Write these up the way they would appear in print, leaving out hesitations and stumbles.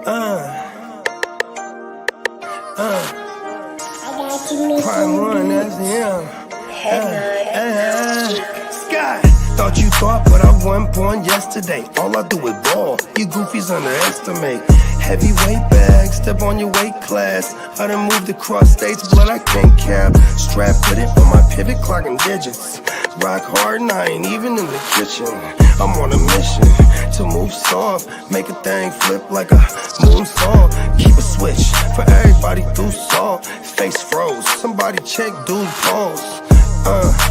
Prime one, that's him. Scott, thought you thought, but I wasn't born yesterday. All I do is ball, you goofies underestimate. Heavyweight bag, step on your weight class. I done moved across states, blood I can't cap. Strap with it on my pivot, clocking digits. Rock hard and I ain't even in the kitchen. I'm on a mission to move soft, make a thing flip like a moonsault. Keep a switch for everybody through salt. Face froze, somebody check dude's pulse.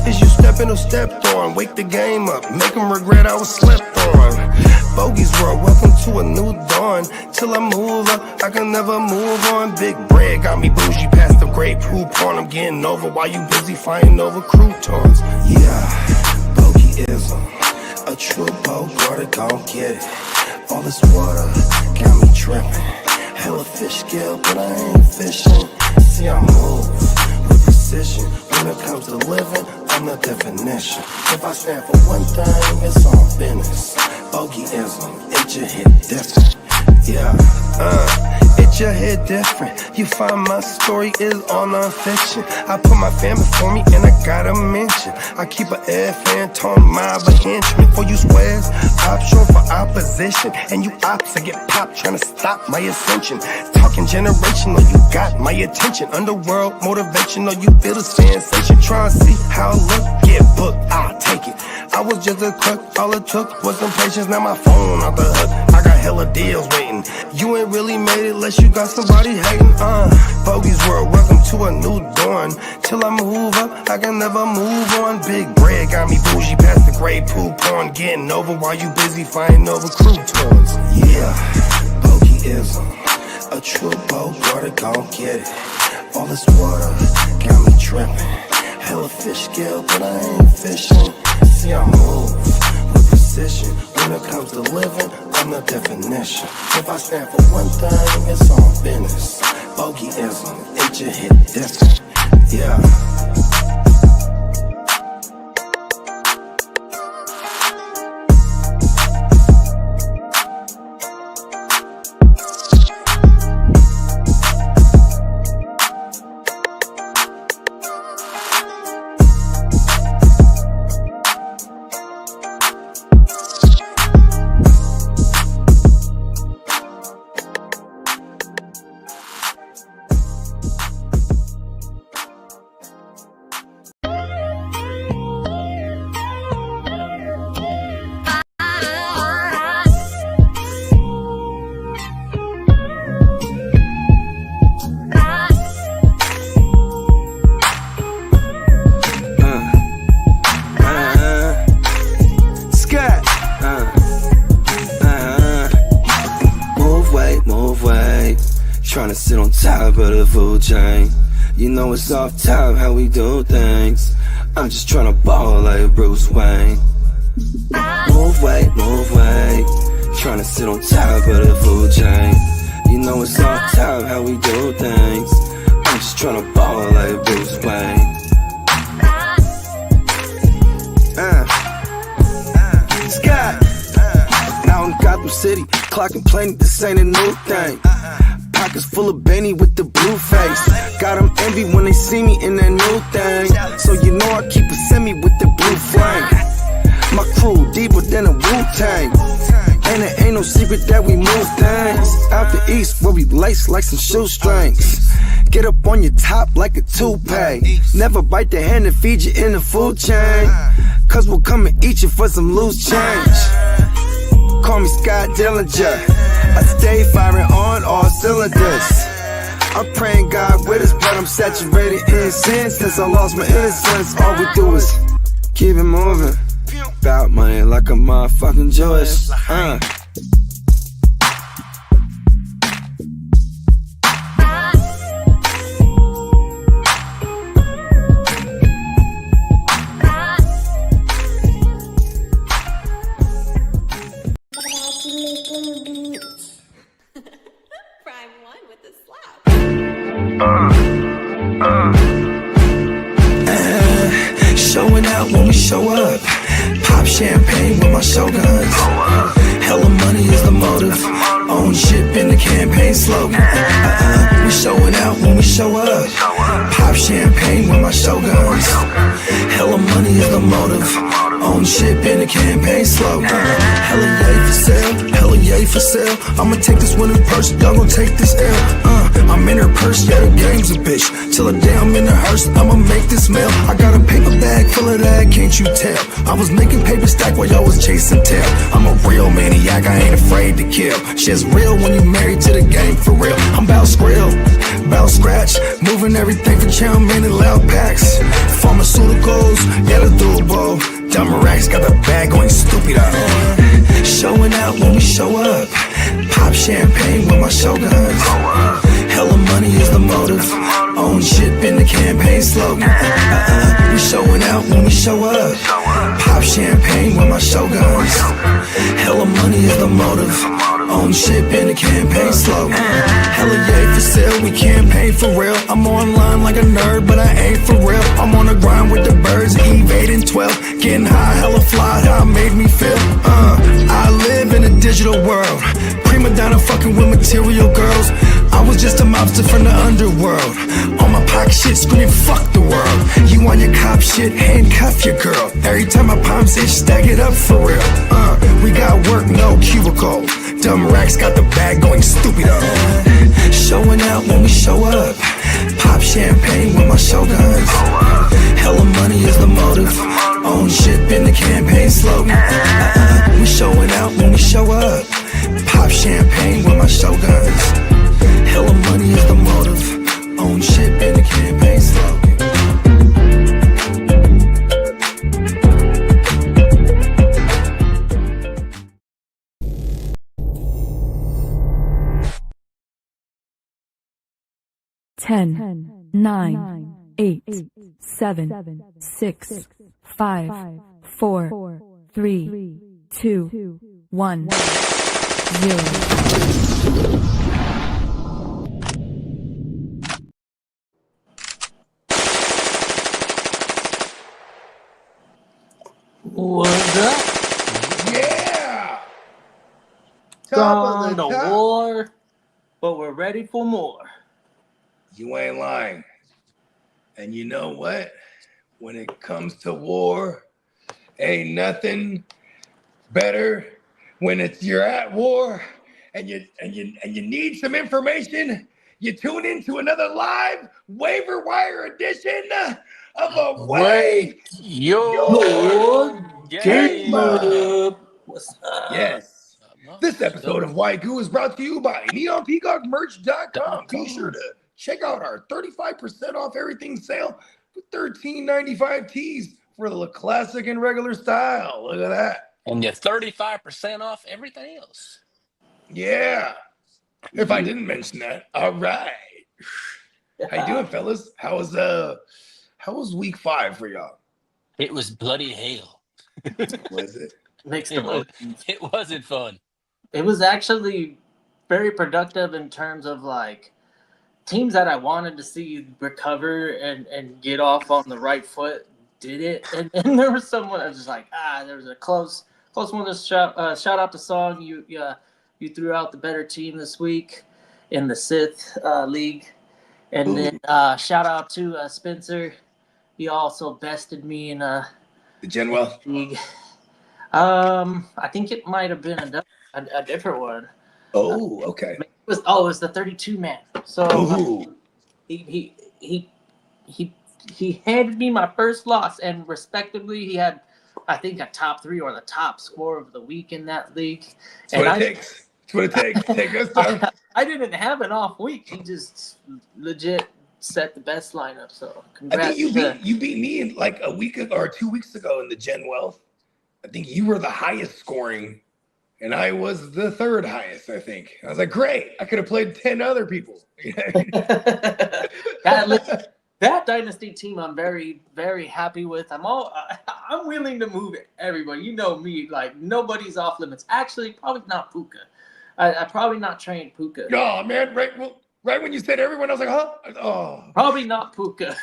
Is you stepping or stepped on? Wake the game up, make them regret I was slept on. Bogey's world, welcome to a new dawn. Till I move up, I can never move on. Big bread got me bougie past the great poop on. I'm getting over while you busy fighting over croutons. Yeah, bogeyism, a true Bogart, gon' get it. All this water got me tripping. Hella fish scale, but I ain't fishing. See, I move with precision. When it comes to living, I'm the definition. If I stand for one thing, it's on business. Bogeyism, it just hit different. Yeah, it just hit different. You find my story is all non-fiction. I put my family before me and I gotta mention. I keep an air fan, tone mob a henchman. For you squares, option for opposition. And you ops that get popped trying to stop my ascension. Talking generational, you got my attention. Underworld motivational, you feel the sensation. Try and see how I look, get booked, I'll take it. I was just a crook, all it took was some patience. Now my phone off the hook, I got hella deals waiting. You ain't really made it unless you got somebody hating. Bogey's world, welcome to a new dawn. Till I move up, I can never move on. Big bread got me bougie past the gray poop on. Getting over while you busy fighting over croutons. Yeah, bogeyism, a true Bogart, gon' get it. All this water got me tripping. Hella fish scale, but I ain't fishing. See, I move with precision. When it comes to living, I'm the definition. If I stand for one thing, it's on business. Bogeyism, it just hit different. Yeah. Tryna sit on top of the food chain. You know it's off top how we do things. I'm just tryna ball like Bruce Wayne. Move weight, tryna sit on top of the food chain. You know it's off top how we do things. I'm just tryna ball like Bruce Wayne. Scott, out in Gotham City, clocking plenty, this ain't a new thing. Pockets full of Benny with the blue face. Got them envy when they see me in that new thing. So you know I keep a semi with the blue flame. My crew deeper than a Wu-Tang. And it ain't no secret that we move things. Out the east where we lace like some shoestrings. Get up on your top like a toupee. Never bite the hand that feed you in the food chain. Cause we'll come and eat you for some loose change. Call me Scott Dillinger. I stay firing on all cylinders. I'm praying God with us, but I'm saturated in sin. Since I lost my innocence, all we do is keep it moving. About money like a motherfucking Jewish. Showing out when we show up. Pop champagne with my shoguns. Hella money is the motive. Own ship in the campaign. campaign slogan. We showing out when we show up. Pop champagne with my showguns. Hella money is the motive. Own shit in the campaign slogan. Hella yay for sale, hella yay for sale. I'ma take this winner's purse, y'all gon' take this L. I'm in her purse, yeah, the game's a bitch. Till the day I'm in the hearse, I'ma make this mail. I got a paper bag full of that, can't you tell? I was making paper stack while y'all was chasing tail. I'm a real maniac, I ain't afraid to kill. Shit's real when you married to the game, for real. I'm bout skrill, bout scratch, moving everything for chow man in loud packs. Pharmaceuticals, yeah, the doable. Dumb racks got the bag going stupid up. Showing out when we show up. Pop champagne with my showguns. Hella money is the motive. Own shit in the campaign slogan. We showing out when we show up. Pop champagne with my showguns. Hella money is the motive. Own shit in the campaign slogan. Hella yay for sale, we campaign for real. I'm online like a nerd, but I ain't for real. I'm on the grind with the birds, Eve 8 and 12. Getting high, hella fly, how it made me feel. I live in a digital world. Prima donna fucking with material girls. I was just a mobster from the underworld. On my pocket shit, screaming fuck the world. You on your cop shit, handcuff your girl. Every time my palms itch, stack it up for real. We got work, no cubicle. Dumb racks got the bag going stupid up. Showing out when we show up. Pop champagne with my showguns. Hella money is the motive. Own shit in the campaign slogan. We showing out when we show up. Pop champagne with my showguns. Hella money is the motive. Own shit in the campaign slogan. Ten, 9, 8, 7, 6, 5, 4, 3, 2, 1, 0. What's up? Yeah! Top Gone of the to top. war, but we're ready for more. You ain't lying. And you know what? When it comes to war, ain't nothing better when you're at war and you need some information. You tune into another live waiver wire edition of a Wait, your game up. up. What's up? Yes. This episode of White Goo is brought to you by NeonPeacockMerch.com. Be sure to check out our 35% off everything sale with $13.95 tees for the classic and regular style. Look at that. And you're 35% off everything else. Yeah. If I didn't mention that, all right. How you doing, fellas? How was week 5 for y'all? It was bloody hell. Was it? Mixed It wasn't fun. It was actually very productive in terms of like teams that I wanted to see recover and get off on the right foot did it. And there was someone I was just like, there was a close one to shout out to Song. You threw out the better team this week in the Sith League. And then shout out to Spencer. He also bested me in the Genwell league. I think it might have been a different one. Oh, okay. It was the 32 man. So he handed me my first loss, and respectively, he had, I think, a top 3 or the top score of the week in that league. That's what it takes. That's what it takes. Take us down. I didn't have an off week. He just legit set the best lineup. So congrats. I think you beat me in like a week or 2 weeks ago in the Gen Wealth. I think you were the highest scoring, and I was the 3rd highest, I think. I was like, great. I could have played 10 other people. That dynasty team I'm very, very happy with. I'm willing to move everybody. You know me, like nobody's off limits. Actually, probably not Puka. I probably not trained Puka. Oh man, right when you said everyone, I was like, huh? Oh. Probably not Puka.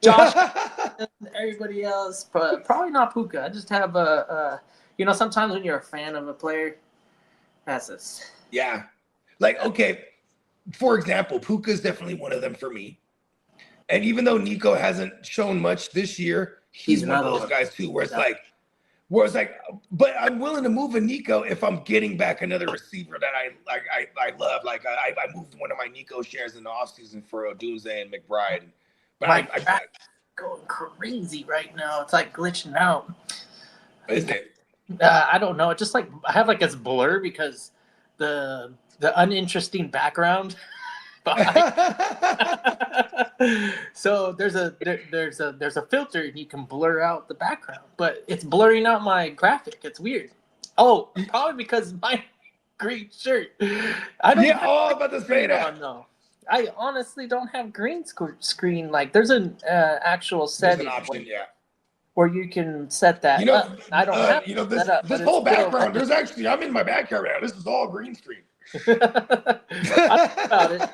Josh, everybody else, probably not Puka. I just have sometimes when you're a fan of a player, that's it. Yeah. Like, okay, for example, Puka's definitely one of them for me. And even though Nico hasn't shown much this year, he's one of another those one. guys too, where it's like, but I'm willing to move a Nico if I'm getting back another receiver that I love. Like I moved one of my Nico shares in the offseason for Odunze and McBride. But My draft's going crazy right now. It's like glitching out. is it? I don't know. It just like I have like this blur because the uninteresting background. So there's a filter and you can blur out the background, but it's blurring out my graphic. It's weird. Oh, probably because my green shirt. I don't. Yeah, I was about to say that. No, I honestly don't have green screen. Like there's an actual There's setting an option, where you can set that. You know, up. I don't have this set up, this but whole it's still- background. There's actually I'm in my backyard right now. This is all green screen. I thought about it.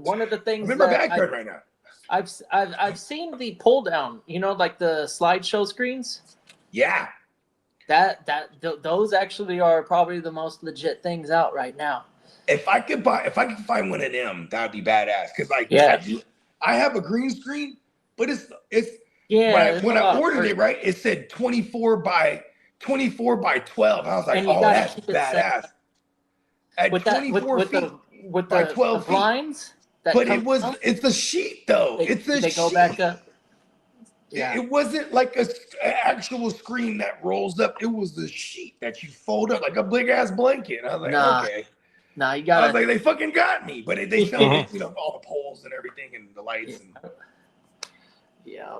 One of the things I'm in my that backyard right now. I've seen the pull down, like the slideshow screens. Yeah. Those actually are probably the most legit things out right now. If I could find one of them, that'd be badass. Cause like I have a green screen, but it's when I ordered it, right, it said 24 by 12. I was like, oh, that's badass. At with 24 feet by 12 feet. Blinds. But it's the sheet though. It's the they sheet. Go back up. Yeah. It wasn't like an actual screen that rolls up. It was the sheet that you fold up like a big ass blanket. I was like, okay. Nah, you got. I was like, they fucking got me. But they showed all the poles and everything and the lights. Yeah.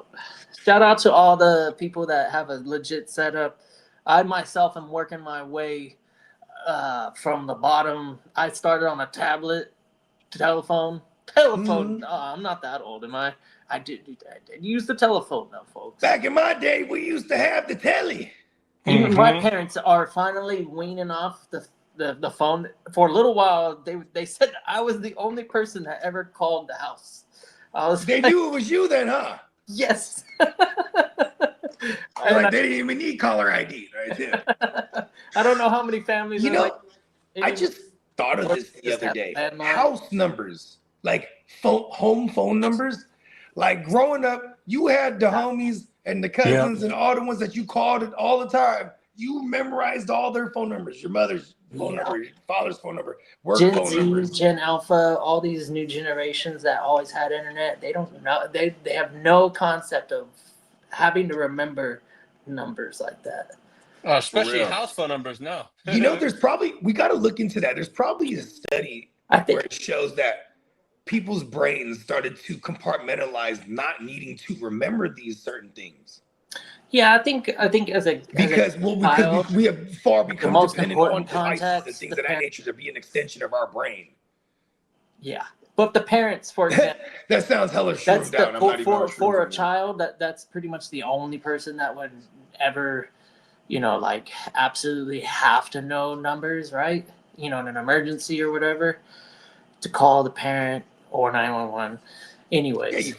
Shout out to all the people that have a legit setup. I myself am working my way from the bottom. I started on a tablet, telephone. I'm not that old, am I? I did use the telephone though, folks. Back in my day, we used to have the telly. Even my parents are finally weaning off the phone. For a little while, they said I was the only person that ever called the house. They knew it was you then, huh? Yes. They didn't even need caller ID right there. I don't know how many families. I just thought of this the other day. House numbers, like home phone numbers. Like growing up, you had the homies and the cousins and all the ones that you called all the time. You memorized all their phone numbers. Your mother's phone number, your father's phone number, work Gen phone Z, numbers. Gen Alpha, all these new generations that always had internet. They don't know. They have no concept of having to remember numbers like that. Especially house phone numbers. No. There's probably we got to look into that. There's probably a study where it shows that people's brains started to compartmentalize not needing to remember these certain things. Yeah, I think because we have far become dependent on devices and things of that nature to be an extension of our brain. Yeah, but the parents, for example, that sounds hella shroomed down. For a child, that's pretty much the only person that would ever, like absolutely have to know numbers, right? In an emergency or whatever, to call the parent or 911. Anyways,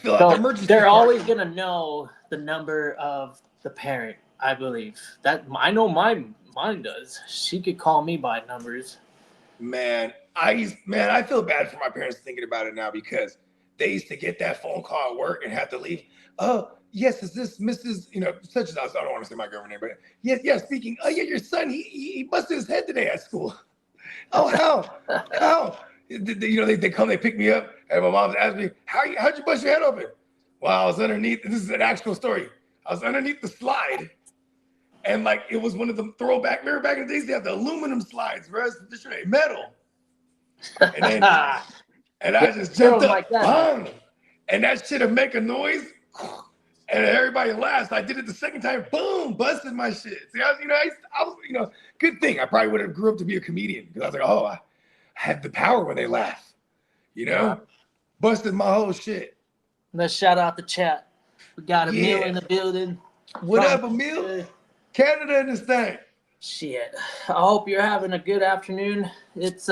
they're always gonna know the number of the parent. I believe that I know mine does. She could call me by numbers. Man, I feel bad for my parents thinking about it now because they used to get that phone call at work and have to leave. Oh, yes, is this Mrs. Such as I don't want to say my girlfriend name, but yes, speaking. Oh yeah, your son he busted his head today at school. Oh how? They come, they pick me up, and my mom's asking me, how'd you bust your head open? Well, I was underneath. This is an actual story. I was underneath the slide, and like it was one of them throwback. Remember back in the days they had the aluminum slides, whereas this shit ain't metal. And then and I just jumped up, like bang, and that shit'll make a noise, and everybody laughs. I did it the second time, boom, busted my shit. See, I was good thing. I probably would have grew up to be a comedian because I was like, oh, I had the power when they laugh, busted my whole shit. Let's shout out the chat. We got Emil in the building. What up, Emil? Canada in this thing. Shit. I hope you're having a good afternoon. It's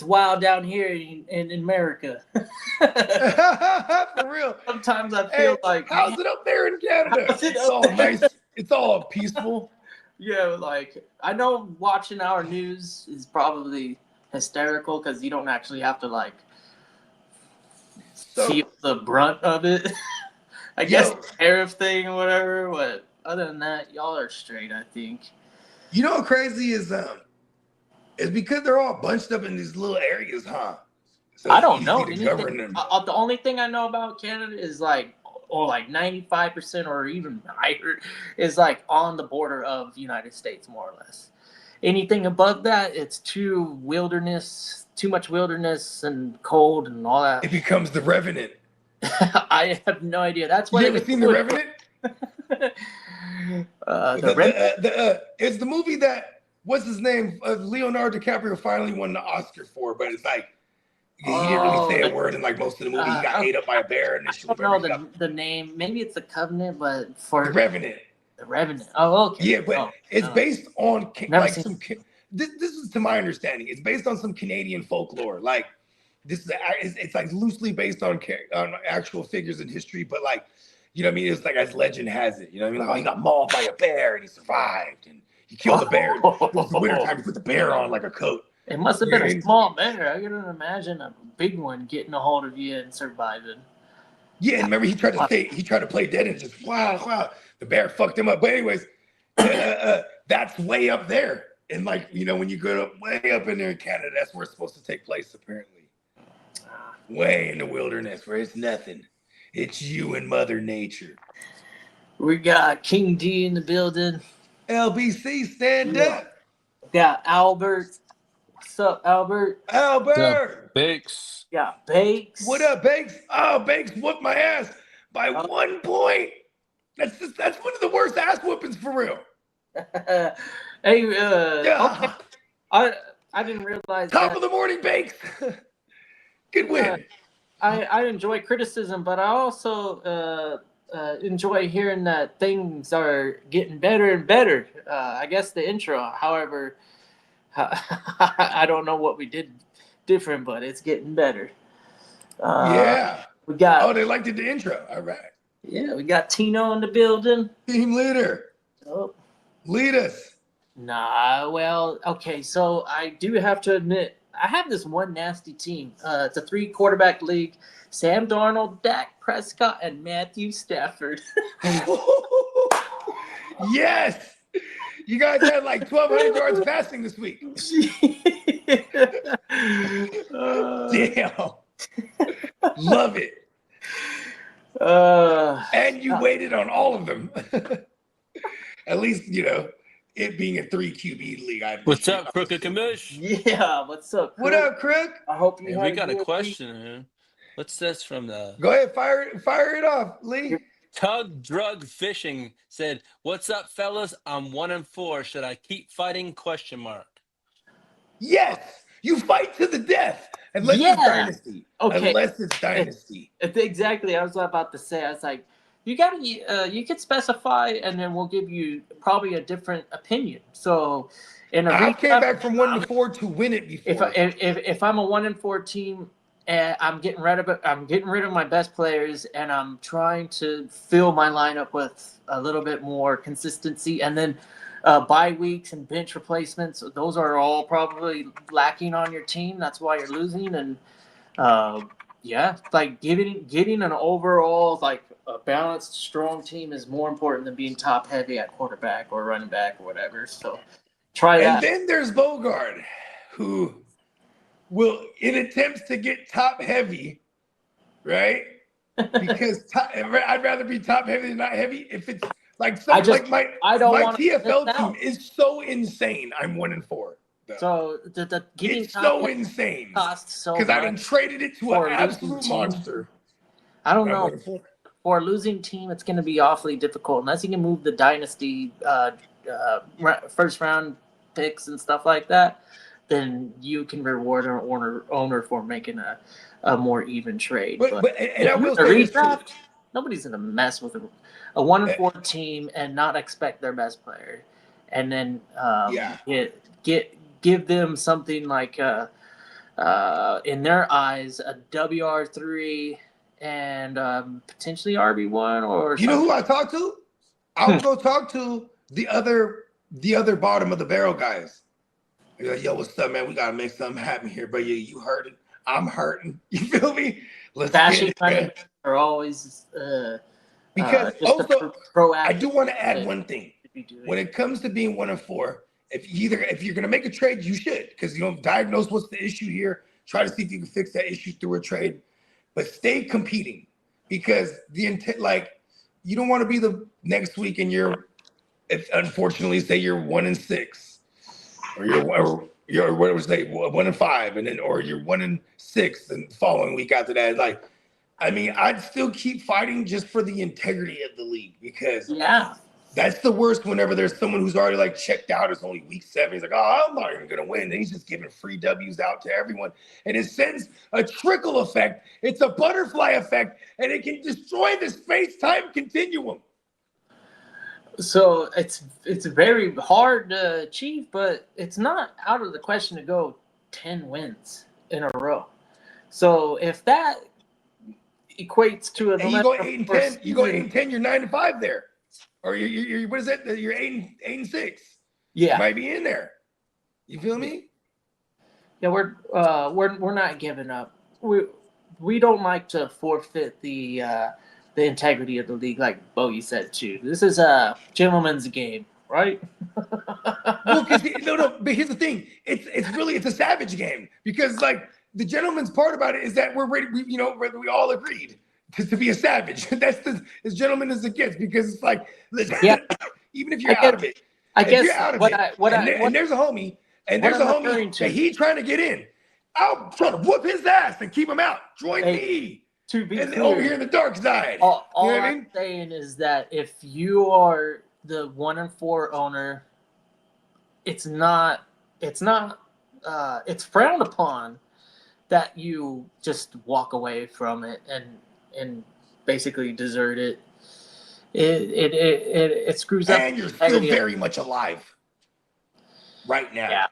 wild down here in America. For real. Sometimes I feel like, how's it up there in Canada? It's all nice. It's all peaceful. Yeah, like I know watching our news is probably hysterical because you don't actually have to like feel So, the brunt of it. I guess yo, tariff thing or whatever, but other than that, y'all are straight, I think. you know what crazy is? It's because they're all bunched up in these little areas, huh? So I it's don't know easy to anything. govern them. The only thing I know about Canada is like, or like 95% or even higher, is like on the border of the United States, more or less. Anything above that, it's too much wilderness and cold and all that. It becomes the Revenant. I have no idea. That's what You it ever is. seen the Revenant? The rent. It's the movie that what's his name? Leonardo DiCaprio finally won the Oscar for, but it's like he didn't really say a word in like most of the movie. He got ate up by a bear initially. I don't know the name. Maybe it's the Covenant, but for the Revenant. The Revenant. Oh, okay. Yeah, but it's based on like seen some. This is to my understanding. It's based on some Canadian folklore. Like this is it's like loosely based on actual figures in history, but like you know what I mean. It's like as legend has it. You know what I mean? Like oh, he got mauled by a bear and he survived, and he killed the bear. It was the wintertime. He put the bear on like a coat. It must have been a small bear. I couldn't imagine a big one getting a hold of you and surviving. Yeah, and remember he tried to play dead and just wow. The bear fucked him up. But anyways, that's way up there. And like, you know, when you go way up in there in Canada, that's where it's supposed to take place, apparently. Way in the wilderness where it's nothing. It's you and Mother Nature. We got King D in the building. LBC, stand up. Got Albert. What's up, Albert? Albert. Bakes. Yeah, Bakes. What up, Bakes? Oh, Bakes whooped my ass by 1 point. That's one of the worst ass whoopings for real. Hey, okay. I didn't realize Top of the morning, Bakes. Good win. I enjoy criticism, but I also enjoy hearing that things are getting better and better. I guess the intro, however, I don't know what we did different, but it's getting better. Yeah. We got. Oh, they liked it, the intro. All right. Yeah, we got Tino in the building. Team leader. Oh. Lead us. Nah, well, okay, so I do have to admit, I have this one nasty team. It's a 3-quarterback league. Sam Darnold, Dak Prescott, and Matthew Stafford. Yes. You guys had like 1,200 yards passing this week. Damn. Love it. And you waited on all of them. At least, you know, it being a 3 QB league. What's up, Crooked Commish? Yeah, what's up, Crook? What up, Crook? I hope you we got a question here. What's this from the... Go ahead, fire it off, Lee. Tug Drug Fishing said, "What's up, fellas? I'm 1-4. Should I keep fighting? ? Yes, you fight to the death unless it's dynasty. Okay, unless it's dynasty. Exactly. I was about to say. I was like, you could specify, and then we'll give you probably a different opinion. So, I came back from 1-4 to win it before. If I'm a 1-4 team. I'm getting rid of my best players, and I'm trying to fill my lineup with a little bit more consistency. And then bye weeks and bench replacements; those are all probably lacking on your team. That's why you're losing. And like getting an overall like a balanced, strong team is more important than being top heavy at quarterback or running back or whatever. So try that. And then there's Bogard, who will, in attempts to get top heavy, right? Because I'd rather be top heavy than not heavy. If it's like something my TFL team is so insane. I'm 1-4. Though. So the getting it's so insane costs so much because I done traded it to an absolute monster. I don't know. For a losing team, it's going to be awfully difficult unless you can move the dynasty first round picks and stuff like that. Then you can reward an owner for making a more even trade. But I will say redraft, nobody's going to mess with a 1-4 team and not expect their best player, and then give them something like in their eyes a WR3 and potentially RB1 or. You know who I talked to? I would go talk to the other the other bottom of the barrel guys. You're like, yo, what's up, man? We gotta make something happen here, but you hurting. I'm hurting. You feel me? Let's Fashion get it, kind man. of are always Because just also, proactive. I do want to add one thing. to be doing. When it comes to being 1-4, if you're gonna make a trade, you should, because diagnose what's the issue here. Try to see if you can fix that issue through a trade, but stay competing, because the intent, like, you don't want to be the next week and if unfortunately say you're 1-6, or you're what was they 1-5, and then or you're 1-6, and the following week after that, like, I mean, I'd still keep fighting just for the integrity of the league, because that's the worst whenever there's someone who's already like checked out. It's only week 7. He's like, oh, I'm not even going to win. And he's just giving free W's out to everyone. And it sends a trickle effect. It's a butterfly effect, and it can destroy the space-time continuum. So it's very hard to achieve, but it's not out of the question to go 10 wins in a row. So if that equates to and you go 8-10, you're 9-5 there. Or you're what is that? You're 8-6. Yeah, you might be in there. You feel me? Yeah, we're not giving up. We don't like to forfeit the integrity of the league, like Bogey said too. This is a gentleman's game, right? Well, because but here's the thing. It's a savage game, because like the gentleman's part about it is that we're ready. We all agreed to be a savage. That's as gentleman as it gets, because it's like, listen, even if you're out of it, you're out of it. And there's a homie, that he trying to get in. I'll try to whoop his ass and keep him out. Join me. To be and clear, over here in the dark side. All you know what I'm saying is that if you are the 1-4 owner, it's frowned upon that you just walk away from it and basically desert it. It screws up. And you're still very much alive right now.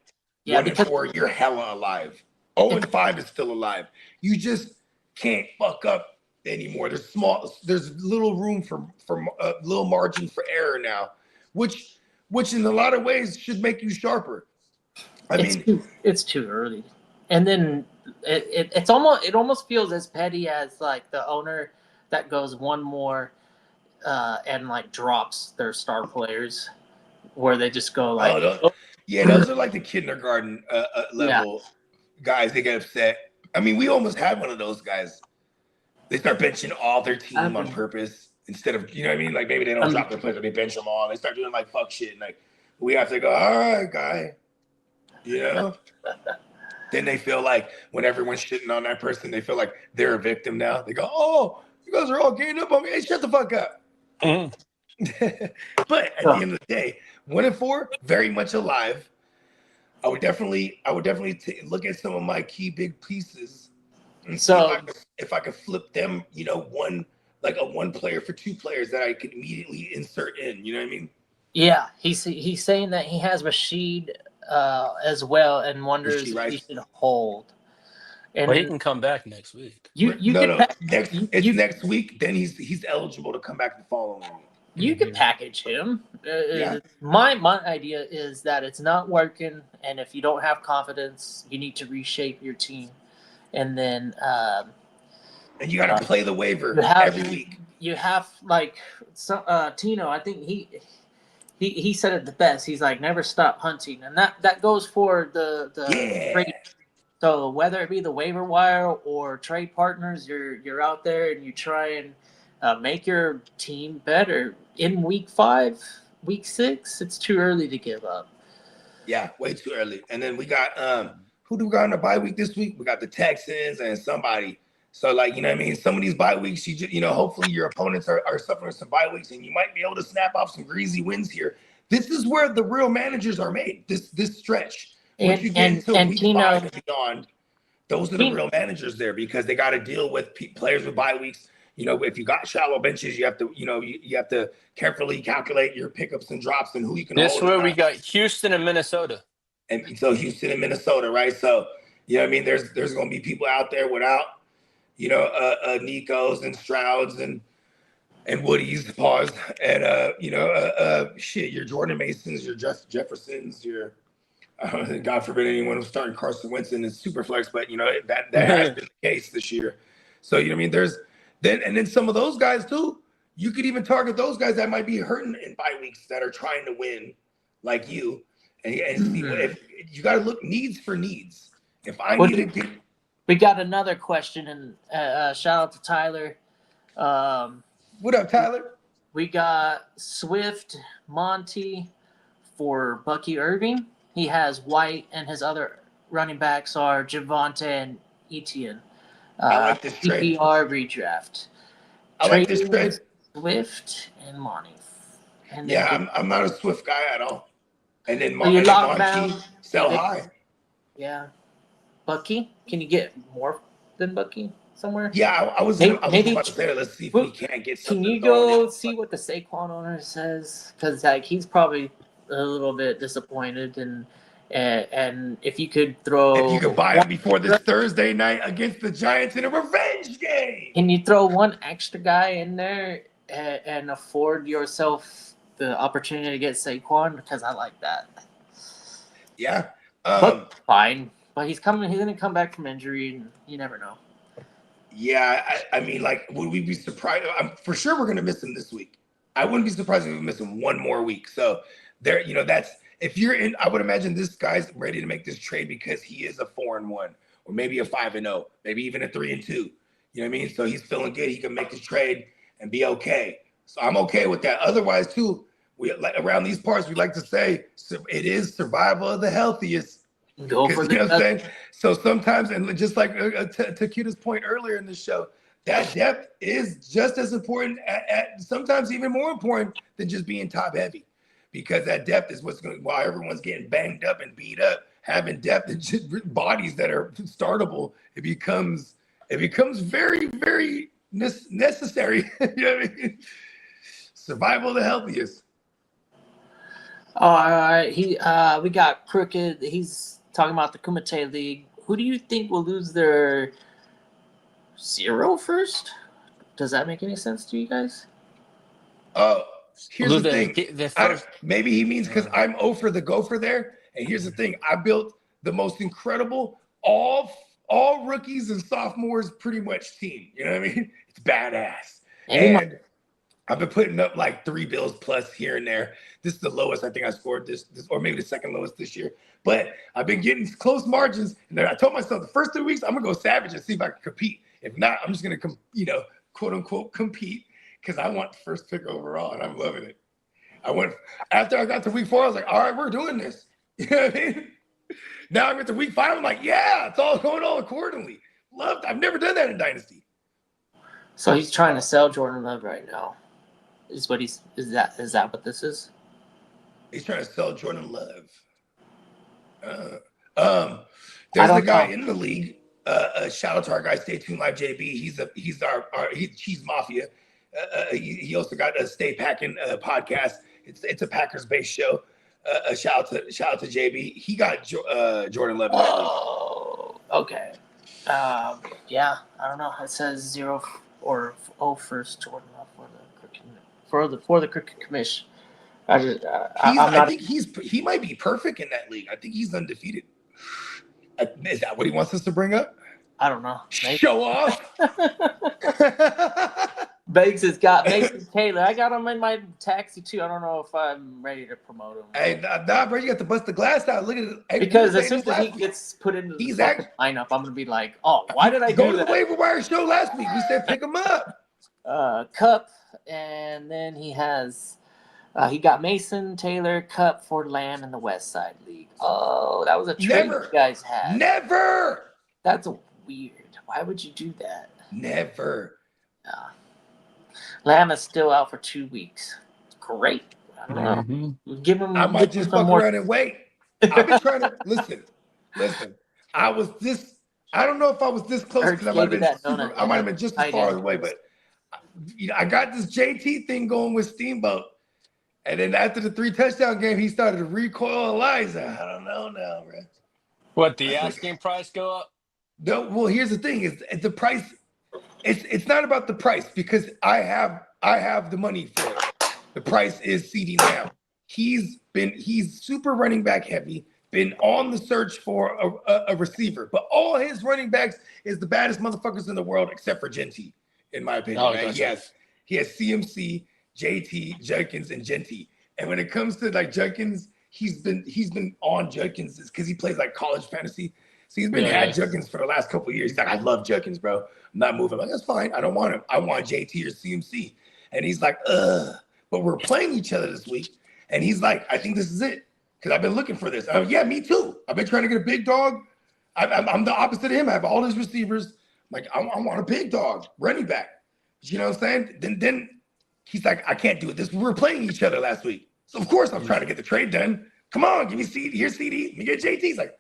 Yeah. 1-4, you're hella alive. 0-5 is still alive. You just can't fuck up anymore. There's little room for little margin for error now, which in a lot of ways should make you sharper. It's too early, and then it almost feels as petty as like the owner that goes one more and like drops their star players, where they just go like, those are like the kindergarten level guys. They get upset. I mean, we almost had one of those guys. They start benching all their team on purpose instead of, you know what I mean? Like, maybe they don't drop their players, but they bench them all. They start doing like fuck shit, and like we have to go, all right, guy, you know. Then they feel like when everyone's shitting on that person, they feel like they're a victim now. They go, oh, you guys are all ganging up on me. Hey, shut the fuck up. But at the end of the day, 1-4, very much alive. I would definitely look at some of my key big pieces and see if I could flip them, one player for 2 players that I could immediately insert in. You know what I mean? Yeah, he's saying that he has Rashid as well, and wonders if he should hold. And he can come back next week. Next week. Then he's eligible to come back the following week. You can package him. My idea is that it's not working, and if you don't have confidence, you need to reshape your team, and then and you got to play the waiver every week. You have Tino. I think he said it the best. He's like, never stop hunting, and that goes for the trade. So whether it be the waiver wire or trade partners, you're out there and you try and make your team better. In week 5, week 6, it's too early to give up. Yeah, way too early. And then we got who do we got on the bye week this week? We got the Texans and somebody. So like, you know what I mean? Some of these bye weeks, hopefully your opponents are suffering some bye weeks, and you might be able to snap off some greasy wins here. This is where the real managers are made. This stretch. Once you get into week 5 and beyond, those are the real managers there, because they got to deal with players with bye weeks. If you got shallow benches, you have to, you have to carefully calculate your pickups and drops and who you can hold. This is where we got Houston and Minnesota. And so Houston and Minnesota, right? So, you know what I mean? There's going to be people out there without, Nikos and Strouds and and Woody's pause, and shit, your Jordan Masons, your Jeffersons, your God forbid anyone who's starting Carson Wentz in his super flex, but that has been the case this year. So you know what I mean. There's then some of those guys too. You could even target those guys that might be hurting in bye weeks that are trying to win, like you, and see if you got to look needs for needs. If I need to get, we got another question, and shout out to Tyler. What up, Tyler? We got Swift Monty for Bucky Irving. He has White, and his other running backs are Javonte and Etienne. I like this trade. PPR redraft. I like this trade. Swift and Monty. And yeah, I'm not a Swift guy at all. And then Monty sell high. Yeah. Bucky, can you get more than Bucky somewhere? Yeah, I was about to say, let's see if we can get something. Can you go see what the Saquon owner says? Because he's probably a little bit disappointed, and if you could buy him before this Thursday night against the Giants in a revenge game. Can you throw one extra guy in there and afford yourself the opportunity to get Saquon? Because I like that. Yeah, but fine. But he's going to come back from injury, and you never know. Yeah, I mean, would we be surprised? For sure we're going to miss him this week. I wouldn't be surprised if we miss him one more week. So there, that's if you're in. I would imagine this guy's ready to make this trade because he is a 4-1, or maybe a 5-0, maybe even a 3-2. You know what I mean? So he's feeling good. He can make this trade and be okay. So I'm okay with that. Otherwise, too, we around these parts we like to say it is survival of the healthiest. Go for you know what I'm saying? So sometimes, and just like to Kita's point earlier in the show, that depth is just as important, at sometimes even more important than just being top heavy, because that depth is what's going. While everyone's getting banged up and beat up, having depth and just bodies that are startable, it becomes very, very necessary. You know what I mean? Survival of the healthiest. All right, we got Crooked. He's talking about the Kumite League. Who do you think will lose their 0 first? Does that make any sense to you guys? Here's the thing. Maybe he means because I'm 0 for the gopher there. And here's the thing. I built the most incredible all rookies and sophomores pretty much team. You know what I mean? It's badass. And I've been putting up like 3 bills plus here and there. This is the lowest I think I scored this or maybe the second lowest this year. But I've been getting close margins. And then I told myself the first 3 weeks, I'm going to go savage and see if I can compete. If not, I'm just going to, quote unquote, compete because I want the first pick overall and I'm loving it. After I got to week 4, I was like, all right, we're doing this. You know what I mean? Now I'm at the week 5. I'm like, yeah, it's all going all accordingly. I've never done that in Dynasty. So he's trying to sell Jordan Love right now. Is that what this is? He's trying to sell Jordan Love. There's a guy in the league. Shout out to our guy, Stay Tuned Live JB. He's Mafia. He also got a Stay Packing podcast. It's a Packers based show. Shout out to JB. He got Jordan Love in that league. Oh, okay. Yeah, I don't know. It says 0 or 0 first Jordan Love for the Crooked Commission. I think he might be perfect in that league. I think he's undefeated. Is that what he wants us to bring up? I don't know. Maybe. Show off. Banks has got Mason Taylor. I got him in my taxi too. I don't know if I'm ready to promote him. Hey, nah, bro, you got to bust the glass out. Look at it. Because as soon as he gets put into the lineup, I'm gonna be like, oh, why did I go do to the waiver wire show last week? We said pick him up. Cup, and then he has. He got Mason Taylor, Cup, for Lamb in the West Side League. Oh, that was a trade you guys had. Never. That's weird. Why would you do that? Never. Lamb is still out for 2 weeks. Great. I don't know. Give him. I might just fuck around and wait. I've been trying to listen. I don't know if I was this close because I might have been just as far away, but I got this JT thing going with Steamboat. And then after the 3 touchdown game, he started to recoil Eliza. I don't know now, bro. What, the asking price go up? No, well, here's the thing: is the price. It's not about the price because I have I have the money for it. The price is CD Lamb. He's super running back heavy, been on the search for a receiver, but all his running backs is the baddest motherfuckers in the world except for Genty, in my opinion. Oh, Man. gotcha. He has CMC, JT, Judkins, and Genty. And when it comes to like Judkins, he's been on Judkins because he plays like college fantasy. So he's been had Judkins for the last couple of years. He's like, I love Judkins, bro. I'm not moving. I'm like, that's fine. I don't want him. I want JT or CMC. And he's like, ugh. But we're playing each other this week. And he's like, I think this is it. Because I've been looking for this. Yeah, me too. I've been trying to get a big dog. I'm the opposite of him. I have all his receivers. I'm like, I want a big dog, running back. You know what I'm saying? Then he's like, I can't do it. We were playing each other last week. So of course I'm trying to get the trade done. Come on, give me CD. Here's CD. Let me get JT. He's like,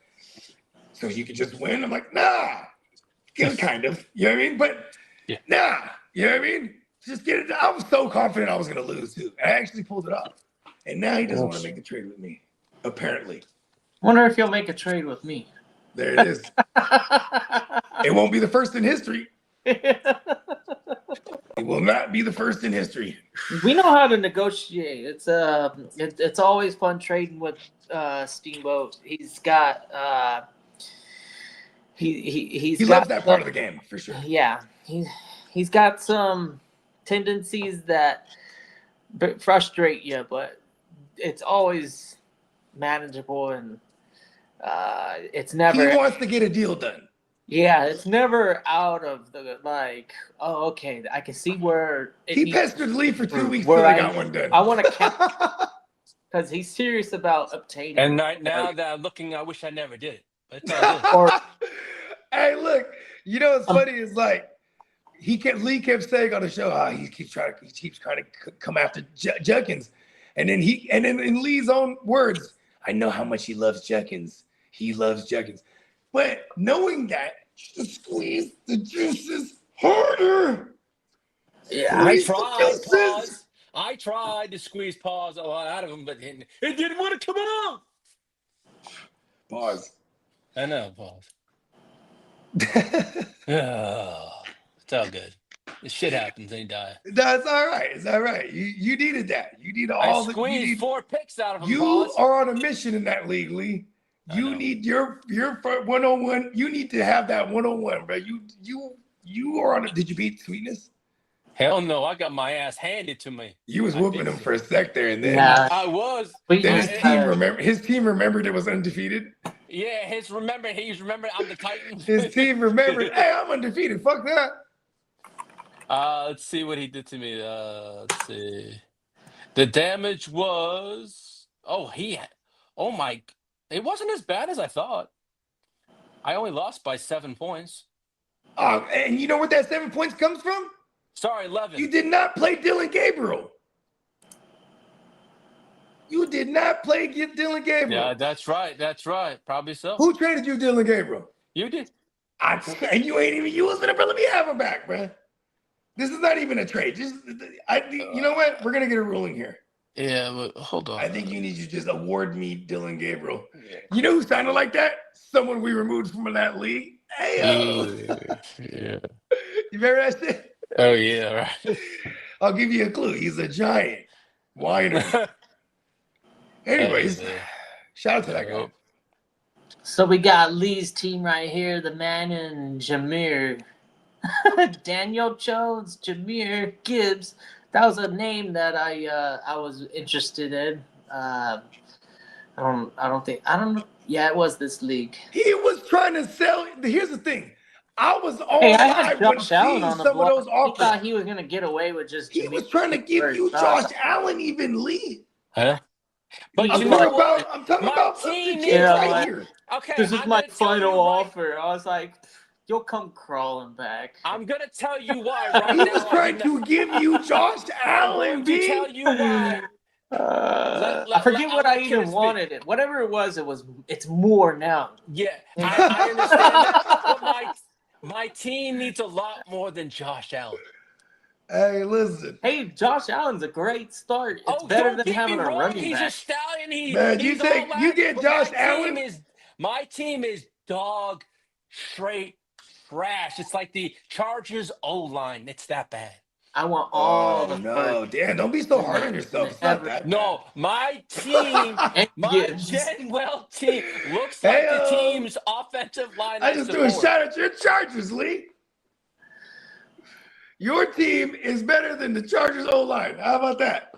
so you can just win? I'm like, nah. Kind of. You know what I mean? But nah. You know what I mean? Just get it. I was so confident I was going to lose too. I actually pulled it off. And now he doesn't want to make the trade with me, apparently. Wonder if he'll make a trade with me. There it is. It won't be the first in history. It will not be the first in history. We know how to negotiate. It's always fun trading with Steamboat. He's got he loves that part of the game for sure. Yeah, he's got some tendencies that frustrate you, but it's always manageable, and it's never. He wants to get a deal done. Yeah, it's never out of the like. Oh, okay, I can see where he pestered Lee for 2 weeks till I got one done. I want to because he's serious about obtaining. And now that I'm looking, I wish I never did it. But it's all good. Hey, look, you know what's funny is like Lee kept saying on the show, he keeps trying to come after Judkins, and then in Lee's own words, I know how much he loves Judkins. He loves Judkins, but knowing that, just squeeze the juices harder. Yeah, I tried to squeeze pause out of him, but it didn't want to come out. Pause. I know, pause. Oh, it's all good. This shit happens and you die. That's all right. It's all right. You needed that. You need all the. I squeezed 4 picks out of him. You are on a mission in that league, Lee. You need your 101. You need to have that 101, bro. You are on. Did you beat Sweetness? Hell no, I got my ass handed to me. You was whooping him for a sec there, and then I was. Then his team remembered it was undefeated. Yeah, he's remembered I'm the Titan. His team remembered, hey, I'm undefeated. Fuck that. Let's see what he did to me. Let's see. The damage was it wasn't as bad as I thought. I only lost by 7 points. And you know where that 7 points comes from? Sorry, 11. You did not play Dylan Gabriel. You did not play Dylan Gabriel. Yeah, that's right. Probably so. Who traded you Dylan Gabriel? You did. And you ain't even using it, bro. Let me have him back, bro. This is not even a trade. You know what? We're gonna get a ruling here. Yeah, but hold on. I think you need to just award me Dylan Gabriel. Yeah. You know who sounded like that? Someone we removed from that league. Hey, yeah. You remember that shit? Oh yeah, right. I'll give you a clue. He's a giant whiner. Anyways, shout out to that guy. So we got Lee's team right here, the man in Jameer. Daniel Jones, Jameer Gibbs. That was a name that I was interested in. I don't know. Yeah, it was this league. He was trying to sell. Here's the thing. I was all I had Josh Allen on the some block. of those offers. He thought he was gonna get away with just. He was trying to give you Josh Allen even lead. Huh? But I'm talking about team right here. Okay, this is my final offer. I was like, you'll come crawling back. I'm gonna tell you why. Right he was trying to give you Josh Allen. To tell you why. I forget what I even wanted. It whatever it was. It's more now. Yeah, I understand. But my team needs a lot more than Josh Allen. Hey, listen. Hey, Josh Allen's a great start. It's better than having a running back. He's a stallion. Man, you get Josh Allen. My team is dog straight trash. It's like the Chargers O-line. It's that bad. I want all Oh the no, first Dan! Don't be so hard on and yourself. It's not ever. that No, my team, And my Gibbs. Genwell team looks bad. like the Hey, team's offensive line I I just threw a support. shot at your Chargers, Lee. Your team is better than the Chargers O-line. How about that?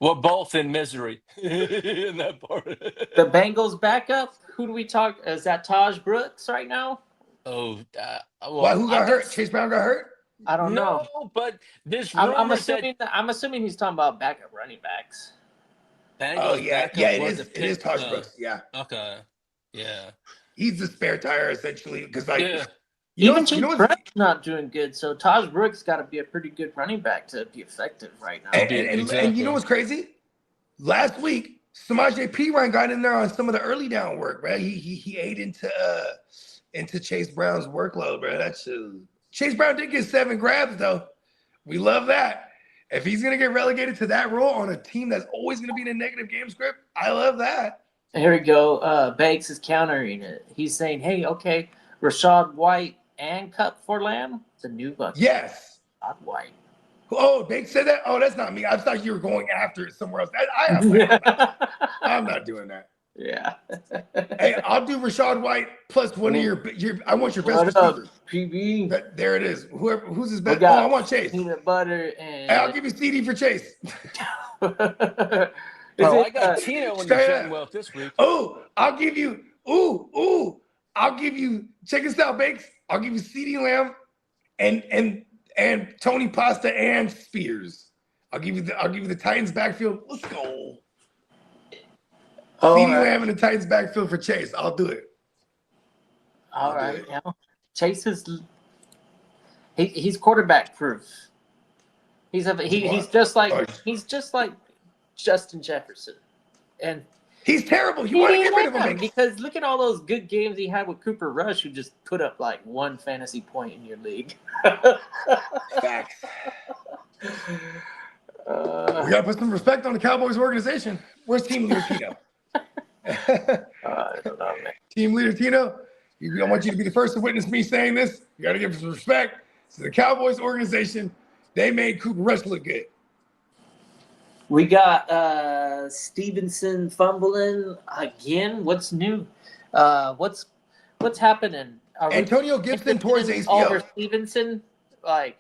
We're both in misery in that part. The Bengals backup. Who do we talk? Is that Taj Brooks right now? Oh, Why? well, Who got hurt? Chase Brown got hurt. I don't know. No, but there's I'm rumors that assuming he's talking about backup running backs. Bengals Oh yeah, backup it was is. a It pick. is Taj Brooks. Yeah, Okay. Yeah. he's the spare tire essentially. Because like, Yeah. Even you Chase know what's, Brown's not doing good, so Taj Brooks got to be a pretty good running back to be effective right now. and you know what's crazy? Last week, Samaje Perine got in there on some of the early down work, right? He ate into Chase Brown's workload, bro. That's Chase Brown did get 7 grabs though. We love that. If he's gonna get relegated to that role on a team that's always gonna be in a negative game script, I love that. Here we go. Banks is countering it. He's saying, "Hey, okay, Rashad White and Cup for Lamb, the new bucket." Yes. Rashad White. Oh, they said that. Oh, that's not me. I thought you were going after it somewhere else. I'm not doing that. Yeah. Hey, I'll do Rashad White plus one of your. I want your best What up, receiver. PB? There it is. Who's his We best? Oh, got I want Chase. peanut butter and. Hey, I'll give you CD for Chase. Bro, I got Tino in the Genwell this week. Oh, I'll give you. I'll give you. Check this out, Bakes. I'll give you CD Lamb, and Tony Pasta and Spears. I'll give you the Titans backfield. Let's go. CD Lamb in the Titans backfield for Chase. I'll do it. All right. Yeah. Chase is he's quarterback proof. He's just like Justin Jefferson, and he's terrible. You want to get rid of him because look at all those good games he had with Cooper Rush, who just put up like 1 fantasy point in your league. Facts. We gotta put some respect on the Cowboys organization. Where's team leader Tino? I don't know, man. Team leader Tino, I want you to be the first to witness me saying this. You gotta give some respect to the Cowboys organization. They made Cooper Rush look good. We got Stevenson fumbling again. What's new? What's happening? Antonio Gibson tore his ACL. Over Stevenson, like,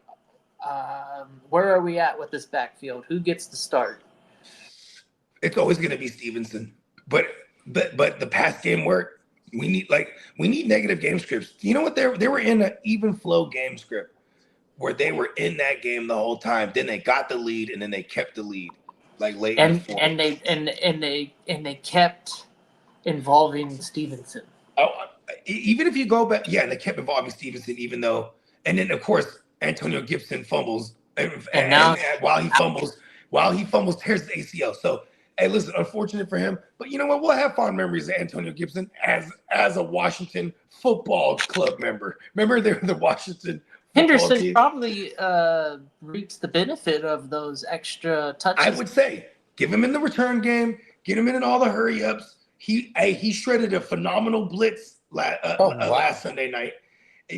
where are we at with this backfield? Who gets to start? It's always going to be Stevenson, but the pass game work. We need negative game scripts. You know what? They were in an even flow game script where they were in that game the whole time. Then they got the lead, and then they kept the lead, like late in the fourth. And they kept involving Stevenson. Oh, even if you go back, yeah, and they kept involving Stevenson, even though, and then of course Antonio Gibson fumbles, and while he fumbles, tears his ACL. So, hey, listen, unfortunate for him, but you know what? We'll have fond memories of Antonio Gibson as a Washington Football Club member. Remember, they were the Washington. Henderson probably reaps the benefit of those extra touches. I would say give him in the return game, get him in all the hurry ups. He shredded a phenomenal blitz last Sunday night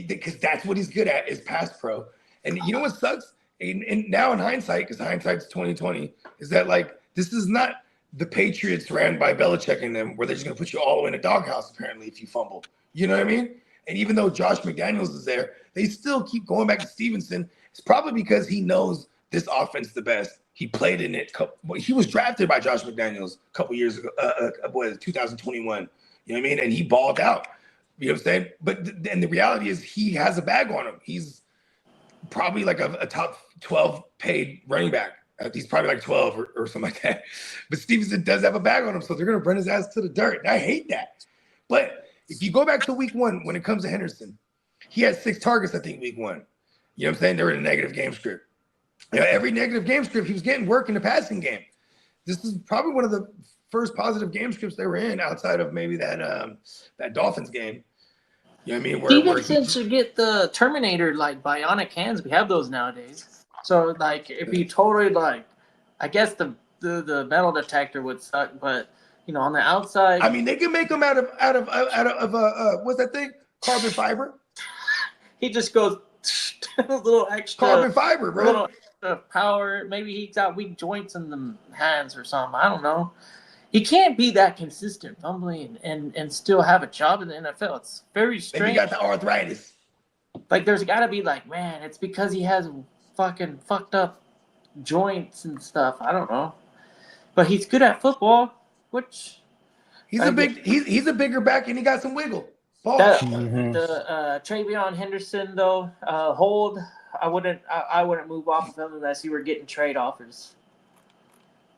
because that's what he's good at is pass pro. And you know what sucks? And now in hindsight, because hindsight's 2020, is that like this is not the Patriots ran by Belichick and them where they're just gonna put you all the way in a doghouse apparently if you fumble. You know what I mean? And even though Josh McDaniels is there, they still keep going back to Stevenson. It's probably because he knows this offense the best. He played in it. He was drafted by Josh McDaniels a couple years ago, 2021. You know what I mean? And he balled out. You know what I'm saying? But and the reality is he has a bag on him. He's probably like a top 12 paid running back. He's probably like 12 or something like that. But Stevenson does have a bag on him, so they're going to burn his ass to the dirt. And I hate that. But if you go back to week 1, when it comes to Henderson, he had 6 targets, I think, week 1. You know what I'm saying? They were in a negative game script. You know, every negative game script, he was getting work in the passing game. This is probably one of the first positive game scripts they were in outside of maybe that Dolphins game. You know what I mean? Stevenson should get the Terminator, like, bionic hands. We have those nowadays. So, like, it'd be totally, like, I guess the metal detector would suck, but, you know, on the outside. I mean, they can make them out of what's that thing? Carbon fiber. He just goes a little extra Carbon fiber, a bro. little extra power. Maybe he's got weak joints in the hands or something. I don't know. He can't be that consistent, fumbling and still have a job in the NFL. It's very strange. Maybe he got the arthritis. Like, there's got to be like, man, it's because he has fucking fucked up joints and stuff. I don't know. But he's good at football, which He's a bigger back and he got some wiggle. that, Mhm. the Travion Henderson though hold. I wouldn't move off of him unless you were getting trade offers.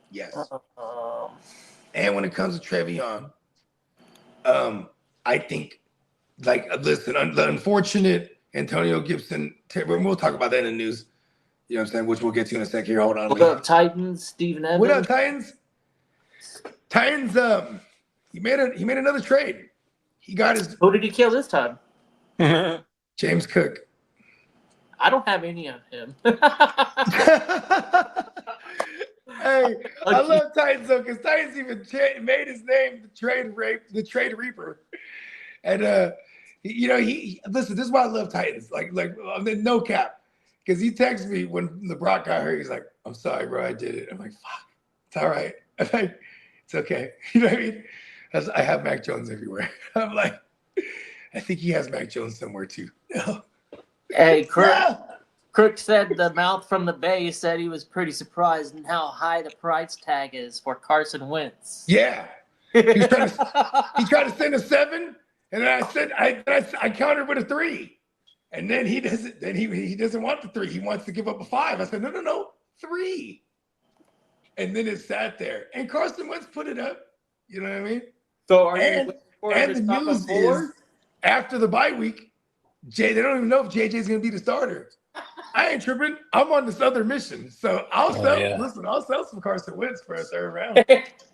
Yes. Um, And when it comes to Trevion, I think, like, listen, the unfortunate Antonio Gibson, we'll talk about that in the news, you know what I'm saying, which we'll get to in a second here. Hold on. what up, Titans? Steven Evans. What up, Titans? Titans, he made another trade. He got his Who did he kill this time? James Cook. I don't have any of him. Hey, I love Titans though, because Titans even made his name the Trade Reaper, and he listen. This is why I love Titans. Like no cap, because he texted me when LeBron got hurt. He's like, "I'm sorry, bro, I did it." I'm like, "Fuck, it's all right." I'm like, "It's okay." You know what I mean? I have Mac Jones everywhere. I'm like, I think he has Mac Jones somewhere too. Hey, Crook. Yeah. Crook said the mouth from the Bay said he was pretty surprised in how high the price tag is for Carson Wentz. Yeah. He tried to send a 7, and then I said I countered with a 3. And then he doesn't want the 3. He wants to give up a 5. I said, no, 3. And then it sat there. And Carson Wentz put it up. You know what I mean? So are you and the news is after the bye week, they don't even know if JJ's gonna be the starter. I ain't tripping. I'm on this other mission. So I'll sell some Carson Wentz for a 3rd round.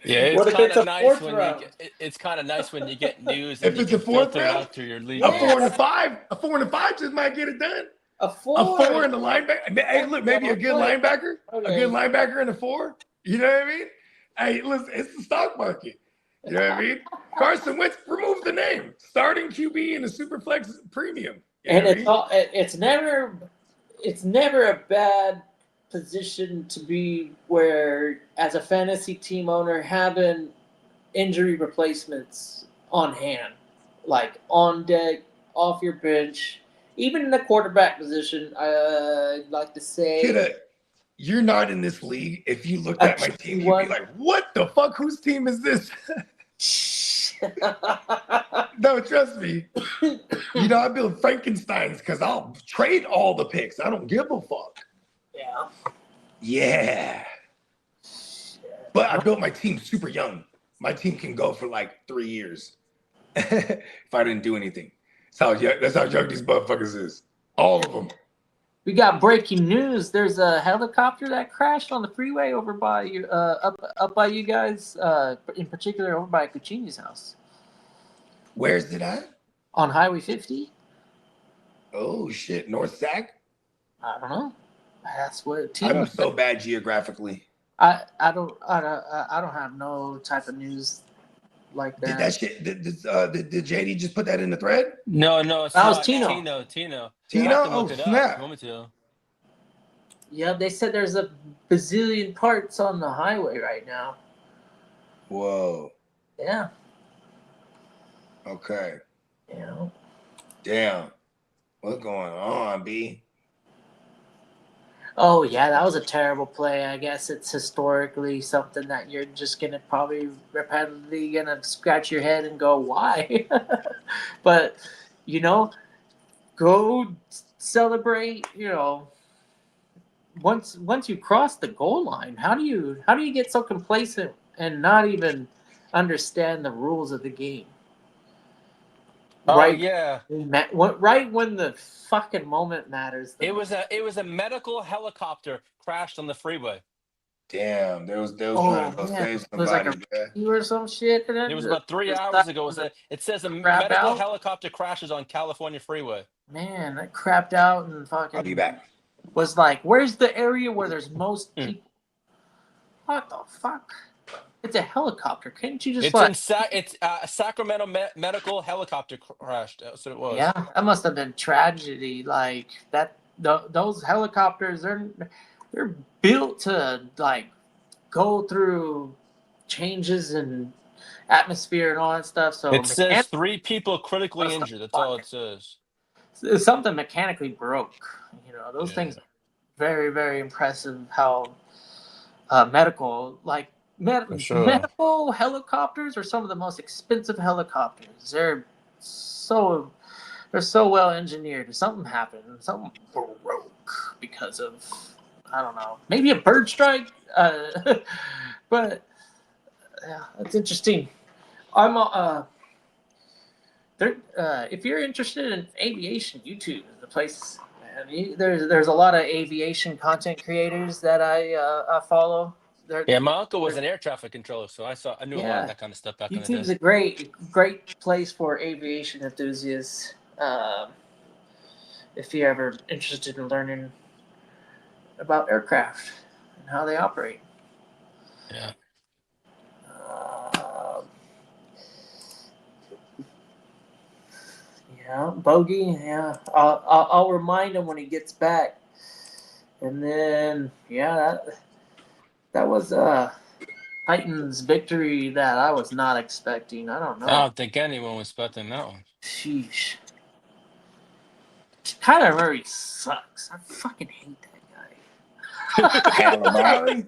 Yeah, What it's if it's kind a of nice 4th when round? it's kind of nice when you get news If and you it's a can 4th filter it round, out through your league. a 4 and a 5, a 4 and a 5 just might get it done. A 4. A 4 and a linebacker. Hey, look, maybe a good linebacker. Okay. A good linebacker and a 4. You know what I mean? Hey, listen, it's the stock market. You know what I mean? Carson Wentz, remove the name. Starting QB in a Superflex premium. You know And what I mean? it's never a bad position to be where, as a fantasy team owner, having injury replacements on hand, like on deck, off your bench, even in the quarterback position. I'd like to say, Kidda, you're not in this league. If you looked at my team, you'd be like, what the fuck? Whose team is this? No, trust me. You know, I build Frankensteins because I'll trade all the picks. I don't give a fuck. yeah. Yeah. But I built my team super young. My team can go for like 3 years if I didn't do anything. That's how young these motherfuckers is. All of them. We got breaking news. There's a helicopter that crashed on the freeway over by you, up by you guys, in particular over by Cucini's house Where's it at? on Highway 50. Oh shit, North Sac? I don't know. That's what I'm so bad geographically. I don't have no type of news like that. Did that shit? Did JD just put that in the thread? No, it's That was not. Tino. Tino. Tino? I have to look Oh, it up snap. if you want me to. Yeah, they said there's a bazillion parts on the highway right now. Whoa. Yeah. Okay. You know. Damn. What's going on, B? Oh yeah, that was a terrible play. I guess it's historically something that you're just gonna probably repetitively gonna scratch your head and go, why? But go celebrate. Once you cross the goal line, how do you get so complacent and not even understand the rules of the game? Oh Right, yeah. right when the fucking moment matters. It was a medical helicopter crashed on the freeway. Damn, they was trying to go save It was like somebody. a or some shit. And then It was about 3 the- hours ago. It says a crap medical out. helicopter crashes on California freeway. Man, that crapped out and fucking. I'll be back. Was like, where's the area where there's most people? What the fuck? It's a helicopter. Can't you just It's like? it's a Sacramento medical helicopter crashed. That's what it was. Yeah, that must have been tragedy. Like that, those helicopters, they're built to like go through changes in atmosphere and all that stuff. So It says 3 people critically injured. That's all it says. something mechanically broke. Those Yeah, things are very, very impressive. How medical, like for sure. medical helicopters are some of the most expensive helicopters. So they're so well engineered. If something happened, something broke because of, I don't know, maybe a bird strike. But yeah, that's interesting. I'm there. If you're interested in aviation, YouTube is the place. Man. There's a lot of aviation content creators that I follow. Yeah, my uncle was an air traffic controller, so I knew a lot of Yeah, that kind of stuff back in the day. YouTube's a great place for aviation enthusiasts. If you're ever interested in learning about aircraft and how they operate. Yeah. Yeah, Bogey. Yeah, I'll remind him when he gets back. And then that was Titans victory that I was not expecting. I don't I know. don't think anyone was expecting that one. Sheesh. Kyler Murray sucks. I fucking hate that guy. Calamari.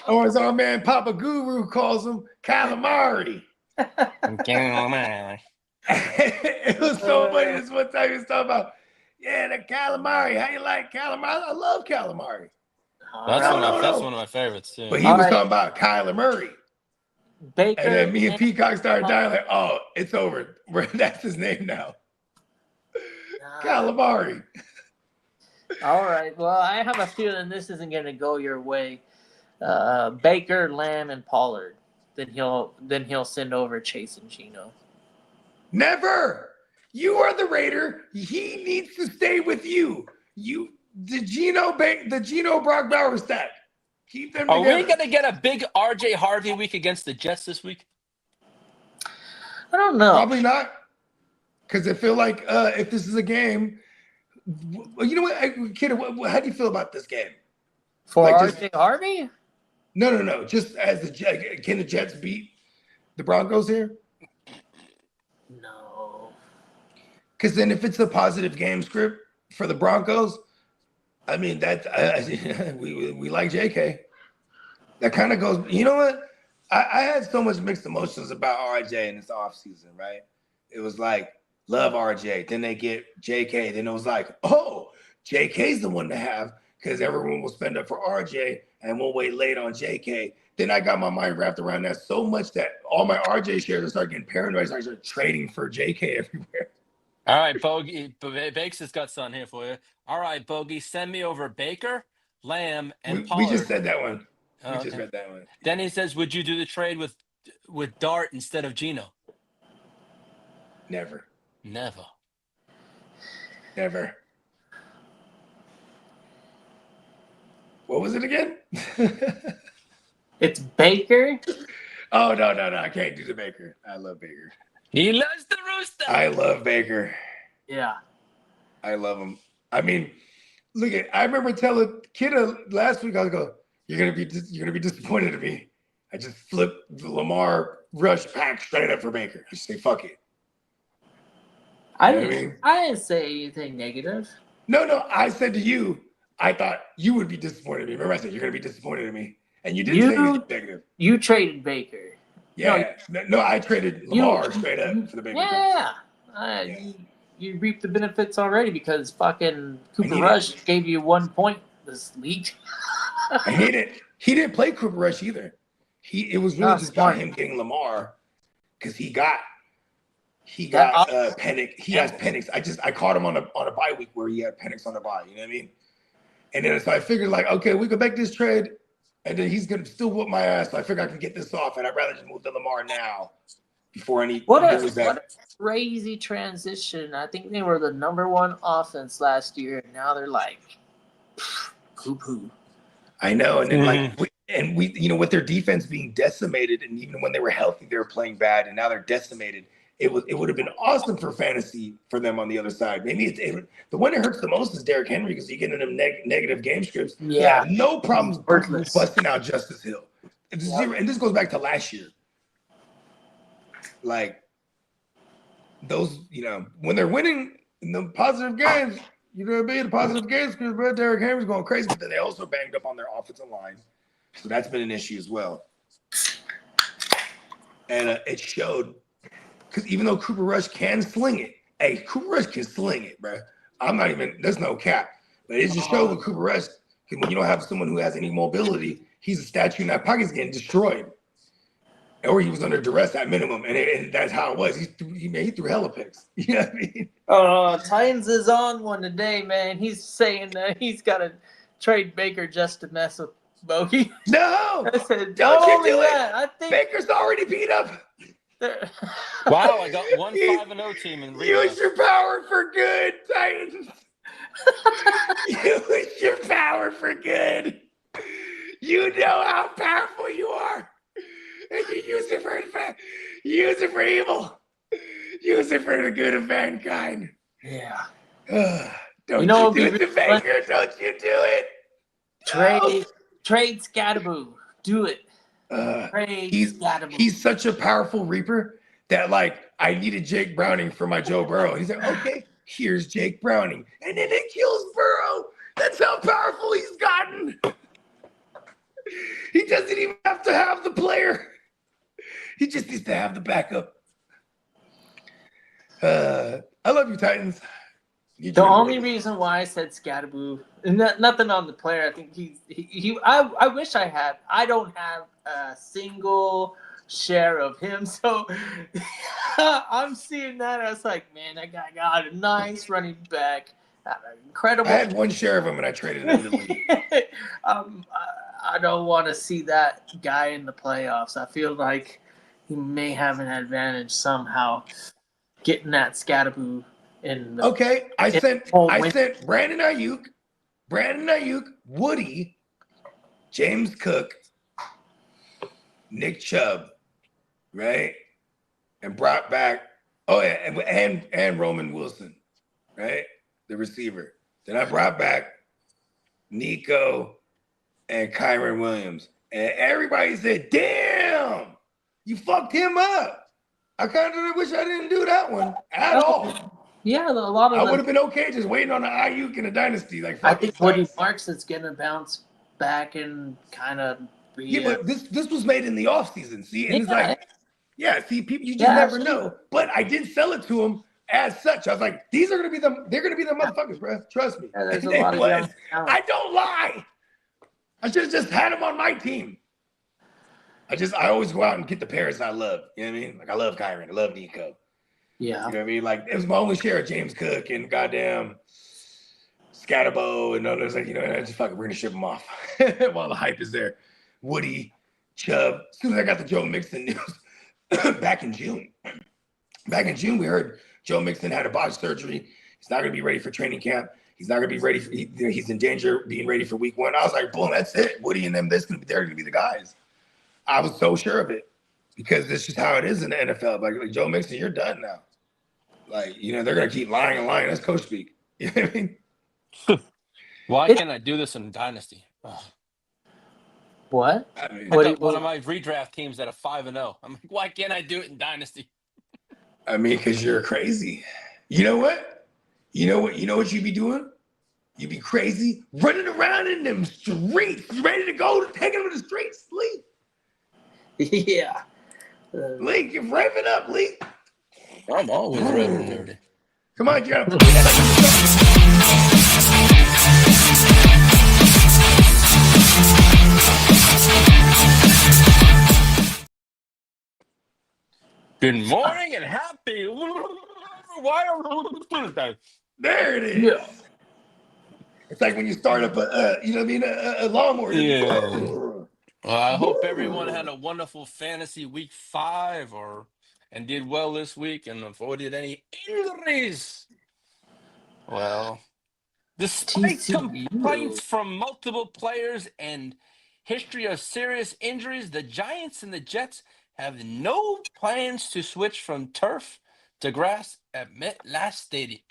Or as our man Papa Guru calls him, calamari. It was so funny. This one time he was talking about, yeah, the calamari. How you like calamari? I love calamari. That's one of my favorites too. But he was talking about Kyler Murray. Baker. And then me and Peacock started dying like, oh, it's over. That's his name now. Calamari. All right. Well, I have a feeling this isn't going to go your way. Baker, Lamb, and Pollard. Then he'll send over Chase and Geno. Never. You are the Raider. He needs to stay with you. The Geno Brock Bauer stack. Keep them together. Are we gonna get a big RJ Harvey week against the Jets this week? I don't know. Probably not. Because I feel like if this is a game, you know what, kid, how do you feel about this game? For like RJ Harvey? No. Just as can the Jets beat the Broncos here? No. Because then if it's a positive game script for the Broncos, I mean, that we like JK. That kind of goes, you know what? I had so much mixed emotions about RJ in this offseason, right? It was like, love RJ. Then they get JK. Then it was like, oh, JK's the one to have because everyone will spend up for RJ and we'll wait late on JK. Then I got my mind wrapped around that so much that all my RJ shares started getting paranoid. I started trading for JK everywhere. All right, Bogey. Bakes has got something here for you. All right, Bogey, send me over Baker, Lamb, and Pollard. We just said that one. Oh, we just read that one. Then he says, would you do the trade with Dart instead of Geno? Never. Never. What was it again? It's Baker. Oh, no. I can't do the Baker. I love Baker. He loves the rooster. I love Baker. Yeah. I love him. I mean, I remember telling Kidda last week, I was going, you're gonna be disappointed in me. I just flipped the Lamar rush pack straight up for Baker. I just say fuck it. I didn't say anything negative. No. I said to you, I thought you would be disappointed in me. Remember, I said you're gonna be disappointed in me, and you didn't say anything negative. You traded Baker. Yeah. No, I traded Lamar straight up for the Baker. Yeah. You reaped the benefits already because fucking Cooper Rush gave you 1 point this week. And he didn't play Cooper Rush either. It was really just about him getting Lamar because he got Penix. He has Penix. I caught him on a bye week where he had Penix on the bye. You know what I mean? And then so I figured like, okay, we could make this trade, and then he's gonna still whoop my ass. So I figured I can get this off, and I'd rather just move to Lamar now before any. What a crazy transition! I think they were the #1 offense last year, and now they're like, poo-poo. I know, and then and with their defense being decimated, and even when they were healthy, they were playing bad, and now they're decimated. It would have been awesome for fantasy for them on the other side. Maybe the one that hurts the most is Derrick Henry because you get them negative game scripts. Yeah. No problems Worthless. busting out Justice Hill. Zero, and this goes back to last year. Like those, when they're winning in the positive games, the positive games because Derrick Henry's going crazy, but then they also banged up on their offensive line. So that's been an issue as well. And it showed, because even though Cooper Rush can sling it, Cooper Rush can sling it, bro. There's no cap. But it just showed with Cooper Rush, when you don't have someone who has any mobility, he's a statue in that pocket's getting destroyed. Or he was under duress at minimum, and that's how it was. He threw hella picks. You know what I mean? Titans is on one today, man. He's saying that he's got to trade Baker just to mess with Bogey. No! I said, Don't you do it! I think Baker's already beat up. Wow, I got one 5-0 team in real. Use your power for good, Titans. Use your power for good. You know how powerful you are. And you use it for evil. Use it for the good of mankind. Yeah. Don't you do it to Baker. Don't you do it. Trade Scatterboo. Do it. He's such a powerful reaper that I needed Jake Browning for my Joe Burrow. He's like, okay, here's Jake Browning. And then it kills Burrow. That's how powerful he's gotten. He doesn't even have to have the player. He just needs to have the backup. I love you, Titans. The only reason why I said Scatterboo, nothing on the player. I think I wish I had. I don't have a single share of him, so I'm seeing that. I was like, man, that guy got a nice running back, incredible. I had one share of him, and I traded him to the league. I don't want to see that guy in the playoffs. I feel like he may have an advantage somehow getting that Scatterboo in the I sent Brandon Ayuk, Woody, James Cook, Nick Chubb, right? And brought back and Roman Wilson, right? The receiver. Then I brought back Nico and Kyron Williams. And everybody said, damn, you fucked him up. I kind of wish I didn't do that one at all. Yeah, a lot of I would have been okay just waiting on the Ayuk in a dynasty. I think Woody Marks is going to bounce back and kind of be. Yeah, but this was made in the offseason. See, and it's people, you just never know. But I did sell it to him as such. I was like, they're going to be the motherfuckers, bro. Trust me. Yeah, there's a lot of young talent. I don't lie. I should have just had him on my team. I always go out and get the pairs I love. You know what I mean? I love Kyron. I love Nico. Yeah. You know what I mean? It was my only share of James Cook and goddamn Scatterbo and others. I just we're going to ship them off while the hype is there. Woody, Chubb. As soon as I got the Joe Mixon news back in June. Back in June, we heard Joe Mixon had a botched surgery. He's not going to be ready for training camp. He's not going to be ready. He's in danger of being ready for week 1. I was like, boom, that's it. Woody and them, they're going to be the guys. I was so sure of it because this is how it is in the NFL. Like Joe Mixon, you're done now. They're going to keep lying and lying. That's coach speak. You know what I mean? Why can't I do this in Dynasty? Ugh. What? I got one of my redraft teams at a 5-0. I'm like, why can't I do it in Dynasty? I mean, because you're crazy. You know what? You know what you'd be doing? You'd be crazy running around in them streets, ready to go, taking them to the streets, Lee. Yeah. Lee, you're revving up, Lee. I'm always revving dirty. Come on, you gotta Good morning and happy. There it is. Yeah. It's like when you start up a lawnmower. Yeah. Well, I hope everyone had a wonderful fantasy week 5 and did well this week and avoided any injuries. Well, despite complaints from multiple players and history of serious injuries, the Giants and the Jets have no plans to switch from turf to grass at MetLife Stadium.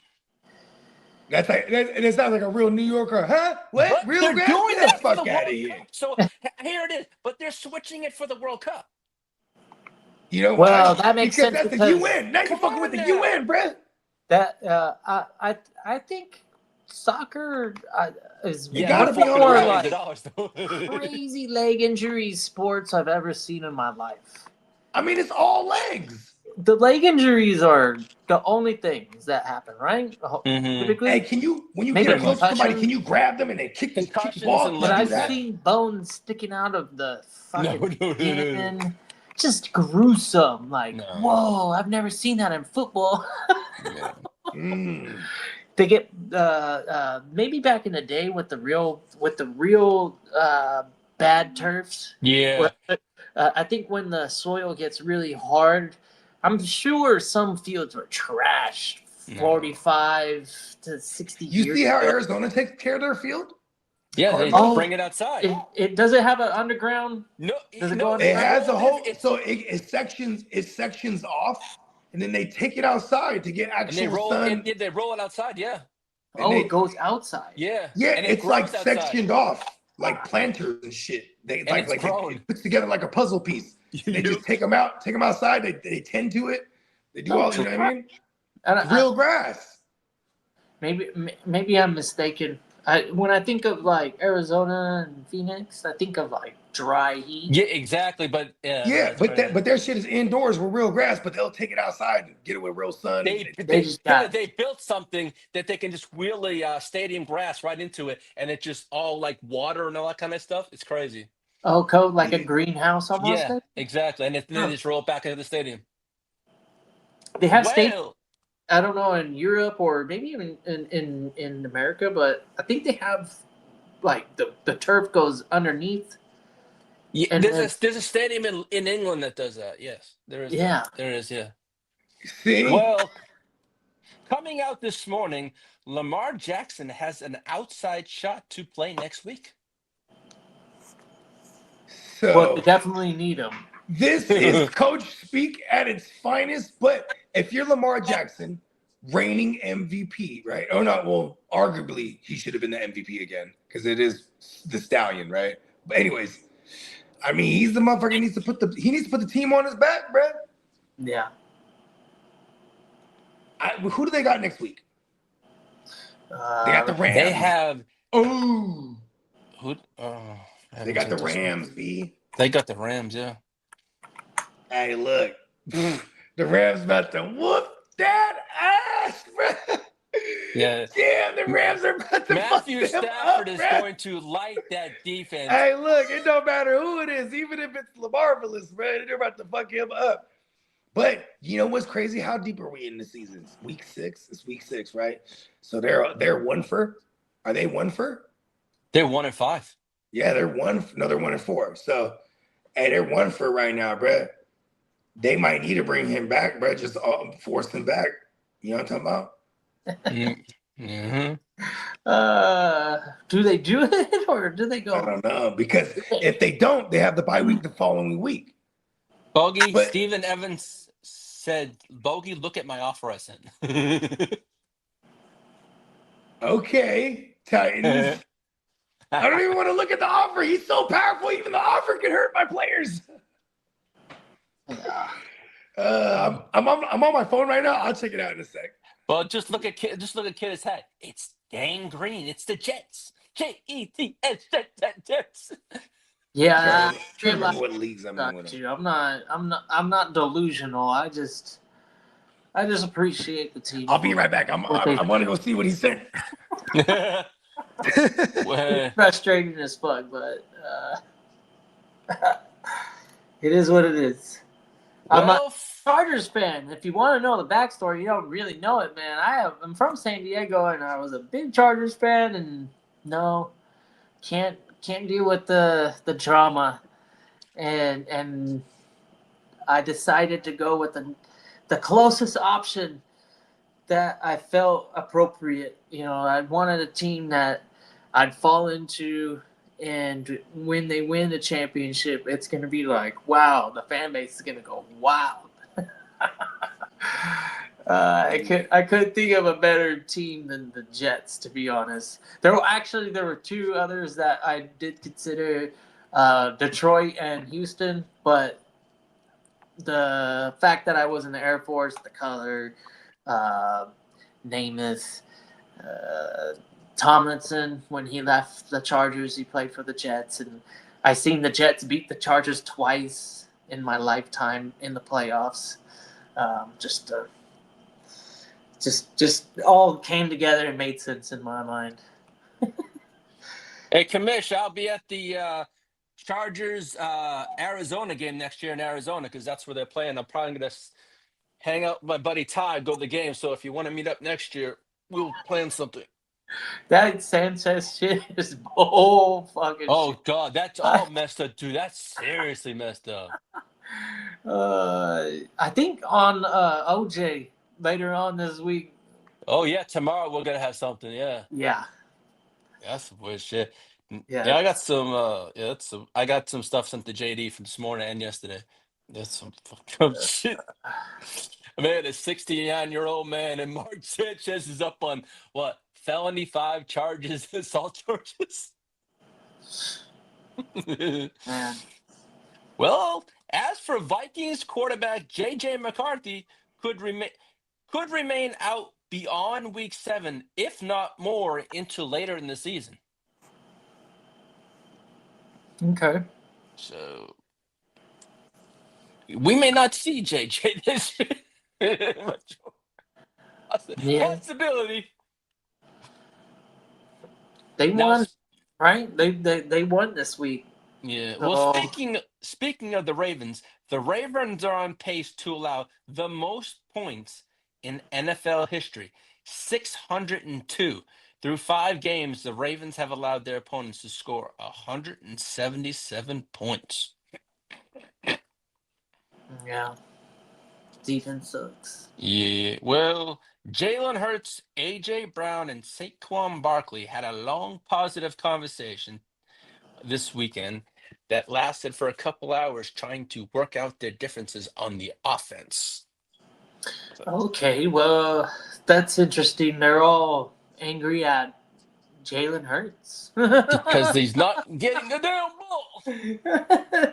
That's like it sounds like a real New Yorker, huh? What? But Real they're grass? doing Get the that for the fuck out of World here. Cup. So here it is. But they're switching it for the World Cup. You know Well, why? that makes because sense that's the because UN. Now you Come fucking with on the now. UN, bruh. that I think soccer is It Yeah, gotta one they're of the be on fucking the more billions of grass. like dollars though. crazy leg injury sports I've ever seen in my life. I mean, it's all legs. The leg injuries are the only things that happen, right? hmm Hey, Typically, can you, when you get maybe up close to somebody, concussion. can you grab them and then kick the Concussions ball? and Can But you do legs, I've yeah. that? seen bones sticking out of the No, fucking no, no, no. skin. Just gruesome. Like, No. whoa, I've never seen that in football. Yeah. Mm. They get maybe back in the day with the real bad turfs. Yeah. Where, I think when the soil gets really hard, I'm sure some fields were trashed No. 45 to 60 You years see how ago. Arizona takes care of their field? Yeah, they Cardinals? bring it outside. It does it have an underground? No, Does it no, go they It has a roll whole, it, so it sections off, and then they take it outside to get and they actual roll it. sun. Yeah, they roll it outside. Yeah, And Oh, it they, goes outside. yeah, yeah, and it it's like grows outside, sectioned off, like planters and shit. They and it's like grown. it puts together like a puzzle piece. And they just take them outside. They tend to it. They do all, you know what I mean? And It's real grass. maybe I'm mistaken. When I think of like Arizona and Phoenix, I think of like dry heat. Yeah, exactly. But Yeah, that's crazy. but their shit is indoors with real grass, but they'll take it outside and get it with real sun. They just got they built something that they can just wheel the stadium grass right into it, and it just all like water and all that kind of stuff. It's crazy. code like a Yeah. greenhouse almost. Yeah, exactly. And then Huh. they just roll it back into the stadium. They have states. Well, I don't know in Europe or maybe even in America, but I think they have like the turf goes underneath. yeah, And there's a stadium in England that does that. Yes, there is. Yeah. There is. Yeah. See? Well, coming out this morning, Lamar Jackson has an outside shot to play next week. But they So definitely need them. this is coach speak at its finest. But if you're Lamar Jackson, reigning MVP, right? Oh no, well, arguably he should have been the MVP again because it is the stallion, right? But anyways, I mean, he's the motherfucker. He needs to put the team on his back, bruh. Yeah. Who do they got next week? They got the Rams. They have Oh, who? they got the Rams, B. They got the Rams, yeah. Hey, look, the Rams about to whoop that ass, bro. Yeah. Damn, the Rams are about to Matthew fuck them Stafford up, is bruh. going to light that defense. Hey, look, it don't matter who it is, even if it's Lamarvelous, bro. They're about to fuck him up. But you know what's crazy? How deep are we in the season? Week 6. It's week 6, right? So they're 1 for. Are they 1 for? They're 1-5. Yeah, they're 1. No, they're 1 and 4. So, hey, they're 1 for right now, bro. They might need to bring him back, bro. Just force him back. You know what I'm talking about? Mm-hmm. Do they do it or do they go? I don't know, because if they don't, they have the bye week the following week. Bogey, But- Stephen Evans said, Bogey, look at my offer I sent. Okay, Titans. I don't even want to look at the offer. He's so powerful. Even the offer can hurt my players. I'm on my phone right now. I'll check it out in a sec. Well, just look at Kid's head. It's Gang Green. It's the Jets. Jets. Jets. Yeah, Trying to remember what leagues I'm in with him. I'm not delusional. I just appreciate the team. I'll be right back. I want to go see what he sent. Well, Frustrating as fuck, but it is what it is. I'm a Chargers fan. If you want to know the backstory, you don't really know it, man. I'm from San Diego, and I was a big Chargers fan, and no, can't deal with the drama, and I decided to go with the closest option that I felt appropriate. You know, I wanted a team that I'd fall into And when they win the championship, it's going to be like, wow, the fan base is going to go wild. I couldn't think of a better team than the Jets, to be honest. There were two others that I did consider, Detroit and Houston, but the fact that I was in the Air Force, the color, Namath, Tomlinson, when he left the Chargers, he played for the Jets, and I seen the Jets beat the Chargers twice in my lifetime in the playoffs. Just all came together and made sense in my mind. Hey, Kamish, I'll be at the Chargers Arizona game next year in Arizona because that's where they're playing. I'm probably going to hang out with my buddy Ty, go to the game. So if you want to meet up next year, we'll plan something. That Sanchez shit is bull fucking Oh, shit. God, that's all messed up, dude. That's seriously messed up. I think on OJ later on this week. Oh, yeah, tomorrow we're going to have something, yeah. Yeah. That's some weird shit. Yeah. I got I got some stuff sent to JD from this morning and yesterday. That's some fucked up shit. Man, a 69-year-old man, and Mark Sanchez is up on what, felony 5 charges, assault charges. Man. Well, as for Vikings quarterback JJ McCarthy could remain out beyond week 7, if not more, into later in the season. Okay. So we may not see JJ this year. Yeah. Possibility. They Now, won, right? They won this week. yeah. So, Well, speaking of the Ravens are on pace to allow the most points in NFL history, 602. Through 5 games, the Ravens have allowed their opponents to score 177 points. yeah. Defense sucks. Yeah, well, Jalen Hurts, A.J. Brown, and Saquon Barkley had a long, positive conversation this weekend that lasted for a couple hours trying to work out their differences on the offense. Okay, well, that's interesting. They're all angry at Jalen Hurts. Because he's not getting the damn ball.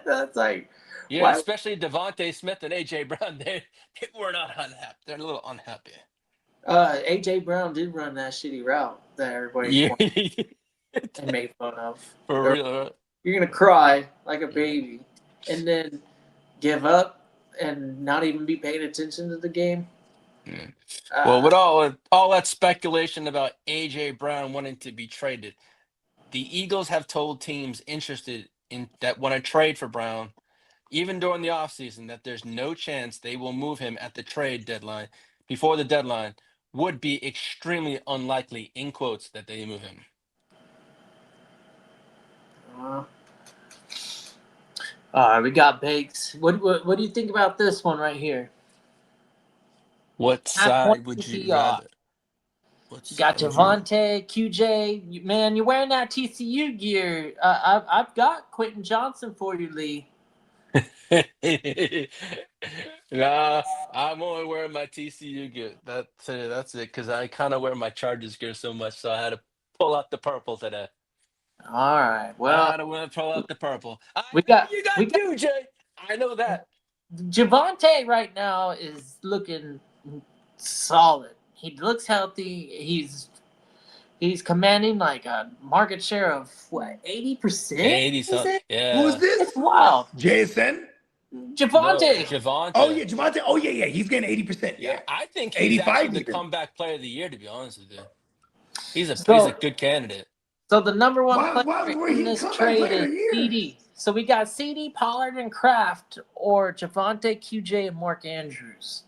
That's like, Yeah, why? especially Devontae Smith and A.J. Brown. They were not unhappy. They're a little unhappy. AJ Brown did run that shitty route that everybody Yeah. and made fun of. For real. You're gonna cry like a baby, and then give up and not even be paying attention to the game. Yeah. Well, with all that speculation about A.J. Brown wanting to be traded, the Eagles have told teams interested in that want to trade for Brown, even during the offseason, that there's no chance they will move him at the trade deadline. Before the deadline, would be extremely unlikely, in quotes, that they move him. All right, we got Bakes. What do you think about this one right here? What side would you rather? You got Javonte, QJ. Man, you're wearing that TCU gear. I've got Quentin Johnson for you, Lee. Nah, I'm only wearing my TCU gear. That's it, because I kind of wear my Chargers gear so much, so I had to pull out the purple today. All right, well, I had to pull out the purple. you got QJ. I know that. Javonte right now is looking solid. He looks healthy. He's commanding like a market share of what, 80%? 80-something. Yeah. Who's this? It's wild. JSN? Javonte. Javonte. Oh yeah, Javonte. Oh yeah. He's getting 80%. Yeah. I think he's 85 actually the even. comeback player of the year, to be honest with you. He's a good candidate. So the number one Why player were he in this comeback trade player of is the year? CD. So we got CD, Pollard, and Kraft, or Javonte, QJ, and Mark Andrews.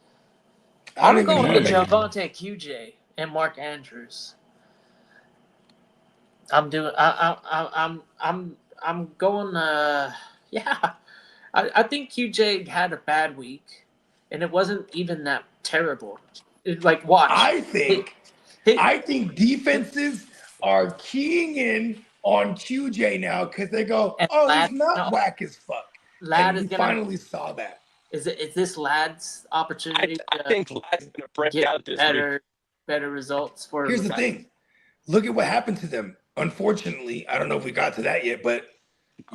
I I'm don't even going know with that. Javonte, QJ, and Mark Andrews. I'm going. Yeah, I think QJ had a bad week, and it wasn't even that terrible. Watch. I think defenses are keying in on QJ now because they go, And oh, Lad, he's not no, whack as fuck. Lad And is we gonna. finally saw that. Is this Lad's opportunity I to think Lad's going to break get out this week. better results for? Here's the thing. Look at what happened to them. Unfortunately, I don't know if we got to that yet, but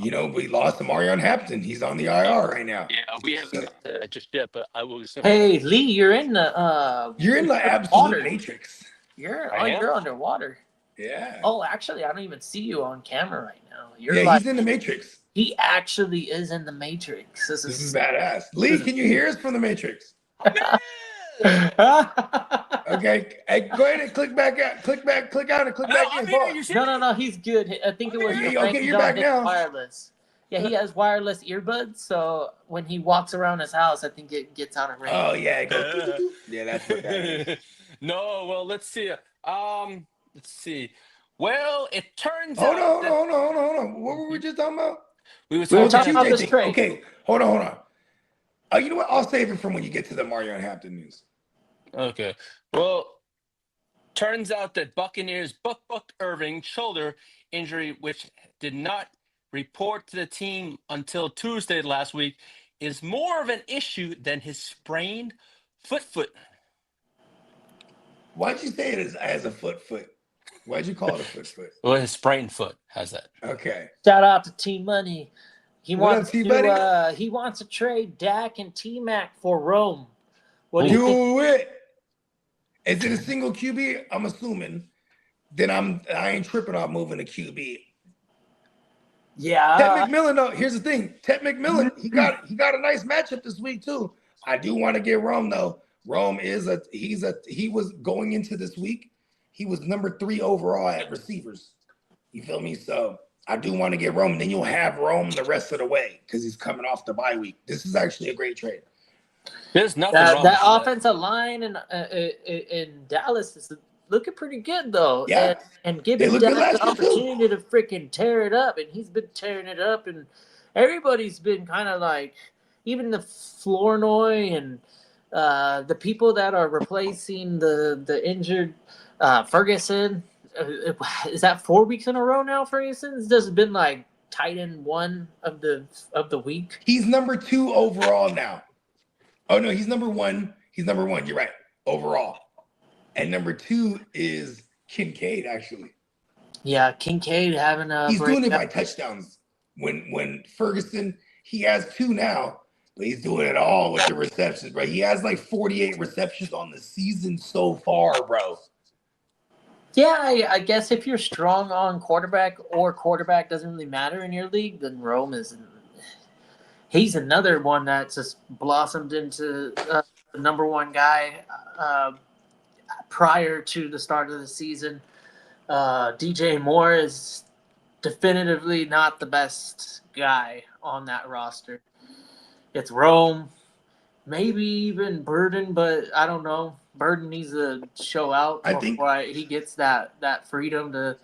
we lost to Marion Hampton. He's on the IR right now. Yeah, we haven't just yet, but I will. Hey Lee, you're in the You're in the absolute water. matrix. You're I am? you're underwater. Yeah. Oh, actually, I don't even see you on camera right now. You're Yeah, like he's in the matrix. he actually is in the Matrix. This This is is badass. Lee, can you hear us from the matrix? Okay. Hey, go ahead and click back out. Click out and click back in. No, he's good. I think it was the Okay, range you're on back his now. wireless. Yeah, he has wireless earbuds, so when he walks around his house, I think it gets out of range. Oh yeah, it goes. Yeah, that's what that is. No, well, let's see. Let's see. Well, it turns Hold out. on. What were we just talking about? We were were talking talking about about this thing. trade. Okay, hold on. You know what? I'll save it from when you get to the Marion Hampton news. Okay. Well, turns out that Buccaneers Buck Irving shoulder injury, which did not report to the team until Tuesday last week, is more of an issue than his sprained foot. Why'd you say it as a foot? Why'd you call it a foot? Well, his sprained foot has that. Okay. Shout out to T Money. He What wants up, T-Money? he wants to trade Dak and T Mac for Rome. What do you think? Do it. Is it a single QB? I'm assuming. Then I ain't tripping on moving a QB. Yeah. Ted McMillan, though, here's the thing. Ted McMillan, he got a nice matchup this week too. I do want to get Rome though. Rome he was going into this week. He was number 3 overall at receivers. You feel me? So I do want to get Rome. Then you'll have Rome the rest of the way because he's coming off the bye week. This is actually a great trade. There's nothing wrong that with offensive line in Dallas is looking pretty good though. Yeah. And giving looked Dak good last the year, too. opportunity to freaking tear it up, and he's been tearing it up, and everybody's been kind of like, even the Flournoy and the people that are replacing the injured Ferguson. Is that 4 weeks in a row now? Ferguson's just been like tight end 1 of the week. He's number 2 overall now. Oh no, he's number 1. He's number 1. You're right. Overall. And number 2 is Kincaid, actually. Yeah, Kincaid having a He's doing it breakout. by touchdowns. When Ferguson, he has 2 now, but he's doing it all with the receptions, bro. He has like 48 receptions on the season so far, bro. Yeah, I guess if you're strong on quarterback or quarterback doesn't really matter in your league, then Rome is. He's another one that just blossomed into the number 1 guy prior to the start of the season. DJ Moore is definitively not the best guy on that roster. It's Rome, maybe even Burden, but I don't know. Burden needs to show out before he gets that freedom to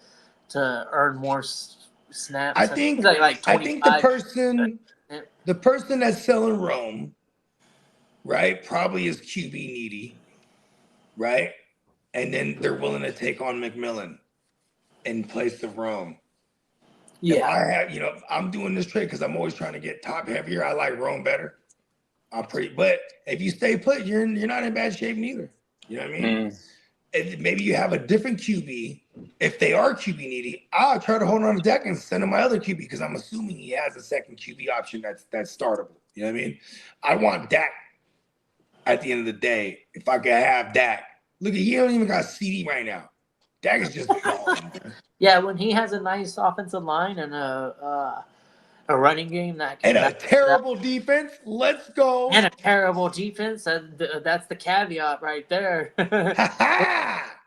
earn more snaps. I think like 25. the person that's selling Rome, right, probably is QB needy, right? And then they're willing to take on McMillan in place of Rome. Yeah. If I have, I'm doing this trade because I'm always trying to get top heavier. I like Rome better. But if you stay put, you're not in bad shape neither. You know what I mean? If maybe you have a different QB. If they are QB needy, I'll try to hold on to Dak and send him my other QB because I'm assuming he has a second QB option that's startable. You know what I mean? I want Dak at the end of the day. If I could have Dak. Look, he don't even got CD right now. Dak is just balling. Yeah, when he has a nice offensive line and a running game that can And a terrible defense. Let's go. and a terrible defense, that's the caveat right there.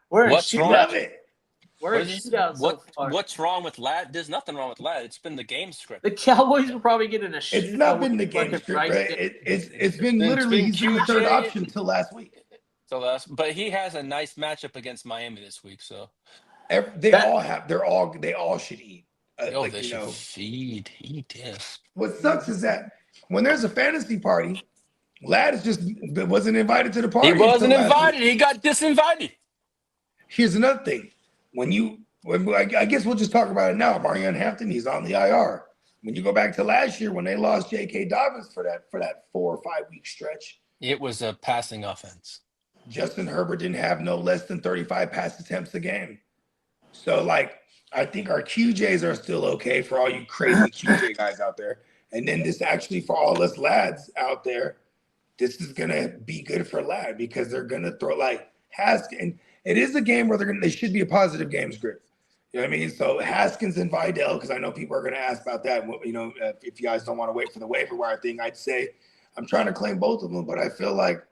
We're in What's wrong? Love it. We're in shootout so far. What's wrong with Lad? There's nothing wrong with Lad. It's been the game script. The Cowboys will probably get in a shootout. It's not been the game with script, Bryce right? It's been literally he's been the third option until last week. But he has a nice matchup against Miami this week. So they all should eat. they should feed. Eat, yes. What sucks is that when there's a fantasy party, Lad wasn't invited to the party. He wasn't invited. He got disinvited. Here's another thing. When you I guess we'll just talk about it now. Marion Hampton, he's on the IR. When you go back to last year when they lost J.K. Dobbins for that 4 or 5 week stretch, it was a passing offense. Justin Herbert didn't have no less than 35 pass attempts a game. So, like, I think our QJs are still okay for all you crazy QJ guys out there. And then this actually for all us lads out there, this is gonna be good for Lad because they're gonna throw like Haskins. It is a game where they should be a positive game script. You know what I mean? So Haskins and Vidal, because I know people are gonna ask about that. You know, if you guys don't want to wait for the waiver wire thing, I'd say I'm trying to claim both of them, but I feel like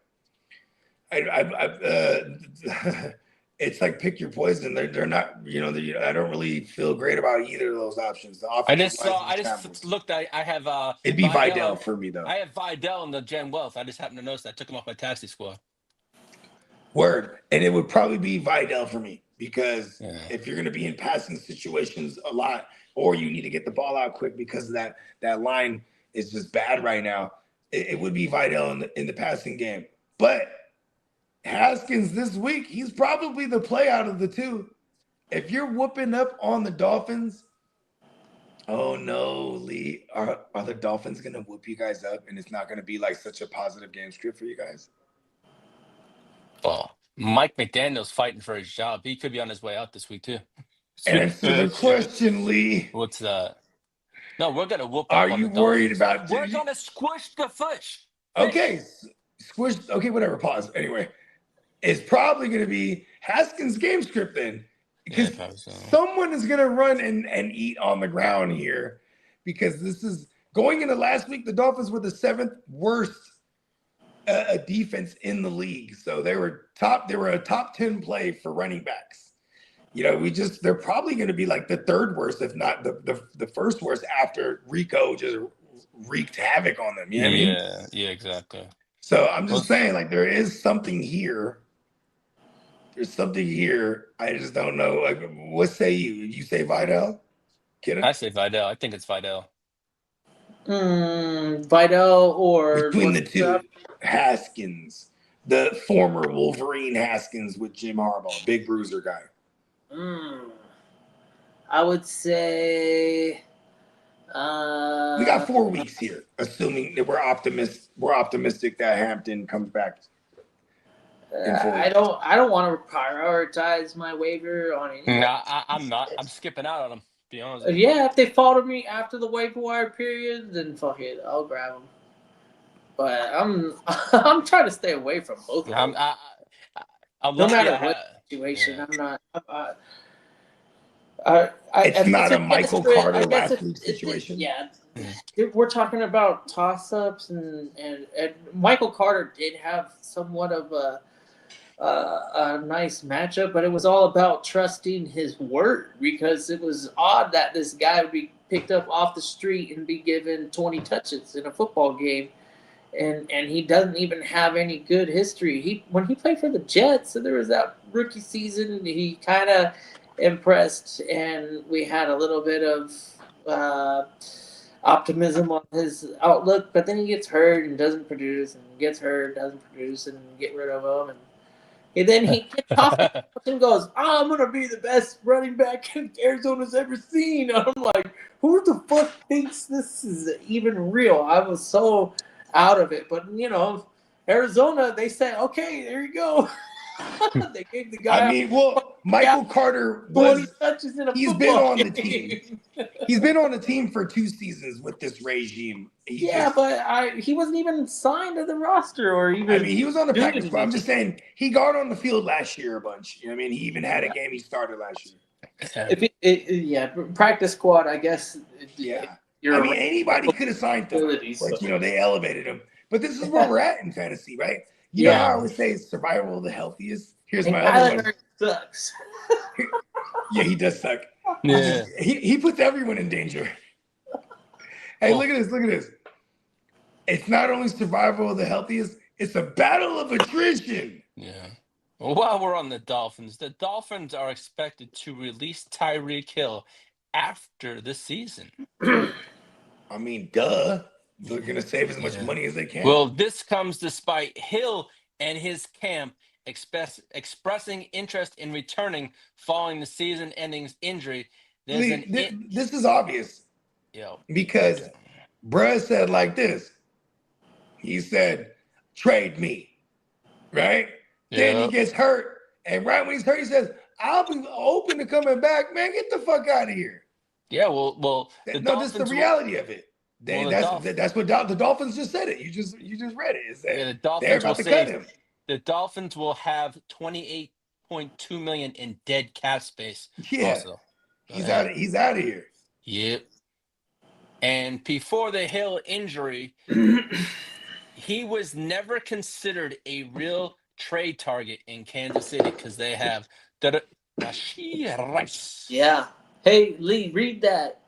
it's like pick your poison. They're not. You know, I don't really feel great about either of those options. The I offensive just looked. I have it'd be Vidal for me though. I have Vidal in the Gen Wealth. I just happened to notice that I took him off my taxi squad. Word. And it would probably be Vidal for me because if you're going to be in passing situations a lot or you need to get the ball out quick because of that line is just bad right now, it would be Vidal in the passing game. But Haskins this week, he's probably the play out of the two. If you're whooping up on the Dolphins, oh no, Lee, are the Dolphins going to whoop you guys up and it's not going to be like such a positive game script for you guys? Well, Mike McDaniel's fighting for his job. He could be on his way out this week too. Answer the question, Lee. What's that? No, we're gonna whoop. Are you worried about? We're gonna squish the fish. Okay, squish. Okay, whatever. Pause. Anyway, it's probably gonna be Haskins' game script then, because someone is gonna run and eat on the ground here, because this is going into last week. The Dolphins were the 7th worst defense in the league, so they were a top 10 play for running backs. You know, they're probably going to be like the 3rd worst, if not the 1st worst, after Rico just wreaked havoc on them. You know what I mean? Yeah, exactly. So I'm just saying, like, there is something here. There's something here. I just don't know. Like, what say you? You say Vidal? Kidding? I say Vidal. I think it's Vidal. Vidal or between the two, Haskins, the former Wolverine Haskins with Jim Harbaugh, big bruiser guy. I would say we got 4 weeks here, assuming that we're optimistic that Hampton comes back. I don't want to prioritize my waiver on any. No, I'm not. I'm skipping out on them. Be honest. Yeah, if they fall to me after the waiver wire period, then fuck it, I'll grab them. But I'm trying to stay away from both of them. No matter what situation, I'm not. It's not a Michael Carter last week situation. We're talking about toss-ups, and Michael Carter did have somewhat of a nice matchup, but it was all about trusting his word, because it was odd that this guy would be picked up off the street and be given 20 touches in a football game, and he doesn't even have any good history. When he played for the Jets, so there was that rookie season, he kind of impressed, and we had a little bit of optimism on his outlook, but then he gets hurt and doesn't produce, and gets hurt, doesn't produce, and get rid of him, and then he gets off and goes, I'm going to be the best running back Arizona's ever seen. And I'm like, who the fuck thinks this is even real? I was so out of it. But, you know, Arizona, they said, okay, there you go. They gave the guy. Michael Carter he's been on the team. He's been on the team for 2 seasons with this regime. But he wasn't even signed to the roster or even. I mean, he was on the practice squad. I'm just saying he got on the field last year a bunch. You know what I mean? He even had a game he started last year. Practice squad, I guess. Anybody could have signed him. Like, you know, they elevated him. But this is where we're at in fantasy, right? You know how I always say survival of the healthiest? Here's my other one. Sucks. Yeah, he does suck. Yeah. He puts everyone in danger. Hey, look at this. It's not only survival of the healthiest, it's a battle of attrition. Yeah. Well, while we're on the Dolphins are expected to release Tyreek Hill after the season. I mean, duh. They're going to save as much money as they can. Well, this comes despite Hill and his camp expressing interest in returning following the season-ending injury. There's Lee, this is obvious because bruh said like this. He said, "Trade me," right? Then he gets hurt, and right when he's hurt, he says, "I'll be open to coming back." Man, get the fuck out of here. Yeah, well, This is the reality of it. That's what the Dolphins just said it. You just read it. Is that the Dolphins they're about to cut him? The Dolphins will have $28.2 million in dead cap space. Yeah, also. He's out of here. Yep. And before the Hill injury, he was never considered a real trade target in Kansas City because they have Rashee Rice. Yeah. Hey, Lee, read that.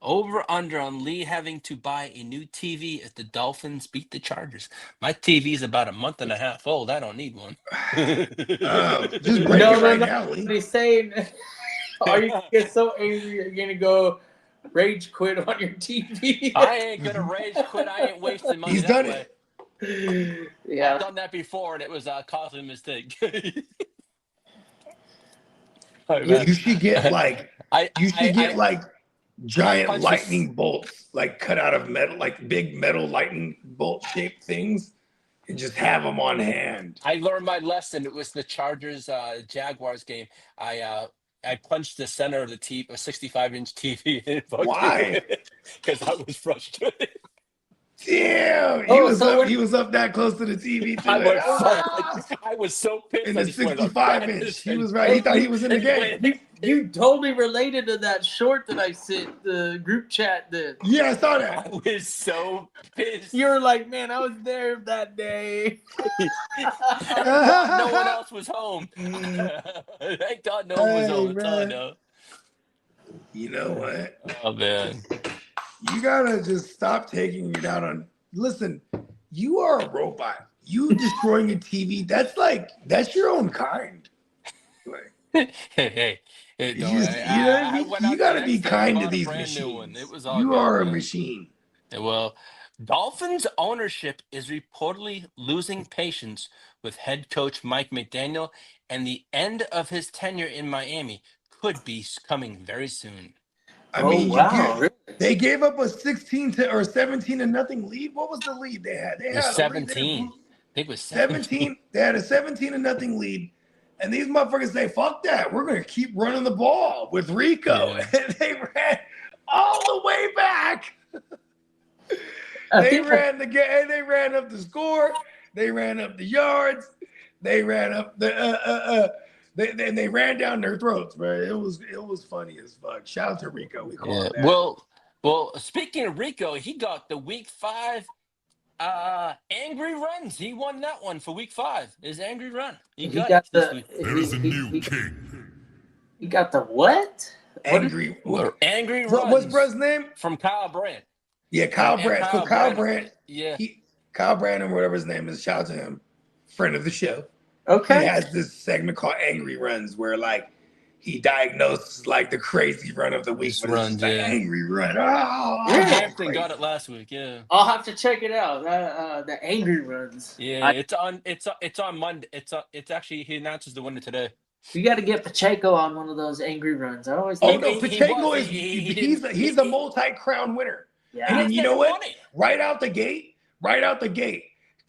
Over under on Lee having to buy a new TV if the Dolphins beat the Chargers. My TV's about a month and a half old. I don't need one. Just break it right now, Lee. He's saying, are you gonna get so angry you're gonna go rage quit on your TV? I ain't gonna rage quit. I ain't wasting money. He's done it. Yeah, I've done that before, and it was a costly mistake. You should get like giant lightning bolts, like cut out of metal, like big metal lightning bolt shaped things, and just have them on hand. I learned my lesson. It was the Chargers Jaguars game. I punched the center of the TV, a 65-inch TV. Why? Because I was frustrated. Damn, he was up that close to the TV. I was so pissed. In the 65-inch, he was right. He thought he was in the game. You totally related to that short that I sent the group chat. Yeah, I saw that. I was so pissed. You were like, man, I was there that day. Thank God no one else was home. Thank God no one was home. That's all I know. You know what? Oh, man. You gotta just stop taking it out on. Listen, you are a robot. You destroying a TV. That's your own kind. Hey, you gotta be kind to these machines. It was all you good, are man. a machine. Well, Dolphins ownership is reportedly losing patience with head coach Mike McDaniel, and the end of his tenure in Miami could be coming very soon. I mean, wow. They gave up a 16 or 17 to nothing lead. What was the lead they had? They had 17. I think it was 17. They had a 17 to nothing lead. And these motherfuckers say, fuck that. We're going to keep running the ball with Rico. Yeah. And they ran all the way back. They ran up the score. They ran up the yards. They ran up the They ran down their throats, bro. It was funny as fuck. Shout out to Rico. We call him that. Well, speaking of Rico, he got the Week 5 angry runs. He won that one for Week 5. His angry run. He got There is a new king. He got the what? Angry runs. What's bro's name? From Kyle Brandt. Yeah, Kyle Brandt. So Kyle Brandt. Yeah. Kyle Brandt, or whatever his name is. Shout out to him. Friend of the show. Okay. He has this segment called Angry Runs where like he diagnoses like the crazy run of the week. Angry run. Oh, Hampton got it last week, yeah. I'll have to check it out. The Angry Runs. Yeah, it's on Monday. It's actually he announces the winner today. You got to get Pacheco on one of those Angry Runs. I always Pacheco is he's a multi-crown winner. Yeah. And you know what? Right out the gate,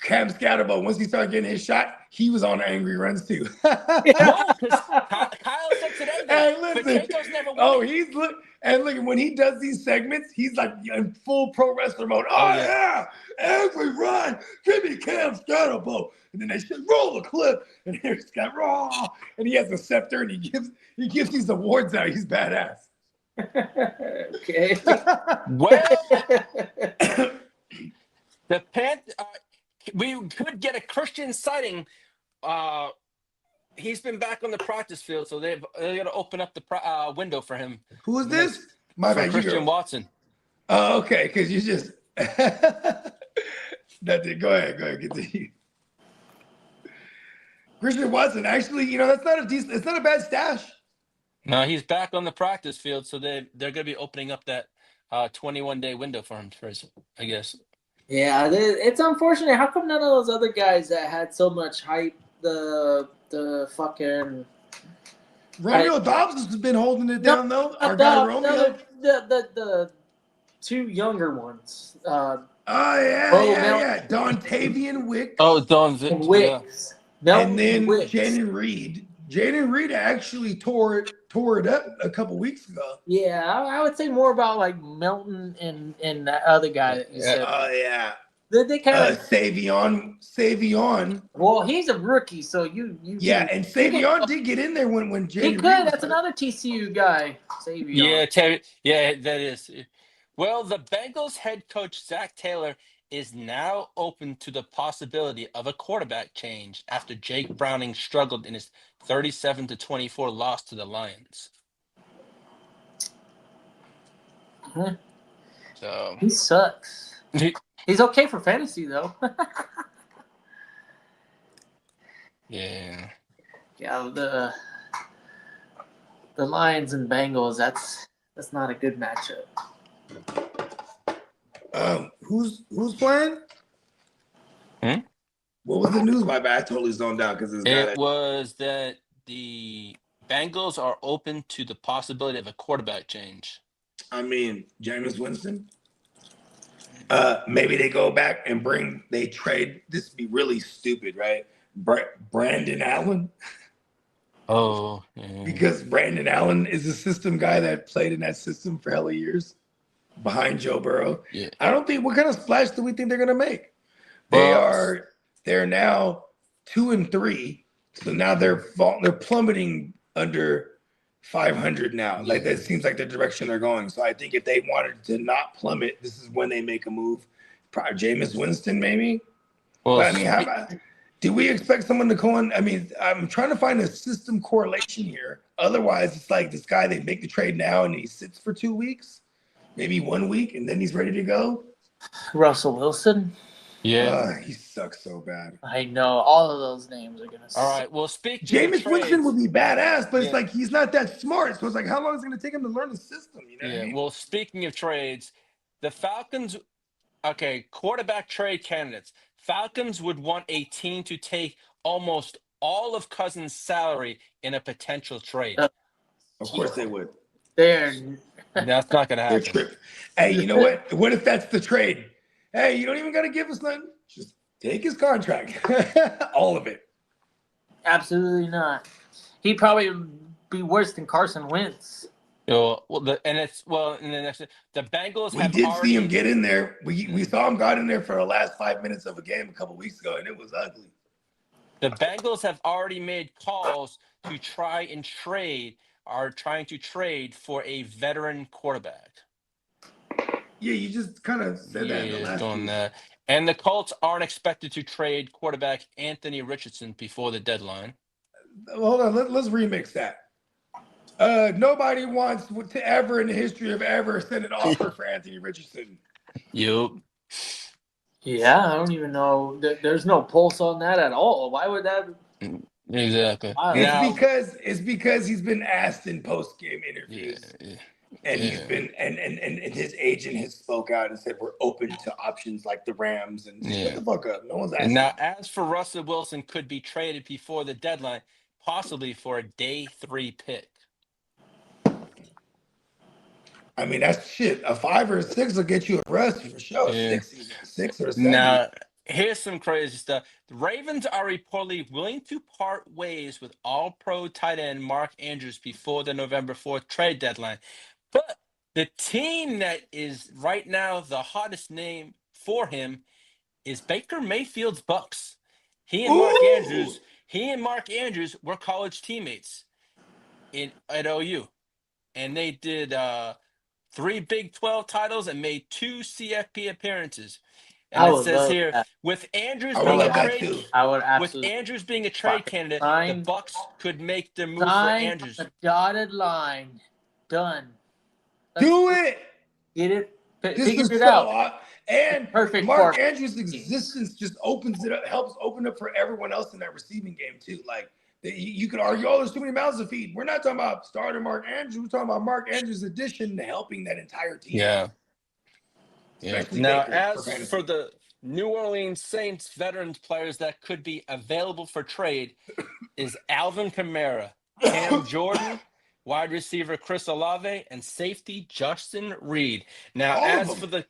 Cam Scatterbo, once he started getting his shot, he was on Angry Runs too. No, because Kyle said today that Pacheco's never won. Look, when he does these segments, he's like in full pro wrestler mode. Oh yeah, Angry Run, give me Cam Scatterbo. And then they should roll the clip, and here's Scott Raw, and he has a scepter, and he gives these awards out. He's badass. Okay. Well, the we could get a Christian sighting. He's been back on the practice field, so they're going to open up the window for him. Who is this? My bad, Christian Watson. Oh, okay, because you just Go ahead, continue. Christian Watson, actually, that's not it's not a bad stash. No, he's back on the practice field, so they're going to be opening up that 21-day window for him first, I guess. Yeah, it's unfortunate. How come none of those other guys that had so much hype, the fucking Romeo Dobbs has been holding it no, down though. Our not guy Dobbs, Romeo. the two younger ones, Oh Bo Melton yeah. Dontavian Oh, Wicks, Don and yeah. Wicks. and Melton and then Wicks. Jaden Reed. Jaden Reed actually tore it up a couple weeks ago. Yeah, I would say more about like Melton and that other guy that you Yeah. said. Oh yeah. They kind of Savion. well, he's a rookie, so you Yeah, can and you can Savion did get in there when he Jaden Reed could. was That's hurt. another TCU guy, Savion. Yeah, Terry. Yeah, that is. Well, the Bengals head coach Zach Taylor is now open to the possibility of a quarterback change after Jake Browning struggled in his 37-24 loss to the Lions. Huh? So He sucks. He's okay for fantasy though. yeah. Yeah, the Lions and Bengals. That's not a good matchup. Who's playing? What was the news? My bad. I totally zoned out because this guy. It was that the Bengals are open to the possibility of a quarterback change. I mean, Jameis Winston. Maybe they go back and they trade. This would be really stupid, right? Brandon Allen, Oh, yeah. because Brandon Allen is a system guy that played in that system for hella years behind Joe Burrow. Yeah. I don't think, what kind of splash do we think they're gonna make? Well, They're now 2-3, so now they're plummeting under 500 now. Like that seems like the direction they're going. So I think if they wanted to not plummet, this is when they make a move. Probably Jameis Winston, maybe. well, But I mean, do we expect someone to go on? I mean, I'm trying to find a system correlation here. Otherwise, it's like this guy, they make the trade now and he sits for 2 weeks, maybe 1 week, and then he's ready to go. Russell Wilson. yeah. He sucks so bad. I know all of those names are gonna. All right. Well, speaking Jameis of Winston trades, would be badass, but it's like he's not that smart. So it's like, how long is it going to take him to learn the system? You know what I mean? Well, speaking of trades, the Falcons. Okay, quarterback trade candidates. Falcons would want a team to take almost all of Cousins' salary in a potential trade. Of course they would. That's not going to They're happen. tripping. Hey, you know what? What if that's the trade? Hey, you don't even got to give us nothing. Just take his contract, all of it. Absolutely not. He'd probably be worse than Carson Wentz. The Bengals. We did see him get in there. We saw him got in there for the last 5 minutes of a game a couple weeks ago, and it was ugly. The Bengals have already made calls to try and trade. Are trying to trade for a veteran quarterback. Yeah, you just kind of said that in the last doing that. And the Colts aren't expected to trade quarterback Anthony Richardson before the deadline. Hold on, let's remix that. Nobody wants to ever in the history of ever send an offer for Anthony Richardson. Yep. Yeah, I don't even know. There's no pulse on that at all. Why would that? Exactly. It's because he's been asked in post game interviews. Yeah. And he's been and his agent has spoke out and said we're open to options like the Rams and shut the fuck up. No one's asking. And now, as for Russell Wilson, could be traded before the deadline, possibly for a day 3 pick. I mean, that's shit. A 5 or a 6 will get you a rest for sure. Yeah. 6 or 7. Now, here's some crazy stuff. The Ravens are reportedly willing to part ways with all-pro tight end Mark Andrews before the November 4th trade deadline. But the team that is right now the hottest name for him is Baker Mayfield's Bucks. He and Mark Andrews were college teammates at OU. And they did 3 Big 12 titles and made 2 CFP appearances. And it says here, with Andrews being a trade candidate, the Bucks could make the move for Andrews. The dotted line. Done. Do it. Get it. Figure it out. And perfect. Mark Andrews' existence just opens it up, helps open up for everyone else in that receiving game too. Like you could argue, oh, there's too many mouths to feed. We're not talking about starter Mark Andrews. We're talking about Mark Andrews' addition to helping that entire team. Yeah. Yeah. especially Now, Baker for as for fantasy. the New Orleans Saints veterans players that could be available for trade is Alvin Kamara, Cam Jordan, wide receiver Chris Olave, and safety Justin Reed. Now, All of them.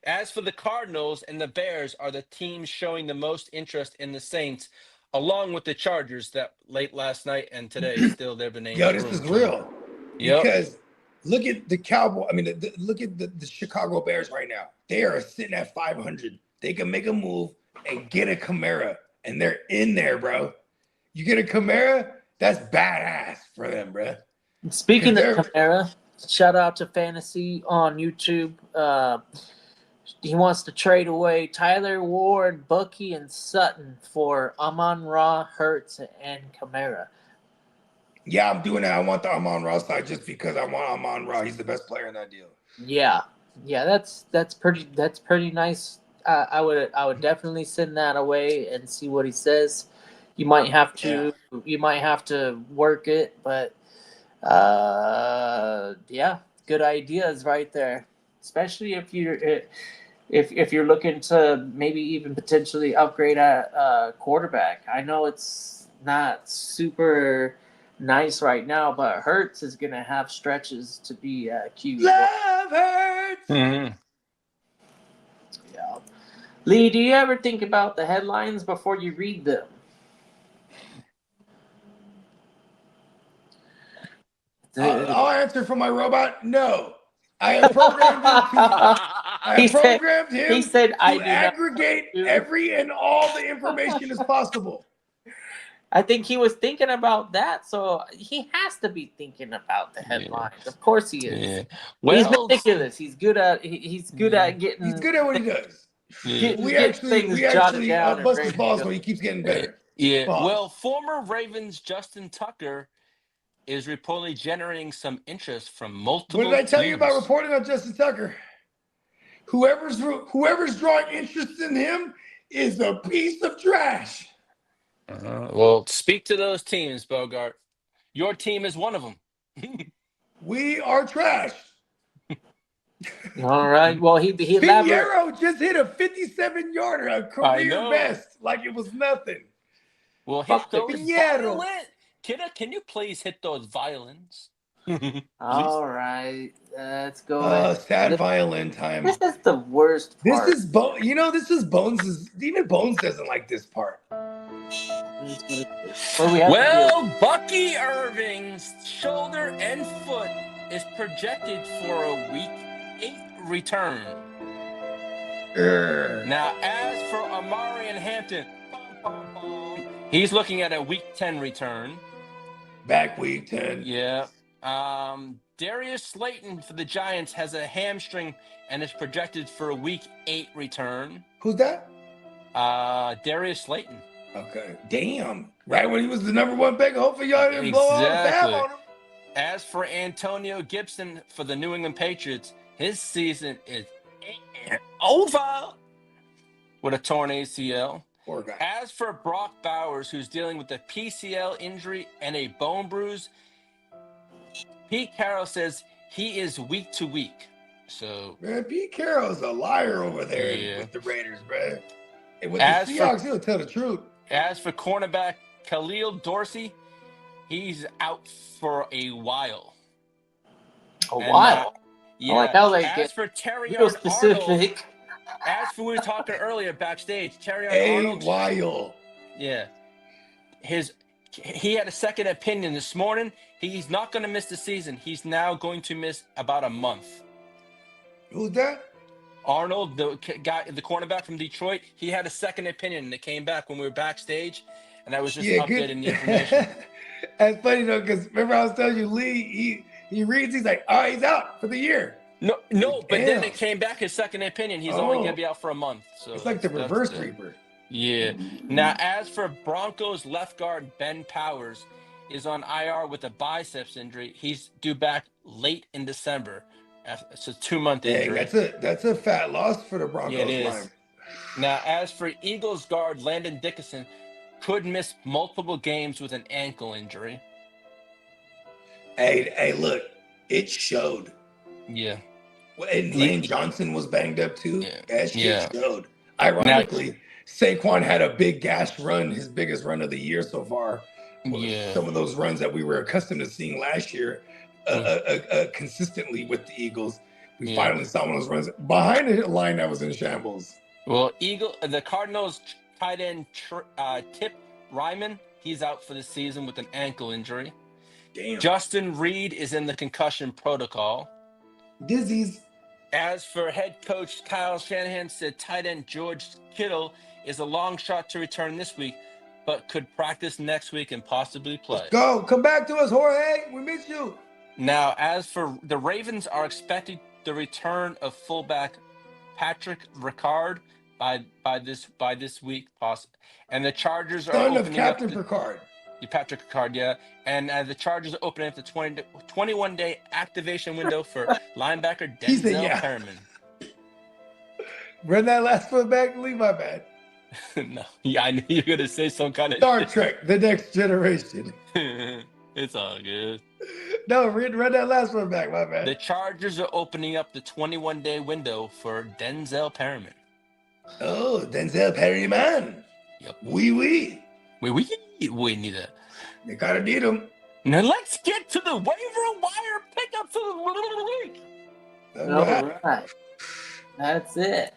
as for the Cardinals and the Bears are the teams showing the most interest in the Saints, along with the Chargers that late last night and today still their names Yo, this is rumored to them. real. Yep. Because look at the Cowboy. I mean, look at the Chicago Bears right now. They are sitting at 500. They can make a move and get a Kamara, and they're in there, bro. You get a Kamara, that's badass for them, bro. Speaking of Because Kamara, shout out to Fantasy on YouTube. He wants to trade away Tyler Ward, Bucky, and Sutton for Amon-Ra, Hurts, and Kamara. yeah, I'm doing that. I want the Amon-Ra side just because I want Amon-Ra. He's the best player in that deal. Yeah, that's pretty nice. I would definitely send that away and see what he says. You might have to work it, but yeah, good ideas right there. Especially if you're looking to maybe even potentially upgrade at quarterback. I know it's not super nice right now, but Hurts is gonna have stretches to be QB. Love hurts. Mm-hmm. Yeah. Lee, do you ever think about the headlines before you read them? I'll answer for my robot. No. I have programmed him He said, "I to do not aggregate do." every and all the information as possible. I think he was thinking about that, so he has to be thinking about the headlines. Of course he is. Yeah. He's Well, meticulous. He's good at getting. He's good at what he does. yeah. We actually bust his balls when he keeps getting better. Yeah. Pause. Well, former Ravens Justin Tucker is reportedly generating some interest from multiple What did I tell you about teams. reporting on Justin Tucker? Whoever's drawing interest in him is a piece of trash. Well, speak to those teams, Bogart. Your team is one of them. We are trash. All right. Well, he elaborated. Pinheiro just hit a 57-yarder, a career best, like it was nothing. Well, hit Fuck those Pinheiro. violins. Kidda, can you please hit those violins? All right. Let's go. Sad violin time. This is the worst part. This is Bones. Even Bones doesn't like this part. Well, Bucky Irving's shoulder and foot is projected for a week 8 return. Now, as for Amari and Hampton, he's looking at a week 10 return. Back week 10. Yeah. Darius Slayton for the Giants has a hamstring and is projected for a week 8 return. Who's that? Darius Slayton. Okay. Damn. Right when he was the number 1 pick. Hopefully y'all didn't blow all the fab on him. As for Antonio Gibson for the New England Patriots, his season is over with a torn ACL. Poor guy. As for Brock Bowers, who's dealing with a PCL injury and a bone bruise, Pete Carroll says he is week to week. So, man, Pete Carroll's a liar over there with the Raiders, man. And with the Seahawks, he'll tell the truth. As for cornerback Khalil Dorsey, he's out for a while. A while? Yeah. I like how they as get for Terry real specific. Arnold, as for we were talking earlier backstage, Terry Arnold. A while. Yeah. He had a second opinion this morning. He's not going to miss the season. He's now going to miss about a month. Who's that? Arnold, the guy, the cornerback from Detroit, he had a second opinion that came back when we were backstage, and I was just updating the information. That's funny though, because remember I was telling you, Lee, he reads, he's like, oh, he's out for the year. No, but then it came back his second opinion. He's only going to be out for a month. So it's like the reverse Reaper. Yeah. Now, as for Broncos left guard Ben Powers, is on IR with a biceps injury. He's due back late in December. It's a 2-month injury. That's a fat loss for the Broncos. Yeah, it is. Now, as for Eagles guard Landon Dickerson, could miss multiple games with an ankle injury. Hey, look, it showed. Yeah. And Lane Johnson was banged up too. Yeah. That shit Yeah. showed. Now, Ironically, Saquon had a big gash run, his biggest run of the year so far. yeah. Some of those runs that we were accustomed to seeing last year, consistently with the Eagles. We Yeah. finally saw one of those runs behind a line that was in shambles. Well, the Cardinals tight end Tip Ryman, he's out for the season with an ankle injury. Damn. Justin Reed is in the concussion protocol. Dizzy's. As for head coach Kyle Shanahan, said tight end George Kittle is a long shot to return this week, but could practice next week and possibly play. Let's go. Come back to us, Jorge. We miss you. Now, as for the Ravens, are expecting the return of fullback Patrick Ricard by this week, possibly. And the Chargers are Son of opening Captain up Picard. Patrick Ricard, yeah. And the Chargers are opening up the 21-day activation window for linebacker Denzel Perriman. Run that last foot back, leave my bad. No, yeah, I knew you were gonna say some kind of Star Trek: The Next Generation. It's all good. No, run that last one back, my bad. The Chargers are opening up the 21-day window for Denzel Perriman. Oh, Denzel Perryman. Yep. We We need that. They gotta need him. Now let's get to the waiver wire pickups of the week. All right. That's it.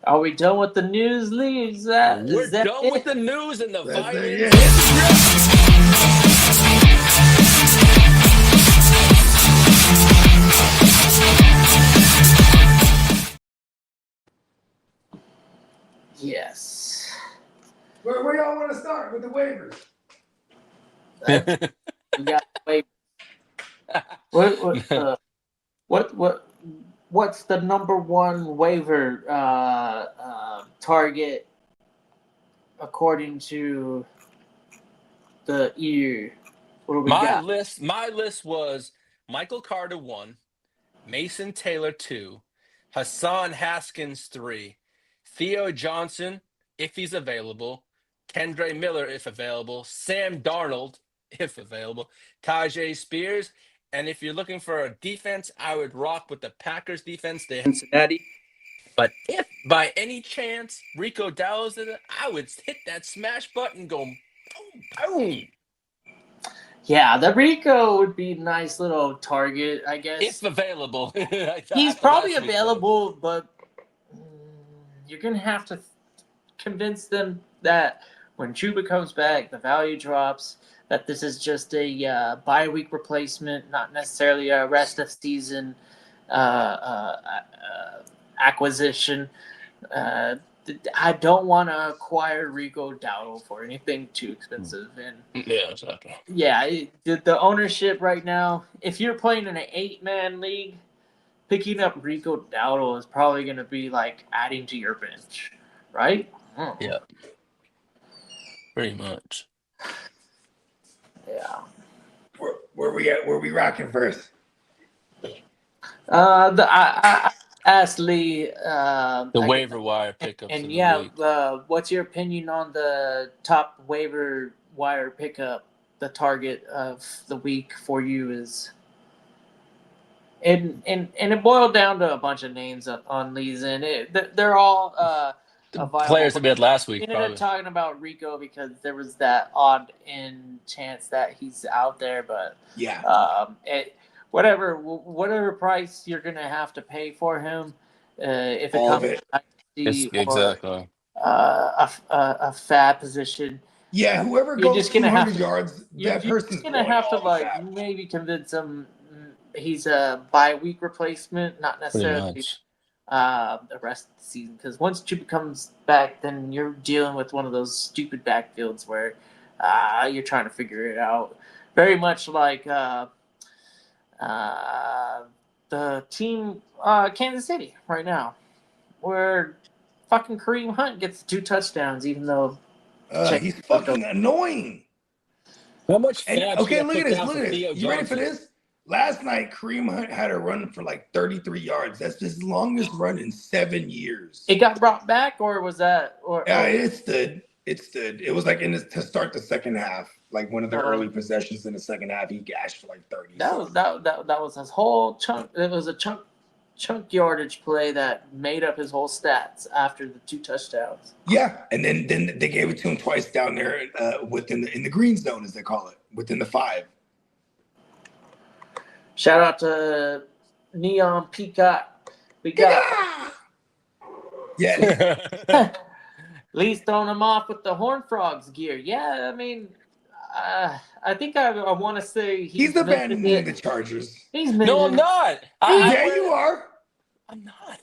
Are we done with the news leaves? We're done with the news and the vitamins. Yes. Where y'all want to start with the waivers? We got waivers. What's the number one waiver target according to the year? What do we got? My list was Michael Carter 1, Mason Taylor 2, Hassan Haskins 3, Theo Johnson if he's available, Kendre Miller if available, Sam Darnold if available, Tajay Spears. And if you're looking for a defense, I would rock with the Packers defense, the Cincinnati. But if by any chance Rico Dowdle's in it, I would hit that smash button, go boom, boom. Yeah, the Rico would be a nice little target, I guess. If available. He's probably available, but you're going to have to convince them that when Chuba comes back, the value drops, that this is just a bye-week replacement, not necessarily a rest of season acquisition. I don't want to acquire Rico Dowdle for anything too expensive. And yeah, exactly. Yeah, the ownership right now, if you're playing in an 8-man league, picking up Rico Dowdle is probably going to be like adding to your bench, right? Yeah. Pretty much. Yeah. Where we at? Where we rocking first? I asked Lee the waiver wire pickups. And yeah, what's your opinion on the top waiver wire pickup? The target of the week for you is, and it boiled down to a bunch of names on Lee's end. They're all players that we had last week. We ended up talking about Rico because there was that odd in chance that he's out there, but yeah, whatever price you're gonna have to pay for him, if it all comes to exactly a fab position. Yeah, whoever goes 200 yards, that person's gonna have to maybe convince him he's a bye-week replacement, not necessarily the rest of the season. Because once Chuba comes back, then you're dealing with one of those stupid backfields where you're trying to figure it out. Very much like the team Kansas City right now, where fucking Kareem Hunt gets 2 touchdowns, even though he's fucking annoying. How much? Okay, look at this. Look at this. You ready for this? Last night, Kareem Hunt had a run for like 33 yards. That's his longest run in 7 years. It got brought back, or was that? Yeah, it stood. It stood. It was like to start the second half, like one of the early possessions in the second half. He gashed for like 30. That was his whole chunk. It was a chunk chunk yardage play that made up his whole stats after the 2 touchdowns. Yeah, and then they gave it to him twice down there within in the green zone, as they call it, within the 5. Shout out to Neon Peacock. We got Yes. Lee's throwing him off with the Horned Frogs gear. Yeah, I mean, I think I want to say He's abandoning the Chargers. He's No, I'm not. You are. I'm not.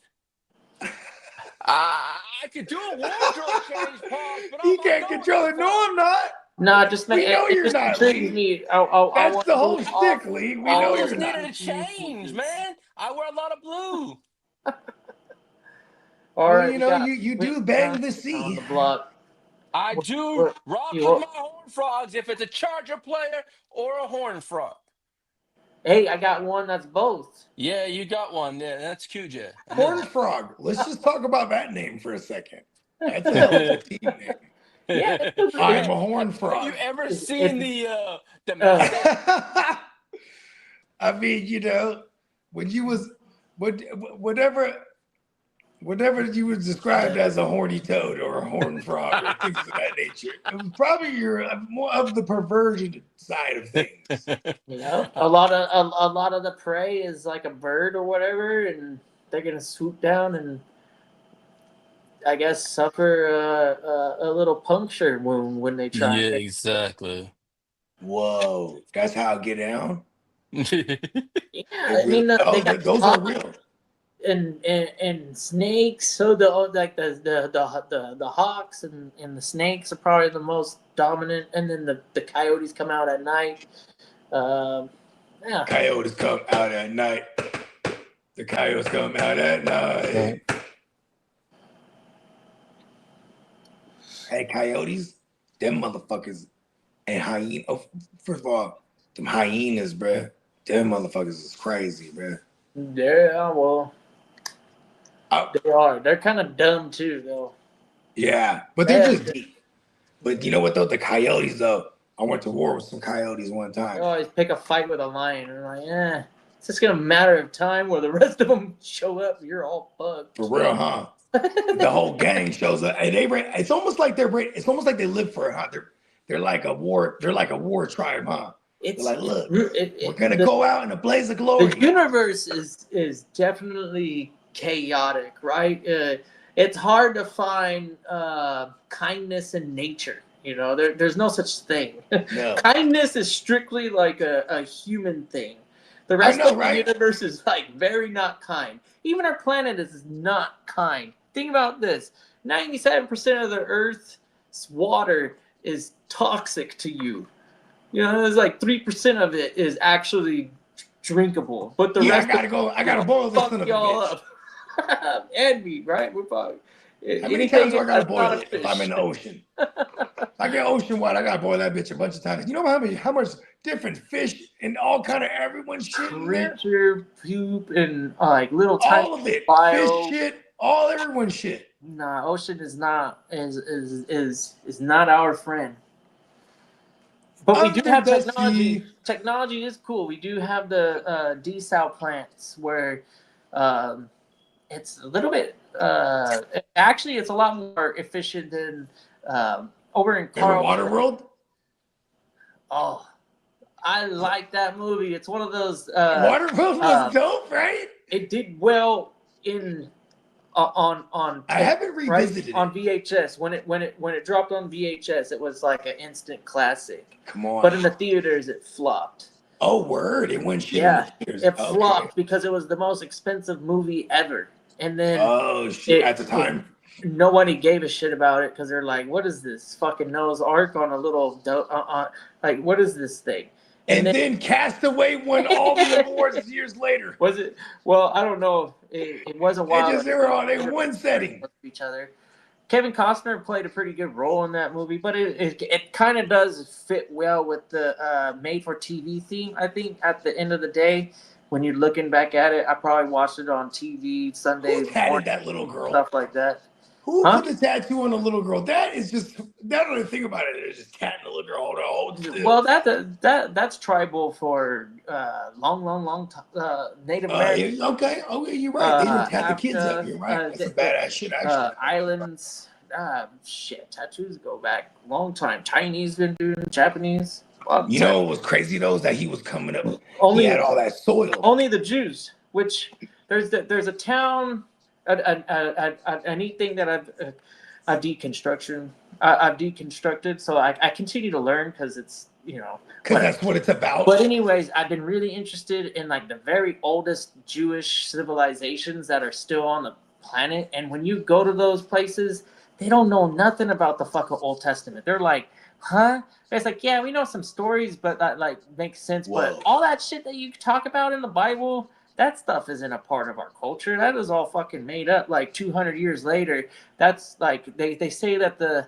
I could do a wardrobe change, Paul, but He can't control it. No, I'm not. No, just We know you're not, Lee. me. That's the whole stick, Lee. We know I you're just not. needed a change, man. I wear a lot of blue. All right, Well, you know, you do bang the sea. on the block. I do rock with my Horned Frogs if it's a Charger player or a Horned Frog. Hey, I got one that's both. Yeah, you got one. Yeah, that's cute, yeah. Horned Frog. Let's just talk about that name for a second. That's a hell of a team name. Yeah, I'm a Horned Frog. Have you ever seen the I mean, you know, when you was whatever you was described as a horny toad or a horned frog or things of that nature, it was probably your more of the perversion side of things. You know, a lot of the prey is like a bird or whatever, and they're gonna swoop down and I guess suffer a little puncture wound when they try. Yeah, exactly. Whoa, that's how I get down. Yeah, I mean, they got those are real. And snakes. So the hawks and the snakes are probably the most dominant, and then the coyotes come out at night. Yeah, Coyotes come out at night. The coyotes come out at night. Hey, coyotes, them motherfuckers, and hyena. Oh, first of all, them hyenas, bruh. Them motherfuckers is crazy, bruh. yeah. Well, they are. They're kind of dumb too, though. Yeah, but they're just deep. But you know what though? The coyotes though. I went to war with some coyotes one time. You always pick a fight with a lion, and like, it's just gonna matter of time where the rest of them show up. You're all fucked. For real, huh? The whole gang shows up, and it's almost like they live for it, huh? They're like a war. They're like a war tribe, huh? It's like, look, we're gonna go out in a blaze of glory. The universe is definitely chaotic, right? It's hard to find kindness in nature. You know, there's no such thing. No. Kindness is strictly like a human thing. The rest of the universe is like very not kind. Even our planet is not kind. Think about this: 97% of the Earth's water is toxic to you. You know, there's like 3% of it is actually drinkable, but the rest. I gotta boil this son of a bitch. Up. And me, right? We're probably. How many times do I gotta boil it if I'm in the ocean? I get ocean water. I gotta boil that bitch a bunch of times. You know how much different fish and all kind of everyone's shit in there? Creature poop and like little all tiny of it. bio. Fish shit, all everyone's shit. Nah, ocean is not not our friend. But we do have technology. Technology is cool. We do have the desal plants where it's a little bit actually it's a lot more efficient than over in Waterworld. Oh, I like that movie. It's one of those Waterworld was dope, right? It did well in on I haven't revisited on VHS. When it dropped on VHS, it was like an instant classic. Come on. But in the theaters it flopped. Oh, word. It went shit. Yeah, it flopped because it was the most expensive movie ever. And then at the time, nobody gave a shit about it because they're like, "What is this fucking Noah's Ark on a little like what is this thing?" And then Castaway won all the awards years later. Was it? Well, I don't know. It wasn't wild. They were all in one setting. Each other. Kevin Costner played a pretty good role in that movie, but it kind of does fit well with the made-for-TV theme. I think at the end of the day, when you're looking back at it, I probably watched it on TV Sunday morning. That little girl. Stuff like that. Who Huh? put the tattoo on a little girl? That is just, that don't even think about it. It's just tatting a little girl. Hold still. Well, that's tribal for long Native American. Okay, you're right. They didn't tat the kids up. Africa, You're right. That's a badass shit, actually. islands. Shit, tattoos go back a long time. Chinese been doing Japanese. Well, You know what was crazy though is that he was coming up. He only had all that soil. only the Jews. Which there's a town. A neat thing that I've deconstructed. So I continue to learn because it's Because that's what it's about. But anyways, I've been really interested in like the very oldest Jewish civilizations that are still on the planet. And when you go to those places, they don't know nothing about the fucking Old Testament. They're like, huh? It's like, yeah, we know some stories, but that like makes sense. Whoa. But all that shit that you talk about in the Bible, that stuff isn't a part of our culture. That is all fucking made up. Like 200 years later, that's like they say that the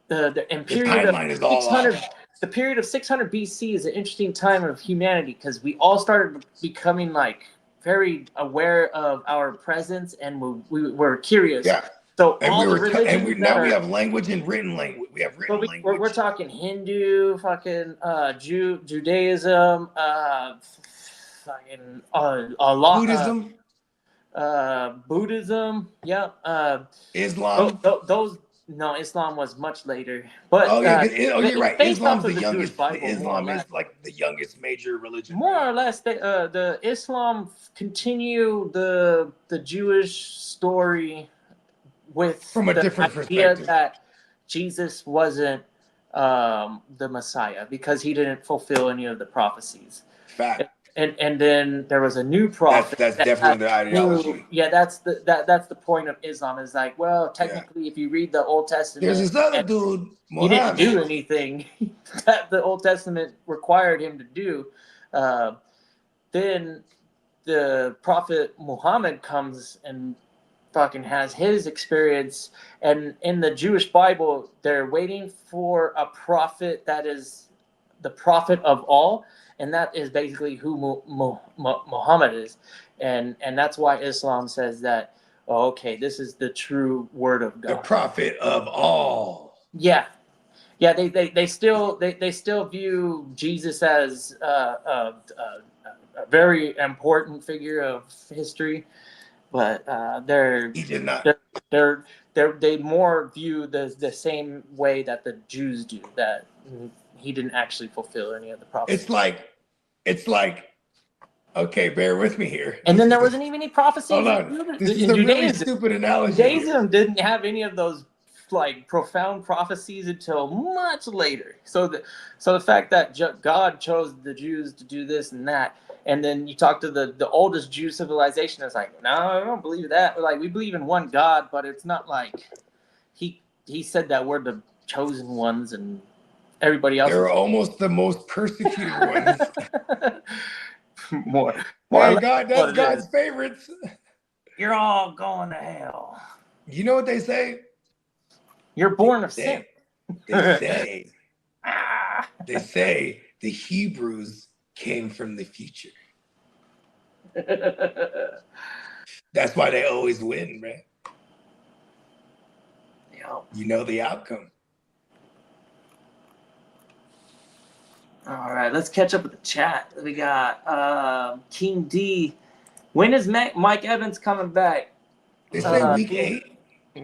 period timeline of is all 600 off. the period of 600 BC is an interesting time of humanity because we all started becoming like very aware of our presence and we were curious. Yeah. So And all we the were, religions and now we have language and written language. We have written language. we're talking Hindu, fucking Judaism, fucking Allah, Buddhism, Buddhism, yeah, Islam. those no, Islam was much later, but You're right. based off Islam's the of youngest. Bible, Islam is like the youngest major religion. more or less. The Islam continue the Jewish story with From a the different idea perspective. that Jesus wasn't the Messiah because he didn't fulfill any of the prophecies. Fact. And then there was a new prophet. That's definitely the ideology. That's the point of Islam. Is like, well, technically, if you read the Old Testament, There's this other dude, he didn't Muhammad. do anything that the Old Testament required him to do. Then the prophet Muhammad comes and fucking has his experience, and in the Jewish Bible, they're waiting for a prophet that is the prophet of all. And that is basically who Muhammad is. And that's why Islam says that, oh, okay, this is the true word of God. The prophet of all. Yeah. Yeah, they still view Jesus as a very important figure of history, but He did not. they more view the same way that the Jews do, that he didn't actually fulfill any of the prophecies. It's like, okay, bear with me here. And then there wasn't even any prophecies. Hold on. This is a really stupid analogy. Judaism didn't have any of those like profound prophecies until much later. So the fact that God chose the Jews to do this and that, and then you talk to the oldest Jew civilization, it's like, no, I don't believe that. Like, we believe in one God, but it's not like he said that we're the chosen ones and everybody else. They're almost the most persecuted ones. more Hey, God, that's God's favorites. You're all going to hell. You know what they say? You're born of sin. They say the Hebrews came from the future. That's why they always win, man. Yep. You know the outcome. All right, let's catch up with the chat. We got King D. When is Mike Evans coming back? They say week 8.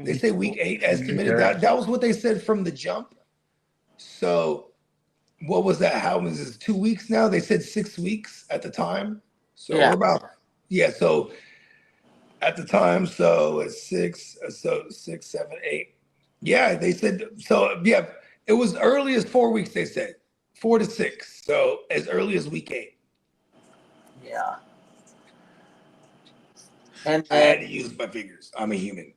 They say week 8 estimated. That was what they said from the jump. So what was that? How was it? 2 weeks now? They said 6 weeks at the time. So we're about, so at the time, so it's 6, 7, 8. Yeah, they said, so yeah, it was early as 4 weeks, they said. 4 to 6. So as early as week 8. Yeah. And I had to use my fingers. I'm a human.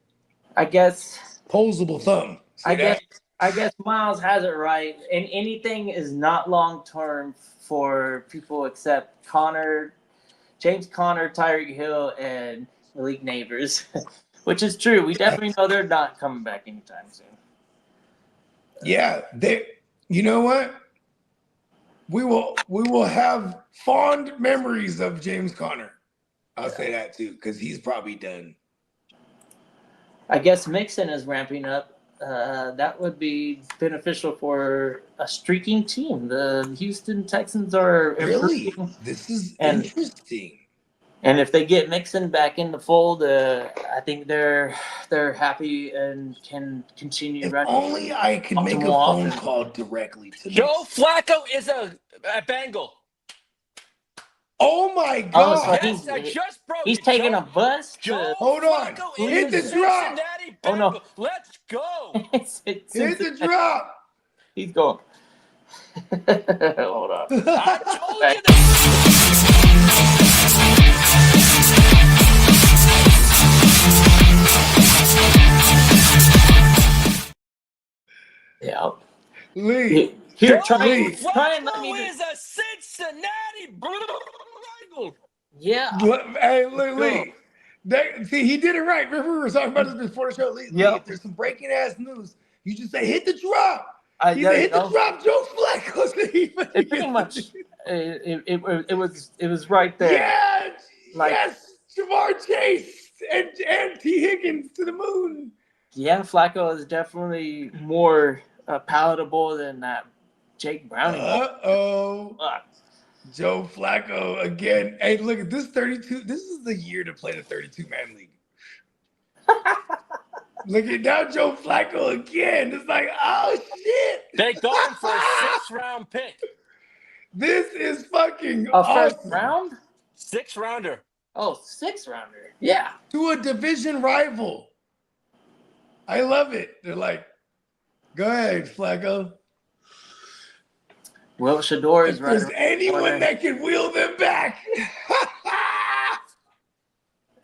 I guess Posable thumb. See I guess Miles has it right. And anything is not long term for people except James Conner, Tyreek Hill, and Malik Neighbors, which is true. We definitely know they're not coming back anytime soon. Yeah, you know what? We will have fond memories of James Conner. I'll say that too, because he's probably done. I guess Mixon is ramping up. That would be beneficial for a streaking team. The Houston Texans are Really? improving, This is and interesting. if they get Mixon back in the fold, I think they're happy and can continue If running only I could make a optimal phone offense. call directly to Joe Mixon. Flacco is a Bengal. Oh my Oh, so God. Yes, I just broke he's it. taking Joe, a bus Joe to Hold on. Flacco Hit is a the drop. Cincinnati Oh, no. Bengal. Let's go. Hit the drop. He's going. Hold on. I told you that. Yeah. Lee. Here, Joe try and let Flacco me. is a Cincinnati Bengal. Yeah. Hey, Lee. See, he did it right. Remember, we were talking about this before the show. Lee, Yep. if there's some breaking ass news, you just say, hit the drop. He There said, you hit the go. drop, Joe Flacco. It pretty much. It was right there. Yeah, Like- yes, Jamar Chase and T. Higgins to the moon. Yeah, Flacco is definitely more palatable than that Jake Browning. Uh-oh. Fuck. Joe Flacco again. Hey, look at this 32. This is the year to play the 32-man league. Look at now Joe Flacco again. It's like, oh, shit. They got him for a 6th-round pick. This is fucking A first awesome. round? 6th-rounder. Oh, 6th-rounder. Yeah. To a division rival. I love it. They're like, go ahead, Flacco. Well, Shador is If right. there's around the anyone corner. that can wheel them back.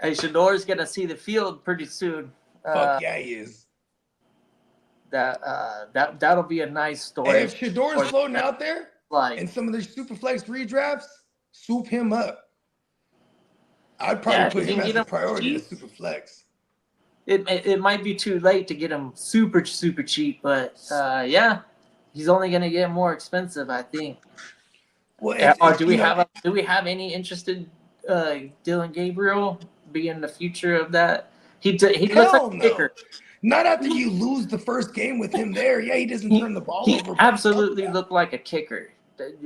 Hey, Shador's gonna see the field pretty soon. Fuck yeah, he is. That'll be a nice story. Hey, if Shador's floating out there Like, in some of the Superflex redrafts, swoop him up. I'd probably Yeah, put if you him can as get a him priority to cheap. Superflex. it might be too late to get him super cheap, but yeah, he's only gonna get more expensive, I think. Well, Or do we have any interested Dylan Gabriel being the future of that? He looks like Hell a no. kicker. Not after you lose the first game with him there. Yeah, he doesn't turn the ball He over. absolutely looked like a kicker.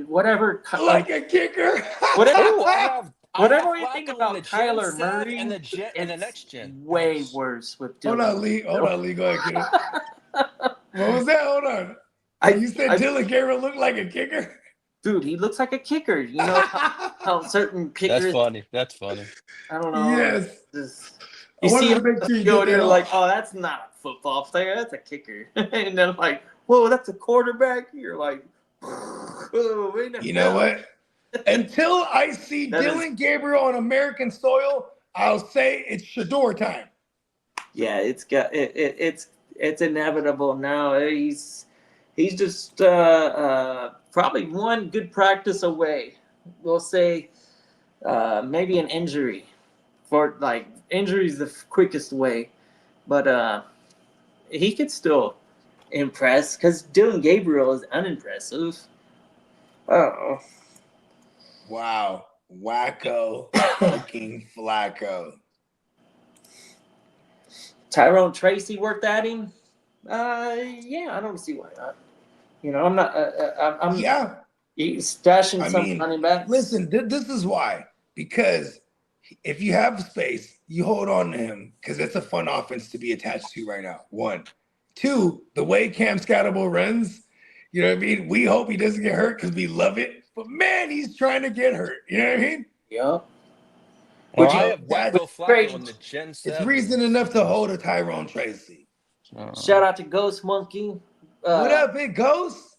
Whatever. Like a kicker. Whatever. Oh, I have Whatever you Flacco think in about the Gen Kyler 7 Murray and the it's next gen. way worse with Dylan. Hold on, Lee. Go ahead, get it. What was that? Hold on. You said Dylan Gabriel looked like a kicker? Dude, he looks like a kicker. You know how certain kickers. That's funny. I don't know. Yes. You I wanted see to him make on sure the you field, get you're that like, off. oh, that's not a football player. That's a kicker. And then like, whoa, that's a quarterback. You're like, oh, wait a You know what? Until I see That Dylan Gabriel on American soil, I'll say it's Shador time. Yeah, it's inevitable now. He's just probably one good practice away. We'll say maybe an injury. For like injury is the quickest way, but he could still impress because Dylan Gabriel is unimpressive. Oh, Wow. Wacko fucking Flacco. Tyrone Tracy worth adding? Yeah, I don't see why not. You know, I'm not. I'm Yeah. stashing some running back. Listen, this is why. Because if you have space, you hold on to him because it's a fun offense to be attached to right now. 1. 2, the way Cam Scatterable runs, you know what I mean? We hope he doesn't get hurt because we love it. But man, he's trying to get hurt. You know what I mean? Yep. Well, you- I have that's Wacko great. Flacco in the Gen It's 7. reason enough to hold a Tyrone Tracy. Shout out to Ghost Monkey. What up, big ghost?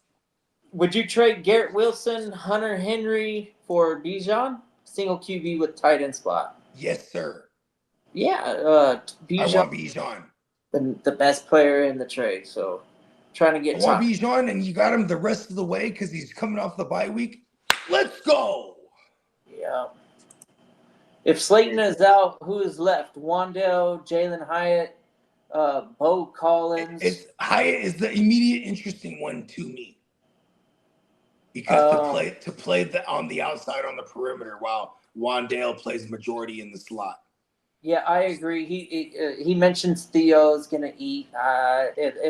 Would you trade Garrett Wilson, Hunter Henry for Bijan? Single QB with tight end spot. Yes, sir. Yeah, I Bijan, want Bijan. the best player in the trade. So trying to I get want top. Bijan, and you got him the rest of the way because he's coming off the bye week. Let's go. Yeah. If Slayton is out, who is left? Wandale, Jalen Hyatt, Bo Collins. Hyatt is the immediate interesting one to me because to play on the outside on the perimeter while Wandale plays majority in the slot. Yeah, I agree. He mentions Theo's gonna eat.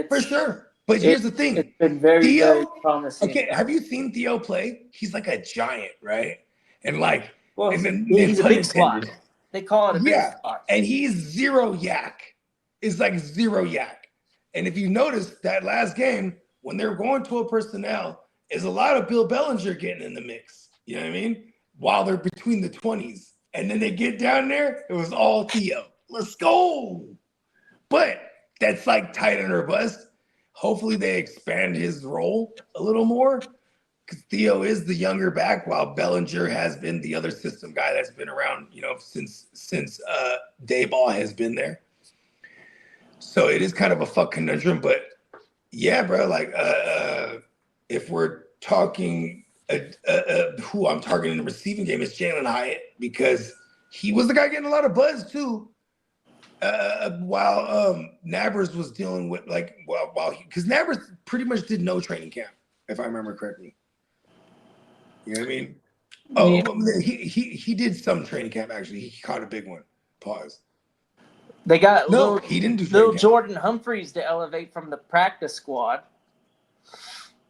For sure. But here's the It's thing. been very very Theo, promising. okay, have you seen Theo play? He's like a giant, right? And like, Well, and then he's a pun big squat. intended. They call it a big Yeah. squat. And he's zero yak. It's like zero yak. And if you notice that last game, when they're going to a personnel, is a lot of Bill Bellinger getting in the mix. You know what I mean? While they're between the 20s. And then they get down there, it was all Theo. Let's go. But that's like tight under bust. Hopefully they expand his role a little more. Because Theo is the younger back, while Bellinger has been the other system guy that's been around, since Dayball has been there. So it is kind of a fuck conundrum, but yeah, bro. Like, if we're talking, who I'm targeting in the receiving game is Jalen Hyatt, because he was the guy getting a lot of buzz too. While Nabers was dealing with because Nabers pretty much did no training camp, if I remember correctly. You know what I mean? Yeah. Oh, he did some training camp actually. He caught a big one. Pause. They got No, he didn't do little training camp. Jordan Humphreys to elevate from the practice squad.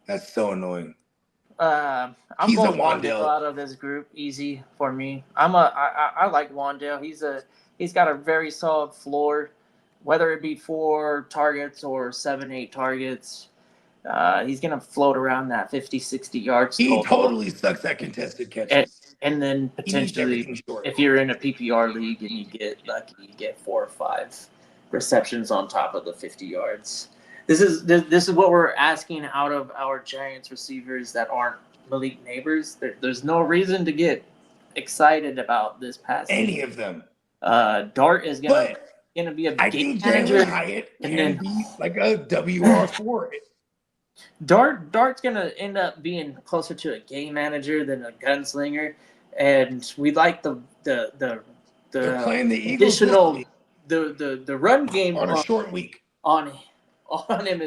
That's so annoying. I'm He's a going Wandale Wandale. out of this group. Easy for me. I like Wandale. He's got a very solid floor, whether it be 4 targets or 7, 8 targets. He's gonna float around that 50, 60 yards He total. totally sucks at contested catches. And then He needs potentially, everything short. if you're in a PPR league and you get lucky, you get 4 or 5 receptions on top of the 50 yards. This is what we're asking out of our Giants receivers that aren't Malik Neighbors. There's no reason to get excited about this pass. Any of them. Dart is gonna But be a I game think manager, Jalen Hyatt and can then be like a WR4. Dart's gonna end up being closer to a game manager than a gunslinger, and we like the They're playing the Eagles this additional week the run game on a short week. on him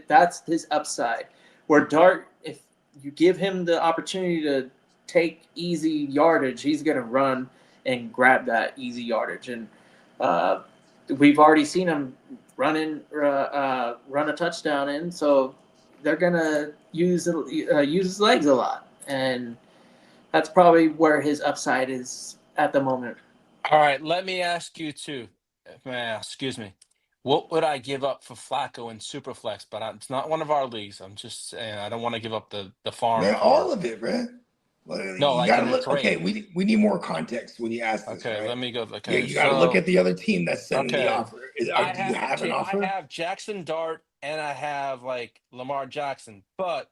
that's his upside. Where Dart, if you give him the opportunity to take easy yardage, he's gonna run and grab that easy yardage, and we've already seen him run a touchdown in, so they're gonna use his legs a lot, and that's probably where his upside is at the moment. All right, let me ask you too. Excuse me. What would I give up for Flacco in Superflex? But it's not one of our leagues. I'm just saying I don't want to give up the farm. Man, all of it, man. Well, No, you like gotta in a look. trade. Okay, we need more context when you ask this. Okay, right? let me go. Yeah, Okay, you gotta look at the other team that's sending the offer. Do you have an offer? I have Jackson Dart and I have like Lamar Jackson, but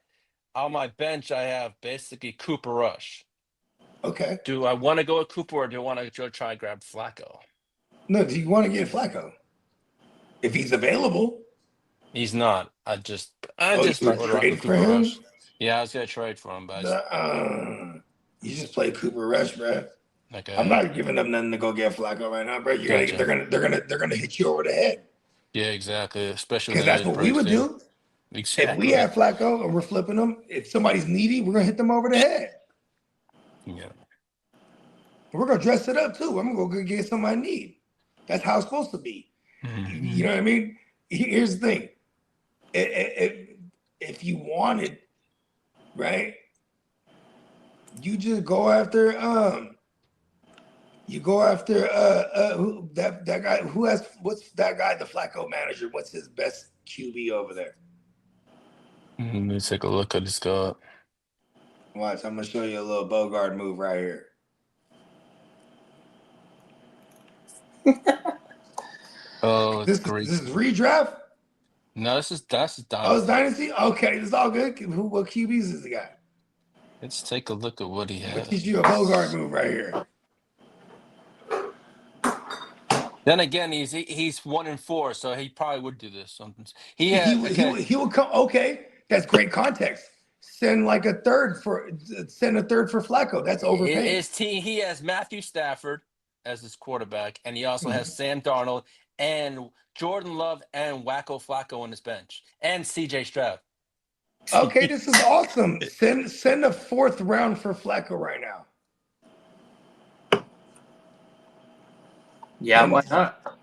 on my bench I have basically Cooper Rush. Okay. Do I want to go with Cooper or do I want to go try and grab Flacco? No, do you want to get Flacco? If he's available. He's not. I just you would trade for him? Rush. Yeah, I was gonna trade for him, but you just play Cooper Rush, bro. Okay. I'm not giving up nothing to go get Flacco right now, bro. They're gonna hit you over the head. Yeah, exactly. Especially because that's what we would do. Exactly. If we have Flacco and we're flipping them, if somebody's needy, we're gonna hit them over the head. Yeah. We're gonna dress it up too. I'm gonna go get somebody I need. That's how it's supposed to be. Mm-hmm. You know what I mean? Here's the thing. If you wanted, right, you just go after that guy what's that guy, the Flacco manager, what's his best QB over there? Let me take a look at this guy. Watch, I'm gonna show you a little Bogart move right here. Oh, this great. This is redraft? No, that's Dynasty. Oh, it's Dynasty? Okay, it's all good. What QBs is the guy? Let's take a look at what he has. I'll teach you a Bogart move right here. Then again, he's 1-4, so he probably would do this. He would come. Okay, that's great context. Send a third for Flacco. That's overpaying. He has Matthew Stafford as his quarterback, and he also has Sam Darnold and Jordan Love and Wacko Flacco on his bench, and CJ Stroud. Okay, this is awesome. Send a 4th round for Flacco right now. Yeah, why not?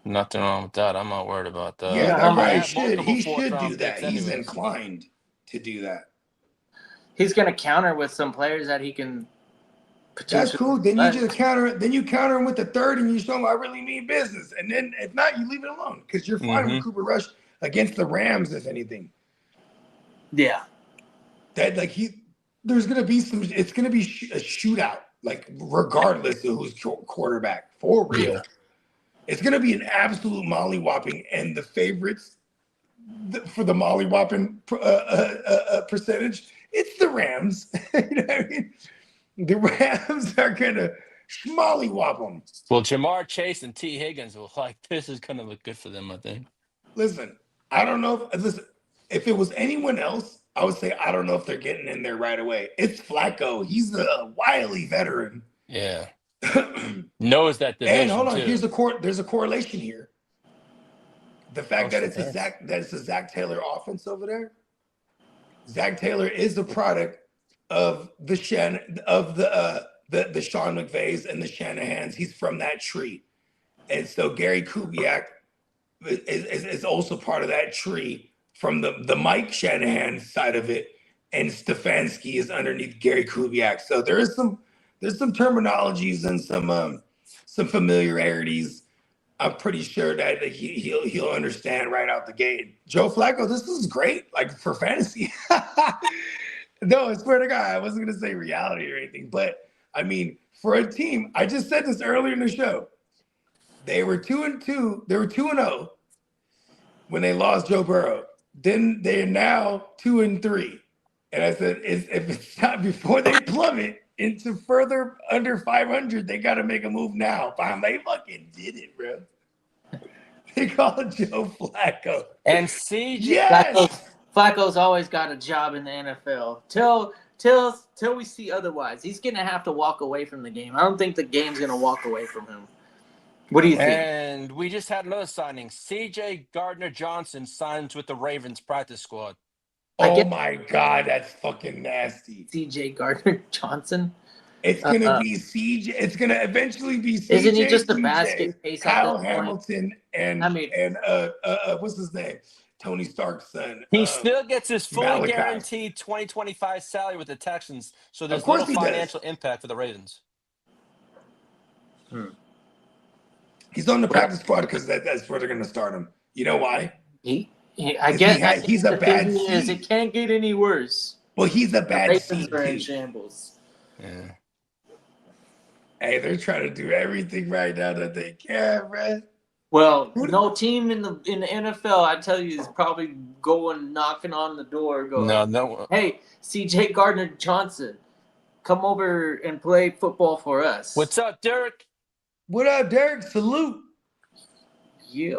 Nothing wrong with that. I'm not worried about that. Yeah, Yeah, that I probably have should. multiple He fourth should do round that. picks He's anyways. inclined to do that. He's going to counter with some players that he can That's potentially cool. Then you select. just counter. Then you counter him with the third, and you show him I really mean business. And then if not, you leave it alone because you're fine with Mm-hmm. Cooper Rush against the Rams, if anything. Yeah. That like there's gonna be some. It's gonna be a shootout, like regardless of who's quarterback for real. Yeah. It's gonna be an absolute mollywhopping, and the favorites for the mollywhopping percentage, it's the Rams. You know what I mean? The Rams are gonna schmollywhop them. Well, Jamar Chase and T. Higgins will this is gonna look good for them, I think. Listen, I don't know if it was anyone else, I would say I don't know if they're getting in there right away. It's Flacco. He's a wily veteran. Yeah. Knows that division. And hold on, too. there's a correlation here. The fact that shit, it's a Zach Taylor offense over there. Zach Taylor is a product of the Sean McVays and the Shanahans. He's from that tree. And so Gary Kubiak is also part of that tree from the Mike Shanahan side of it. And Stefanski is underneath Gary Kubiak. So there's some terminologies and some familiarities. I'm pretty sure that he'll understand right out the gate. Joe Flacco, this is great, like for fantasy. No, I swear to God, I wasn't gonna say reality or anything, but I mean, for a team, I just said this earlier in the show. They were 2-2. They were 2-0 when they lost Joe Burrow. Then they're now 2-3. And I said, if it's not before they plummet into further under 500, they got to make a move now. They fucking did it, bro. They called Joe Flacco. And CJ. Yes! Flacco's always got a job in the NFL. Till we see otherwise. He's going to have to walk away from the game. I don't think the game's going to walk away from him. What do you think? And we just had another signing. CJ Gardner-Johnson signs with the Ravens practice squad. Oh my God, that's fucking nasty. CJ Gardner-Johnson? It's gonna be CJ. It's gonna eventually be CJ. Isn't he just a TJ, basket case at Kyle this point? Hamilton and what's his name? Tony Stark's son. He still gets his fully Malachi. guaranteed 2025 salary with the Texans, so there's Of course little he does. financial impact for the Ravens. He's on the practice squad because that's where they're gonna start him. You know why? I guess he's a bad seed. seed. It can't get any worse. Well, he's a The bad Ravens seed are in too. shambles. Yeah. Hey, they're trying to do everything right now that they can, man. Well, no team in the NFL, I tell you, is probably going knocking on the door, going, No. "Hey, CJ Gardner-Johnson, come over and play football for us." What's up, Derek? What up, Derek? Salute. Yeah.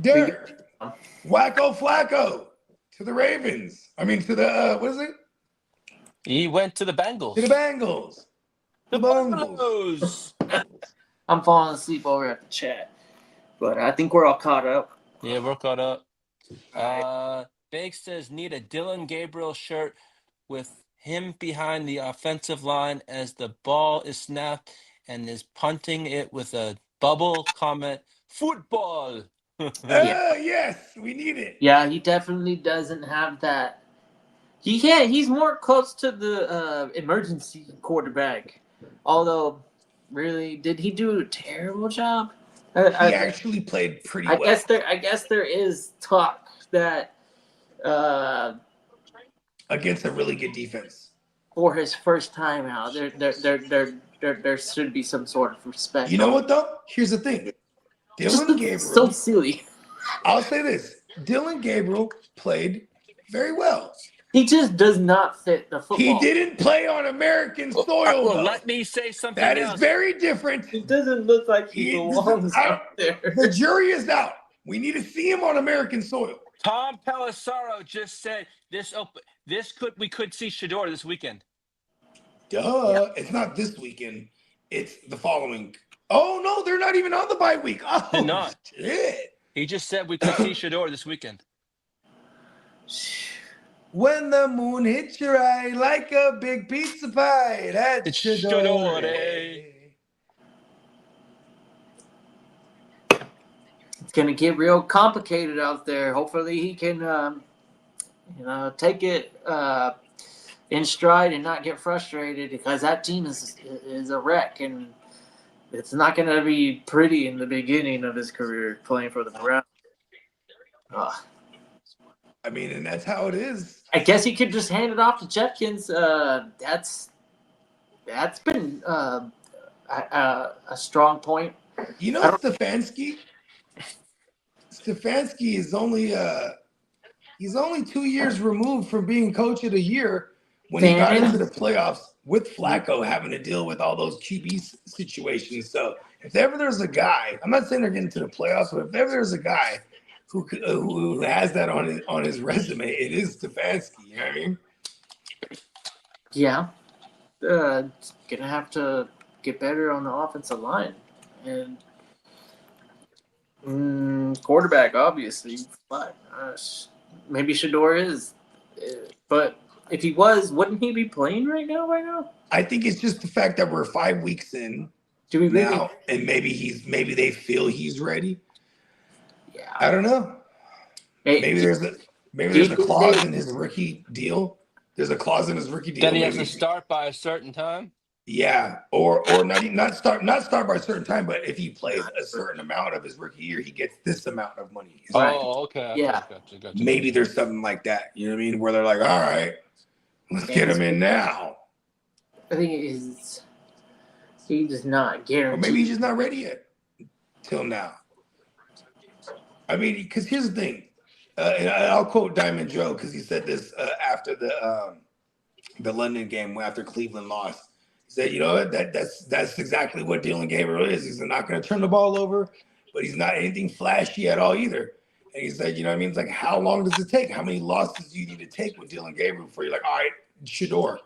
Derek. Wacko Flacco to the Ravens. I mean, to the what is it? He went to the Bengals. To the Bengals. The Bengals. I'm falling asleep over at the chat, but I think we're all caught up. Yeah, we're caught up. Big says need a Dylan Gabriel shirt with him behind the offensive line as the ball is snapped and is punting it with a bubble comment. Football. Yes, we need it. Yeah, he definitely doesn't have that. He's more close to the emergency quarterback. Although, really, did he do a terrible job? He actually played pretty well. I guess there is talk that against a really good defense for his first time out, there should be some sort of respect. You know what though? Here's the thing. Dylan Gabriel. So silly. I'll say this: Dylan Gabriel played very well. He just does not fit the football. He didn't play on American soil. Though. Let me say something That else. is very different. He doesn't look like he belongs out there. The jury is out. We need to see him on American soil. Tom Pelissaro just said we could see Shador this weekend. Duh. Yeah. It's not this weekend. It's the following. Oh no, they're not even on the bye week. Oh, They're not. Shit. He just said we could see Shador this weekend. When the moon hits your eye like a big pizza pie, It's that's Shadore. It's gonna get real complicated out there. Hopefully, he can, take it in stride and not get frustrated because that team is a wreck, and it's not gonna be pretty in the beginning of his career playing for the Browns. Ugh. I mean, and that's how it is. I guess he could just hand it off to Jepkins. That's been a strong point. You know, Stefanski is only he's only 2 years removed from being coach of the year when he got into the playoffs with Flacco having to deal with all those QB situations. So if ever there's a guy, I'm not saying they're getting to the playoffs, but if ever there's a guy who has that on his resume, it is Stefanski. You know what I mean? Yeah, gonna have to get better on the offensive line and quarterback, obviously. But maybe Shador is, but if he was, wouldn't he be playing right now? I think it's just the fact that we're 5 weeks in Do we really? now, and maybe they feel he's ready. Yeah, I don't know. Maybe there's a clause in his rookie deal. There's a clause in his rookie deal. Then he has to start by a certain time. Yeah, or not start by a certain time, but if he plays a certain amount of his rookie year, he gets this amount of money. Oh, okay. Yeah. Gotcha. Maybe there's something like that. You know what I mean? Where they're like, all right, let's get him in now. I think he's just not guaranteed. Or maybe he's just not ready yet. Till now. I mean, because here's the thing. And I'll quote Diamond Joe because he said this after the London game, after Cleveland lost. He said, you know what, that's exactly what Dylan Gabriel is. He's not going to turn the ball over, but he's not anything flashy at all either. And he said, you know what I mean? It's like, how long does it take? How many losses do you need to take with Dylan Gabriel before you're like, all right, Shador?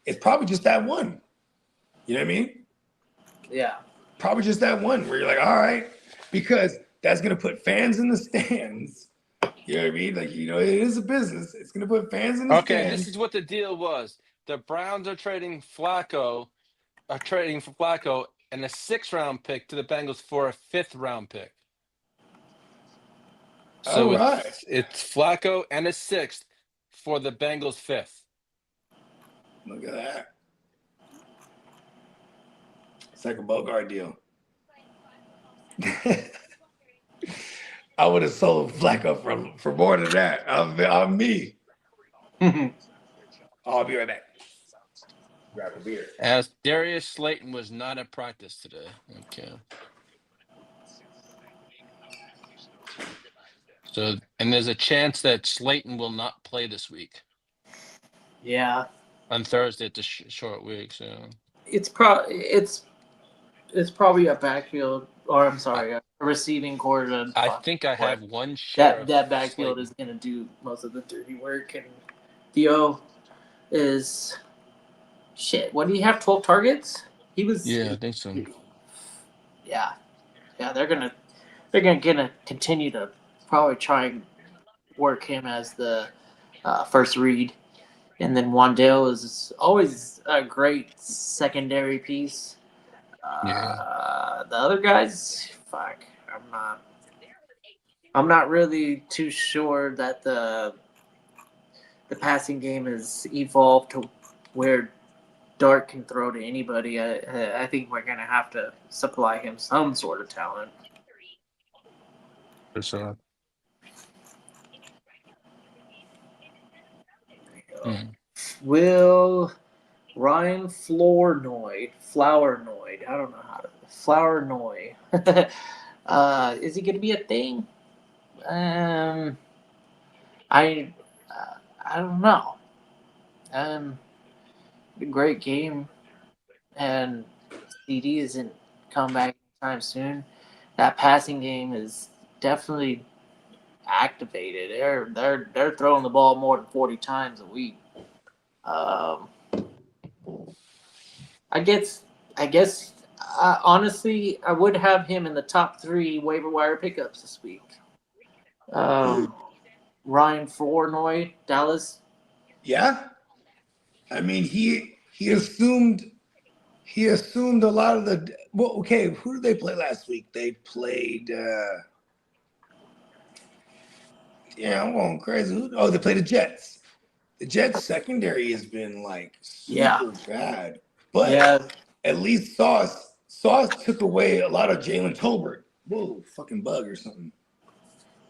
It's probably just that one. You know what I mean? Yeah. Probably just that one where you're like, all right, because that's going to put fans in the stands. You know what I mean? Like, you know, it is a business. It's going to put fans in the stands. Okay, this is what the deal was. The Browns are trading for Flacco and a 6th-round pick to the Bengals for a 5th-round pick. So it's Flacco and a 6th for the Bengals 5th. Look at that. It's like a Bogart deal. I would have sold Flacco for more than that. I'm me. I'll be right back. Grab a beer. As Darius Slayton was not at practice today. Okay. So, and there's a chance that Slayton will not play this week. Yeah. On Thursday, it's a short week, so it's probably a backfield, or I'm sorry, a receiving core. I think I have one share. That backfield is going to do most of the dirty work, and Theo is shit. What did he have? 12 targets? He was. Yeah, I think so. Yeah, they're gonna continue to probably try and work him as the first read, and then Wandale is always a great secondary piece. The other guys, fuck, I'm not really too sure that the passing game has evolved to where Dart can throw to anybody. I think we're gonna have to supply him some sort of talent. For sure. Will Ryan Flournoy, I don't know how to Flournoy. Is he gonna be a thing? I don't know. Great game, and CD isn't come back anytime soon. That passing game is definitely activated. They're throwing the ball more than 40 times a week. I guess. Honestly, I would have him in the top 3 waiver wire pickups this week. Ryan Flournoy, Dallas. Yeah, I mean he assumed a lot of the. Well, okay, who did they play last week? They played. Yeah, I'm going crazy. Oh, they played the Jets. The Jets secondary has been like Yeah. super bad, but Yeah. at least Sauce took away a lot of Jalen Tolbert. Whoa, fucking bug or something.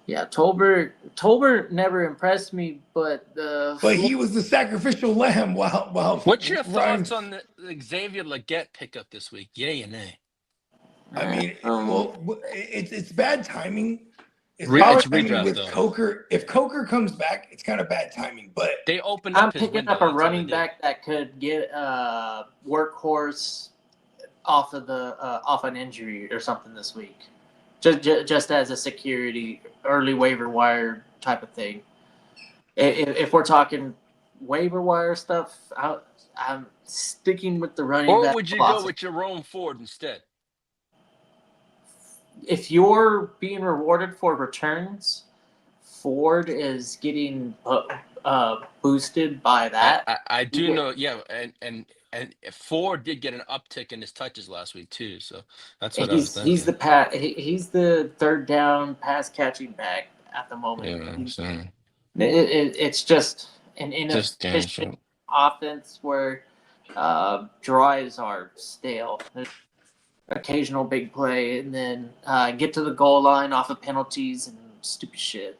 Yeah, Tolbert never impressed me, but But he was the sacrificial lamb while What's your Ryan. thoughts on the Xavier Legette pickup this week? Yay and nay? I mean, well, it's bad timing. It's bad probably It's timing redraft with though. Coker. If Coker comes back, it's kind of bad timing. But They opened I'm up his picking window. up a That's all they running did. back that could get workhorse off of the off an injury or something this week, just as a security early waiver wire type of thing. If we're talking waiver wire stuff, I'm sticking with the running Or back would you go philosophy. with Jerome Ford instead? If you're being rewarded for returns, Ford is getting boosted by that. I do know, yeah, and Ford did get an uptick in his touches last week too, so that's what I was He's thinking. he's the third down pass catching back at the moment. Yeah, so It's just an just damn inefficient sure. offense where drives are stale. There's occasional big play and then get to the goal line off of penalties and stupid shit.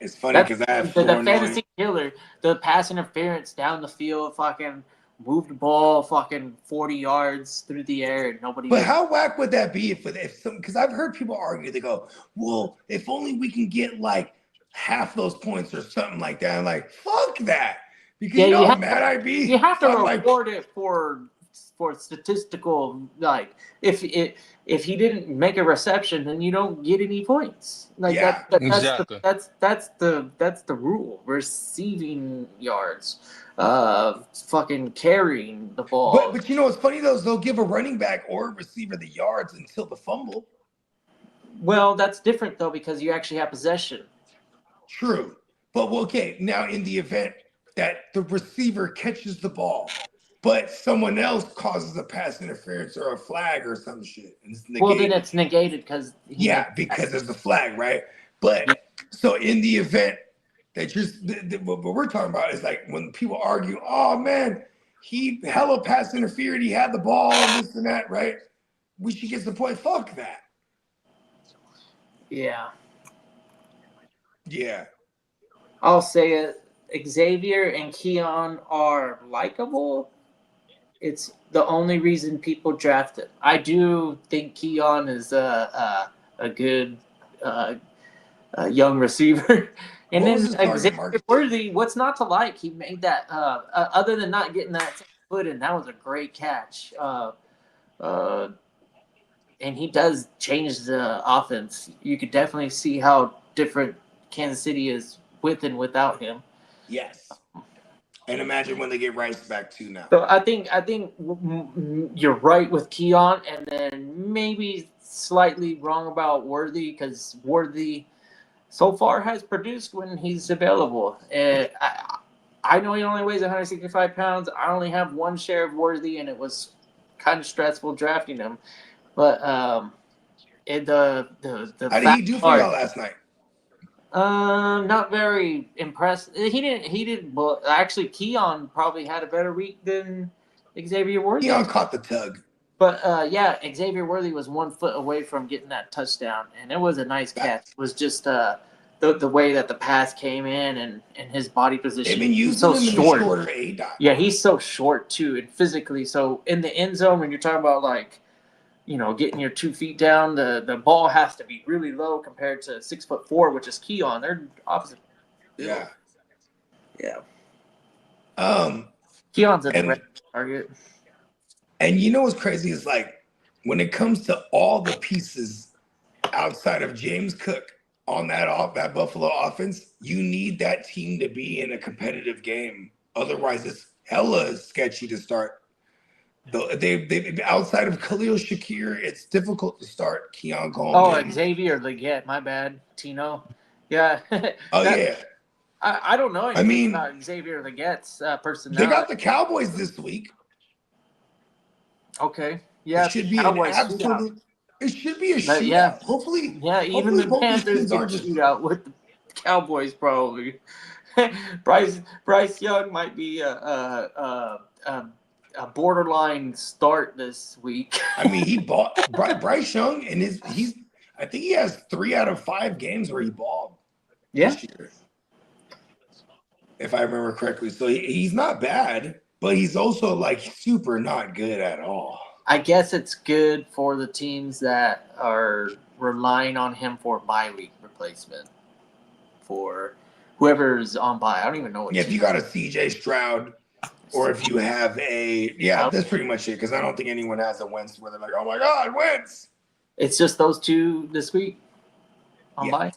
it's funny That's because I have the four fantasy killer. The pass interference down the field, fucking moved the ball, fucking 40 yards through the air, and nobody. But how whack would that be if some? Because I've heard people argue. They go, "Well, if only we can get like half those points or something like that." I'm like, "Fuck that!" Because you know how mad I'd be. You have to I'm like, reward it for statistical, like if he didn't make a reception, then you don't get any points. Like yeah. Exactly. that's the rule. Receiving yards, fucking carrying the ball. But you know what's funny though is they'll give a running back or a receiver the yards until the fumble. Well, that's different though because you actually have possession. True. But well, okay, now in the event that the receiver catches the ball, but someone else causes a pass interference or a flag or some shit, and it's negated. Well, then it's negated because because there's a flag, right? But so in the event that what we're talking about is like when people argue, oh man, he hella pass interfered, he had the ball and this and that, right? We should get the point. Fuck that. Yeah. Yeah. I'll say it. Xavier and Keon are likable. It's the only reason people draft it. I do think Keon is a good young receiver. And What was then his target Xavier market? Worthy, what's not to like? He made that. Other than not getting that foot in, that was a great catch. And he does change the offense. You could definitely see how different Kansas City is with and without him. Yes. And imagine when they get Rice back too now. So I think you're right with Keon, and then maybe slightly wrong about Worthy because Worthy so far has produced when he's available. I know he only weighs 165 pounds. I only have one share of Worthy, and it was kind of stressful drafting him. But how did he do for y'all last night? Not very impressed. He didn't. Well, actually, Keon probably had a better week than Xavier Worthy. Keon caught the tug. But yeah, Xavier Worthy was 1 foot away from getting that touchdown, and it was a nice catch. It was just the way that the pass came in and his body position. They've been using him in the shorter A dot. Yeah, he's so short too, and physically. So in the end zone, when you're talking about like, getting your 2 feet down, the ball has to be really low compared to 6'4", which is Keon. They're opposite. Yeah. Keon's a direct target. And you know what's crazy is like when it comes to all the pieces outside of James Cook on that Buffalo offense, you need that team to be in a competitive game. Otherwise, it's hella sketchy to start. They outside of Khalil Shakir, it's difficult to start Keon Coleman. Oh, Xavier Legette, my bad. Tino. Yeah. Yeah. I don't know I anything mean, about Xavier Leggett's they personality. got the Cowboys this week. Okay. Yeah, It should be an Cowboys shootout. absolute. It should be a But shootout. yeah. Hopefully, Yeah, even hopefully the both these Panthers teams get aren't just. shootout with the Cowboys probably. Bryce Young might be a borderline start this week. I mean, he bought Bryce Young, and he's. I think he has 3 out of 5 games where he balled this year, if I remember correctly. So he's not bad, but he's also like super not good at all. I guess it's good for the teams that are relying on him for bye week replacement for whoever's on bye. I don't even know what. Yeah, if you got a CJ Stroud, or if you have that's pretty much it. Because I don't think anyone has a Wentz where they're like, oh my God, Wentz. It's just those two this week on bye.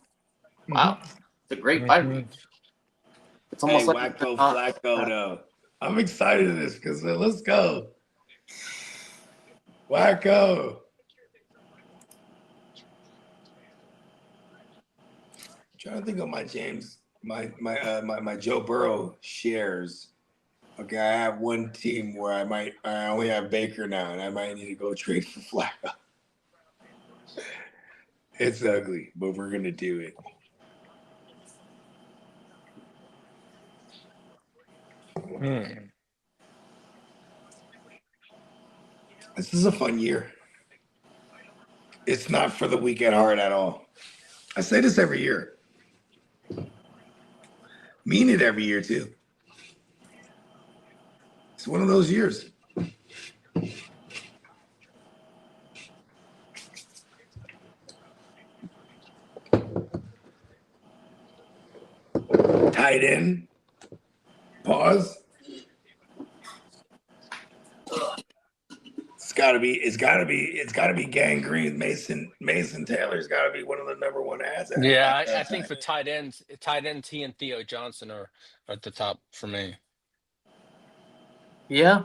Wow, it's a great bye week. It's almost like Flacco though. I'm excited to this because let's go. Wacko. Trying to think of my Joe Burrow shares. Okay, I have one team where I only have Baker now, and I might need to go trade for Flacco. It's ugly, but we're gonna do it. This is a fun year. It's not for the weak at heart at all. I say this every year. Mean it every year too. It's one of those years. Tight end. Pause. It's gotta be gangrene. Mason Taylor's gotta be one of the number one ads. Yeah, I think for tight ends, he and Theo Johnson are at the top for me. Yeah,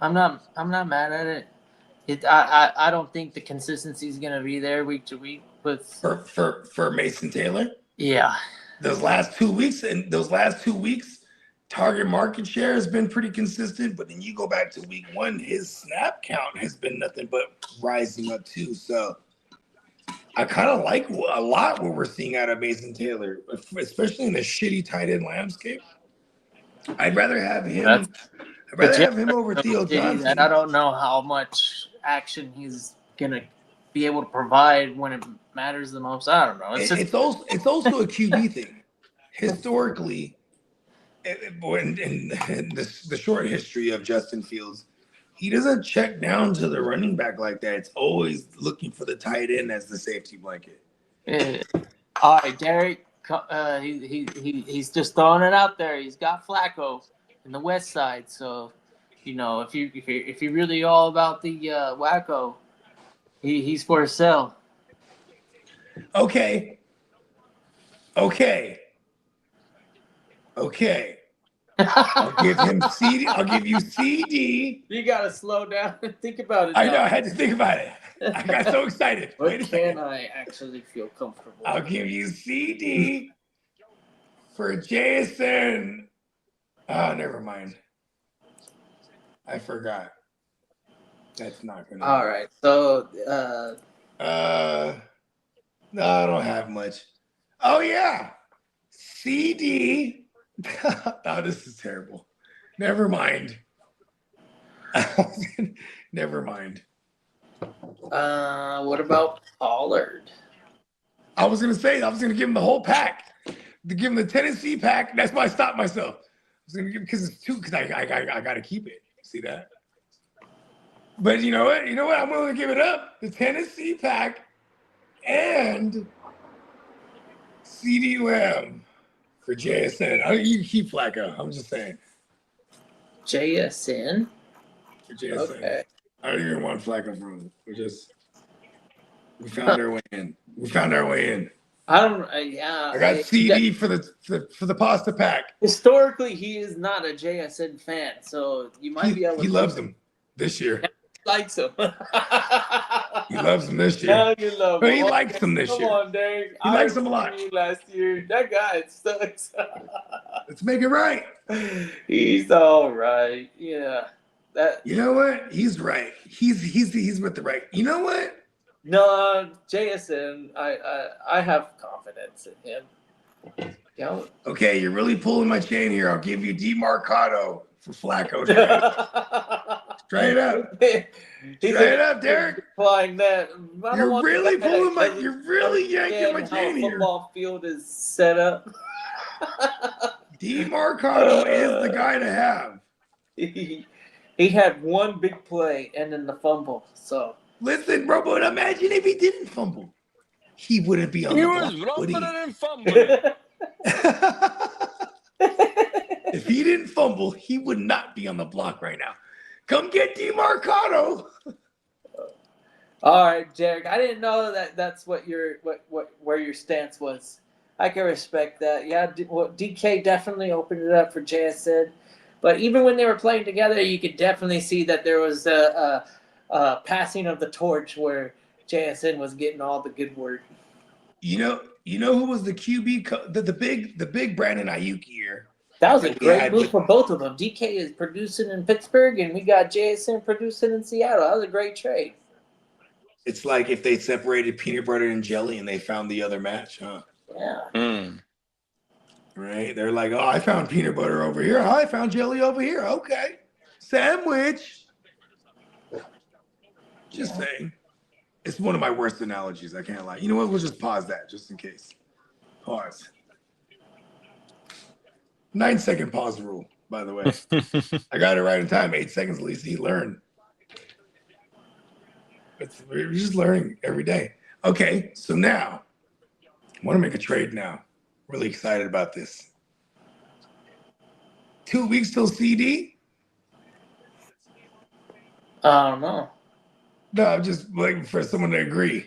I'm not mad at it. I don't think the consistency is gonna be there week to week with for Mason Taylor. Yeah, those last 2 weeks, target market share has been pretty consistent. But then you go back to week 1, his snap count has been nothing but rising up too. So I kind of like a lot what we're seeing out of Mason Taylor, especially in the shitty tight end landscape. I'd rather have him. I'd rather have him over Theo Johnson. And I don't know how much action he's gonna be able to provide when it matters the most. I don't know. It's also a QB thing. Historically, in the short history of Justin Fields, he doesn't check down to the running back like that. It's always looking for the tight end as the safety blanket. All right, Derek. He's just throwing it out there. He's got Flacco in the West Side, so if you're really all about the Wacko, he's for sale. Okay. I'll give him CD. I'll give you CD. You gotta slow down and think about it. I know. I had to think about it. I got so excited. But can I actually feel comfortable? I'll give you CD for Jason. Oh, never mind. I forgot. That's not gonna. All right. So. No, I don't have much. Oh yeah, CD. Oh, this is terrible. Never mind. Never mind. What about Pollard? I was gonna give him the whole pack. To give him the Tennessee pack. That's why I stopped myself. I was gonna give because it's 2. Because I gotta keep it. See that? But you know what? I'm willing to give it up. The Tennessee pack and CD Lamb for JSN. You keep Flacco. I'm just saying. JSN? For JSN. Okay. I don't even want Flacco from him. We found our way in. I don't. Yeah. I got CD for the pasta pack. Historically, he is not a JSN fan, so you might be able. He loves him this year. likes him. He loves him this year. Now you love But him. he likes him this Come year. on, Derek. He likes him a lot. remember you last year. That guy sucks. Let's make it right. He's all right. Yeah. That You know what? He's right. He's with the right. You know what? no, JSN. I have confidence in him. Yeah. Okay, you're really pulling my chain here. I'll give you DeMarcado for Flacco. Straight up. Straight up, Derek. Applying that. You're really pulling my. You're really yanking my how a chain here. football field is set up. DeMarcado is the guy to have. He had one big play and then the fumble. So Listen, bro, but imagine if he didn't fumble. He wouldn't be on He the was block, would he? rumbling and fumbling. If he didn't fumble, he would not be on the block right now. Come get DeMarcado. all right, Derek. I didn't know that that's what your where your stance was. I can respect that. Yeah, DK definitely opened it up for JSN. But even when they were playing together, you could definitely see that there was a passing of the torch where JSN was getting all the good work. You know who was the QB, the big Brandon Ayuk year? That was a Like, great move for both of them. DK is producing in Pittsburgh, and we got JSN producing in Seattle. That was a great trade. It's like if they separated peanut butter and jelly and they found the other match, huh? Yeah. Right? They're like, oh, I found peanut butter over here. Oh, I found jelly over here. Okay. Sandwich. Just saying. It's one of my worst analogies. I can't lie. You know what? We'll just pause that just in case. Pause. 9-second pause rule, by the way. I got it right in time. 8 seconds, at least he learned. We're just learning every day. Okay, so now, I want to make a trade now. Really excited about this. 2 weeks till CD? I don't know. No, I'm just waiting for someone to agree.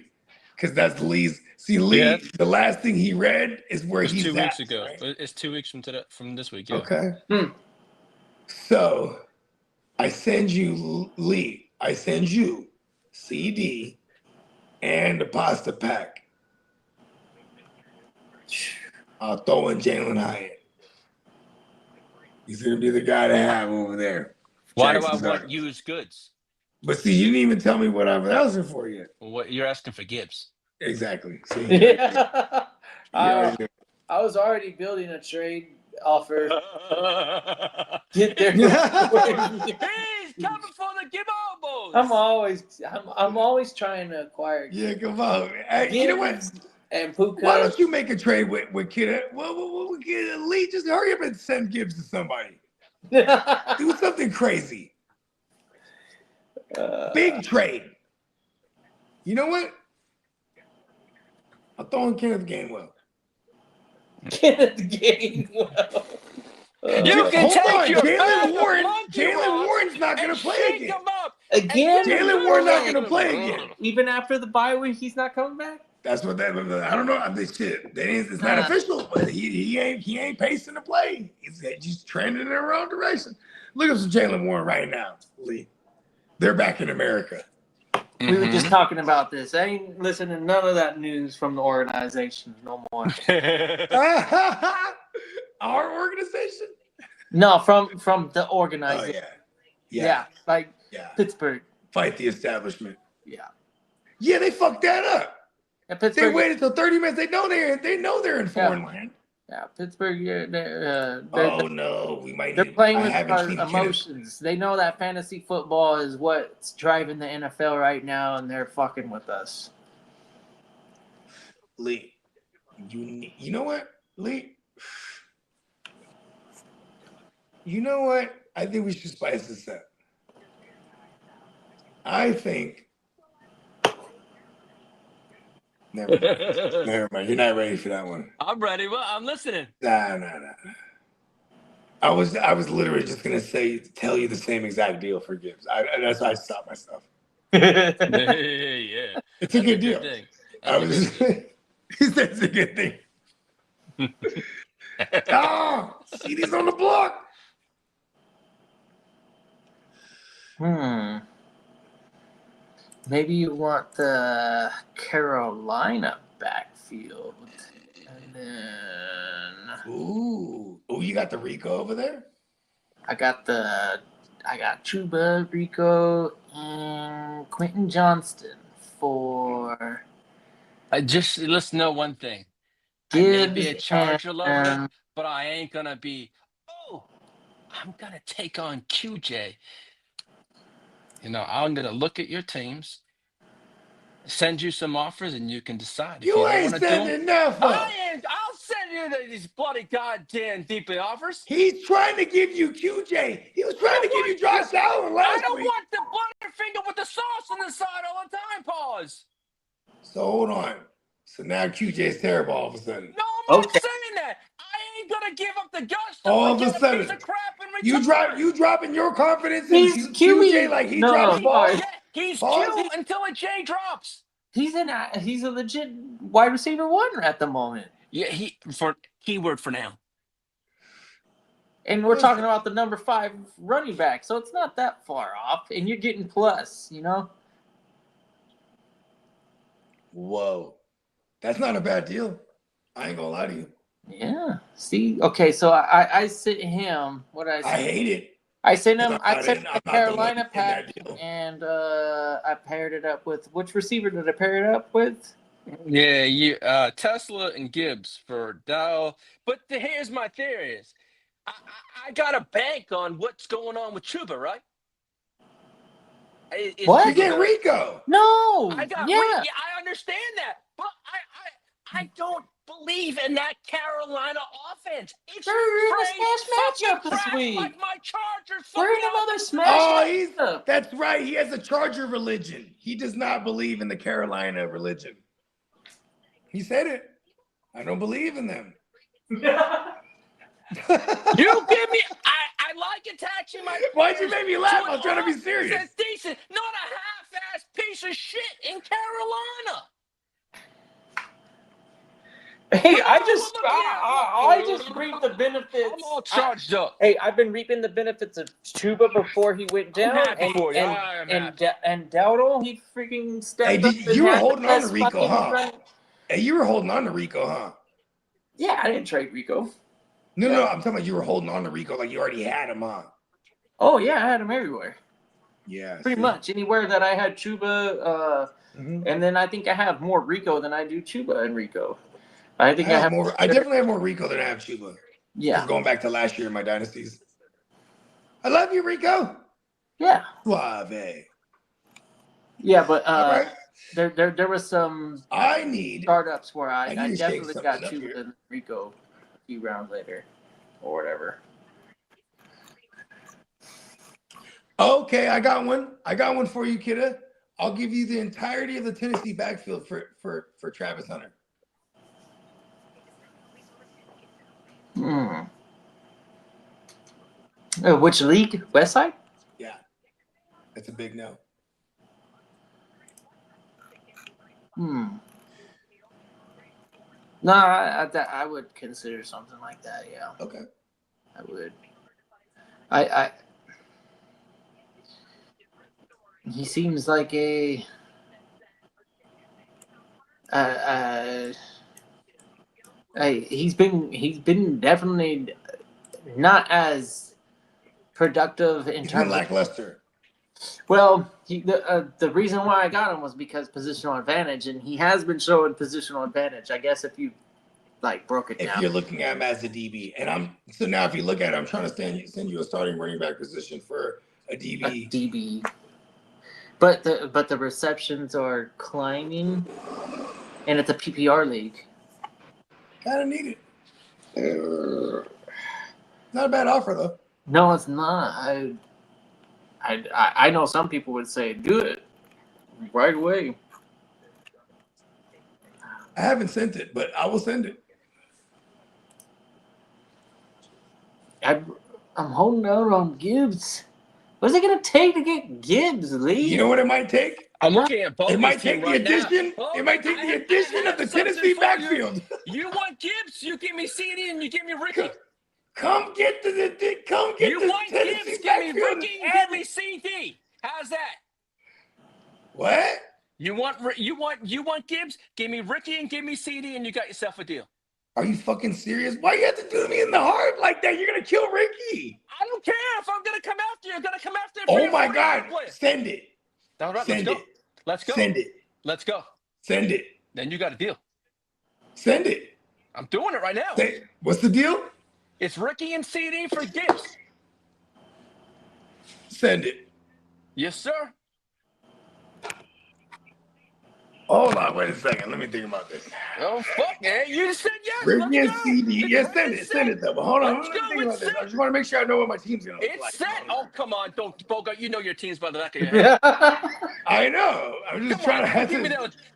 Because that's Lee's. See, Lee, Yeah. the last thing he read is where It's he's 2 weeks at, ago. right? It's 2 weeks from this week. Yeah. Okay. Hmm. So I send you, Lee, I send you CD and the pasta pack. I'll throw in Jalen Hyatt. He's going to be the guy to have over there. Why do I Jackson's want Army. used goods? But see, you didn't even tell me what I was asking for yet. Well, what you're asking for Gibbs? Exactly. See, Yeah. you already knew. I was already building a trade offer. Get there. He's coming for the Gibbos. I'm always trying to acquire. Yeah, come on. Hey, you know what? And Puka. Why don't you make a trade with Kid? Well, Kid Lee, just hurry up and send Gibbs to somebody. Do something crazy. Big trade. You know what? I'm throwing Kenneth Gainwell. Kenneth Gainwell. You can Hold take on, your Jalen Warren. monkey Jalen Warren's not going and to play shake again. him up. Again? Jalen Warren's not going to play again. Even after the bye week, he's not coming back? That's what that. I don't know. I mean, shit. It's not official, but he ain't pacing to play. He's trending in the wrong direction. Look at some Jalen Warren right now, Lee. They're back in America. We were just talking about this. I ain't listening to none of that news from the organization no more. Our organization? No, from the Oh organization. yeah. Like Yeah. Pittsburgh. Fight the establishment. Yeah. Yeah, they fucked that up. And They Pittsburgh. waited till 30 minutes. They know they're in foreign land. Yeah, Pittsburgh. They're Oh no, we might. they're playing with haven't our seen Kenneth. emotions. They know that fantasy football is what's driving the NFL right now, and they're fucking with us. Lee, you know what, Lee? You know what? I think we should spice this up. I think. Never mind. You're not ready for that one. I'm ready. Well, I'm listening. Nah. I was literally just gonna tell you the same exact deal for Gibbs. That's why I stopped myself. Yeah. It's a good deal. thing. I was just, he said it's a good thing. CD's on the block. Maybe you want the Carolina backfield. And then Ooh, you got the Rico over there? I got Chuba, Rico, and Quentin Johnston for Let's know one thing. I may be Gibbs a Charger lover, and but I ain't gonna be. Oh, I'm gonna take on QJ. I'm gonna look at your teams, send you some offers, and you can decide if you You don't ain't want to do them. sending nothing. I'll send you these bloody goddamn deeply offers. He's trying to give you QJ. He was trying to give you Josh Allen I last don't week. want the Butterfinger with the sauce on the side all the time. Pause. So hold on. So now QJ is terrible all of a sudden. No, I'm not Okay. saying that. I ain't gonna give up the gusto All and of a get a sudden, piece of crap in return. you dropping your confidence in he's QJ QB. like he No, drops balls? He's Pause. cute until a J drops. he's a legit wide receiver 1 at the moment. Yeah, for keyword for now. And we're talking about the number 5 running back, so it's not that far off. And you're getting plus, Whoa. That's not a bad deal. I ain't gonna lie to you. Yeah. See, okay, so I sent him. What did I say? I hate it. I sent him. I'm I not sent in- him I'm the not the one Carolina in pack, that deal. and I paired it up with which receiver did I pair it up with? Yeah, Tesla and Gibbs for Dow. But here's my theory: is I got a bank on what's going on with Chuba, right? Is What? You Chuba get gonna- Rico. No. I got yeah. yeah, I understand that, but I don't believe in that Carolina offense. It's They're in a straight smash matchup fucking this crap, week. like my Chargers. They're in fucking another offense. smash Oh, matchup. that's right. He has a Charger religion. He does not believe in the Carolina religion. He said it. I don't believe in them. You give me. I like attaching my. Why'd you make me laugh? to I was trying to be an offense serious. that's decent, not a half-ass piece of shit in Carolina. Hey, Look I just reaped the benefits. I'm all charged up. Hey, I've been reaping the benefits of Chuba before he went down, happy for you. and Dowdle, he freaking Hey, stepped up. you were had the holding on to best Rico, fucking huh? run. Hey, you were holding on to Rico, huh? Yeah, I didn't trade Rico. No, I'm talking about you were holding on to Rico like you already had him, huh? Oh yeah, I had him everywhere. Yeah, Pretty much anywhere that I had Chuba, and then I think I have more Rico than I do Chuba and Rico. I think I have more. I definitely have more Rico than I have Chuba. Yeah. Just going back to last year in my dynasties. I love you, Rico. Yeah. Suave. Yeah, but All right. there was some startups where I need to shake definitely got something up Chuba and Rico a few rounds later, or whatever. Okay, I got one. I got one for you, kidda. I'll give you the entirety of the Tennessee backfield for Travis Hunter. Which league? Westside? Yeah, that's a big no. No, I would consider something like that. Yeah. Okay. I would. He seems like a. He's been definitely not as productive in He's terms been lackluster. Well, the reason why I got him was because positional advantage, and he has been showing positional advantage. I guess if you broke it down. If you're looking at him as a DB, and now if you look at it, I'm trying to send you a starting running back position for a DB. A DB. But the receptions are climbing, and it's a PPR league. Kind of need it. Not a bad offer though. No, it's not. I know some people would say do it right away. I haven't sent it, but I will send it. I'm holding out on Gibbs. What's it gonna take to get Gibbs, Lee? You know what it might take? I'm looking at both. It might take the addition. It might take the addition of the Tennessee backfield. You want Gibbs? You give me CD and you give me Ricky. Come get the You want Gibbs? Give me Ricky and give me CD. How's that? What? You want Gibbs? Give me Ricky and give me CD, and you got yourself a deal. Are you fucking serious? Why you have to do me in the heart like that? You're gonna kill Ricky. I don't care if I'm gonna come after you. I'm gonna come after you. Oh my God! Send it. All right, Send let's go. it. Let's go. Send it. Let's go. Send it. Then you got a deal. Send it. I'm doing it right now. What's the deal? It's Ricky and CD for Gibbs. Send it. Yes, sir. Hold on, wait a second. Let me think about this. Oh, fuck, man. You just said yes. Ricky and Let's go. CD. Yeah, send it. Send it, though. But hold on. Let's Let me go. think about It's this. set. I just want to make sure I know what my team's going to look like. It's set. Oh, come on. Don't, Bogart. You know your team's by the back of your head. I know. I'm just trying to.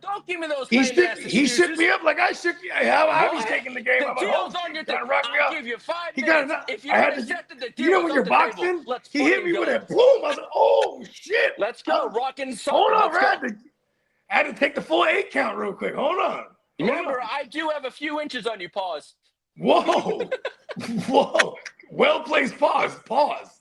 Don't give me those. He shook me up like I shook you. How he's taking the game. The I'm a deal's host. on your Trying deal. to rock me I'll up. give you 5 He minutes. got If you I had to. accepted the deal, You know when it's you're on the table. boxing, Let's he hit fucking me go. with that boom. I was like, oh shit. Let's go. Rockin' something. Hold on, Let's go. I had to take the full 8 count real quick. Hold on. Remember, I do have a few inches on you. Pause. Whoa. Whoa. Well placed pause. Pause.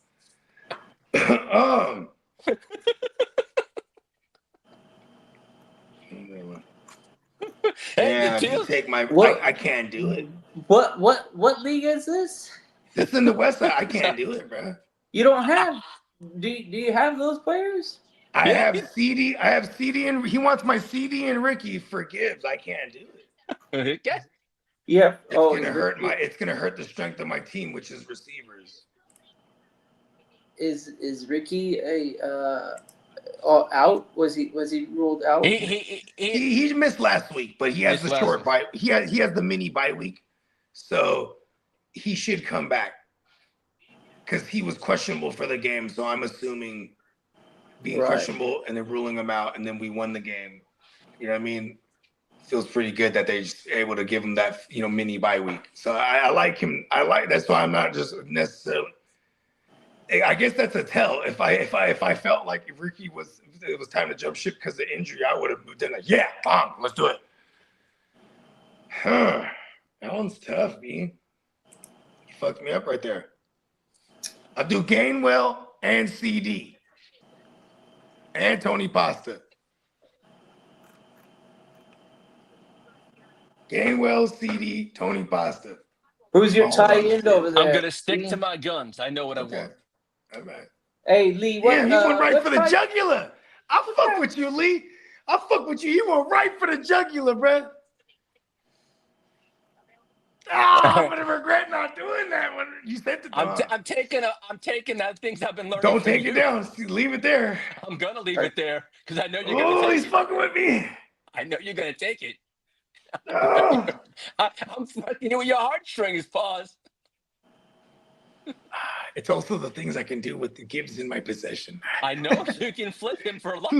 Hey, yeah, take my. I can't do it. What league is this? It's in the West Side. I can't do it, bro. You don't have. Do you have those players? I have CD. I have CD, and he wants my CD and Ricky for Gibbs. I can't do it. Okay. Yeah. It's gonna hurt the strength of my team, which is receivers. Is Ricky out? Was he ruled out? He missed last week, but he has the short bye. He has the mini bye week, so he should come back because he was questionable for the game. So I'm assuming being questionable and then ruling him out, and then we won the game. You know what I mean? Feels pretty good that they're just able to give him that mini bye week. So I like him. That's why I'm not just necessarily. I guess that's a tell. If I felt like if Ricky it was time to jump ship because of injury, I would have been like, yeah, bomb, let's do it. Huh. That one's tough, B. You fucked me up right there. I'll do Gainwell and CD. And Tony Pasta. Gainwell, CD, Tony Pasta. Who's your tight end over there? I'm gonna stick to my guns. I know what I want. All right. Hey Lee, what? Yeah, he went right for the jugular. I'll fuck with you, Lee. I'll fuck with you. He went right for the jugular, bro. I'm gonna regret not doing that when you sent it. I'm taking that things I've been learning. Don't take it down. Leave it there. I'm gonna leave it there because I know you're gonna. Oh, he's fucking with me. I know you're gonna take it. Oh. I'm fucking with your heartstrings. Pause. It's also the things I can do with the Gibbs in my possession. I know you can flip him for a lot. I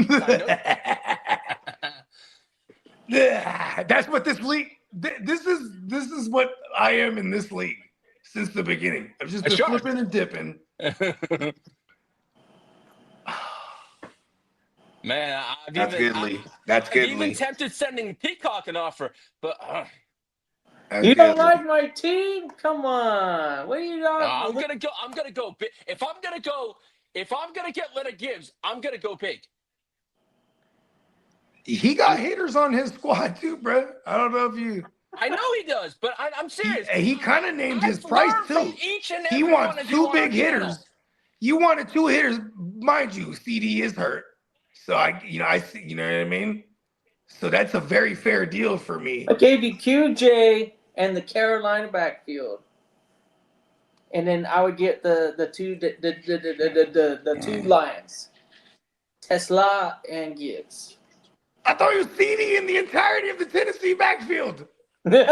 know. That's what this league. This is what I am in this league since the beginning. I've just been flipping and dipping. Man, That's good, Lee. That's good, Lee. I've even tempted sending Peacock an offer, but you don't like my team? Come on, what are you doing? I'm gonna go big. If I'm gonna get rid of Gibbs, I'm gonna go big. He got hitters on his squad too, bro. I don't know if you. I know he does, but I'm serious. He kind of named his price too. He wants 2 big hitters. You wanted 2 hitters, mind you. CD is hurt, so I see. You know what I mean? So that's a very fair deal for me. I gave you QJ and the Carolina backfield, and then I would get the two Lions, Tesla and Gibbs. I thought you were CD in the entirety of the Tennessee backfield. Do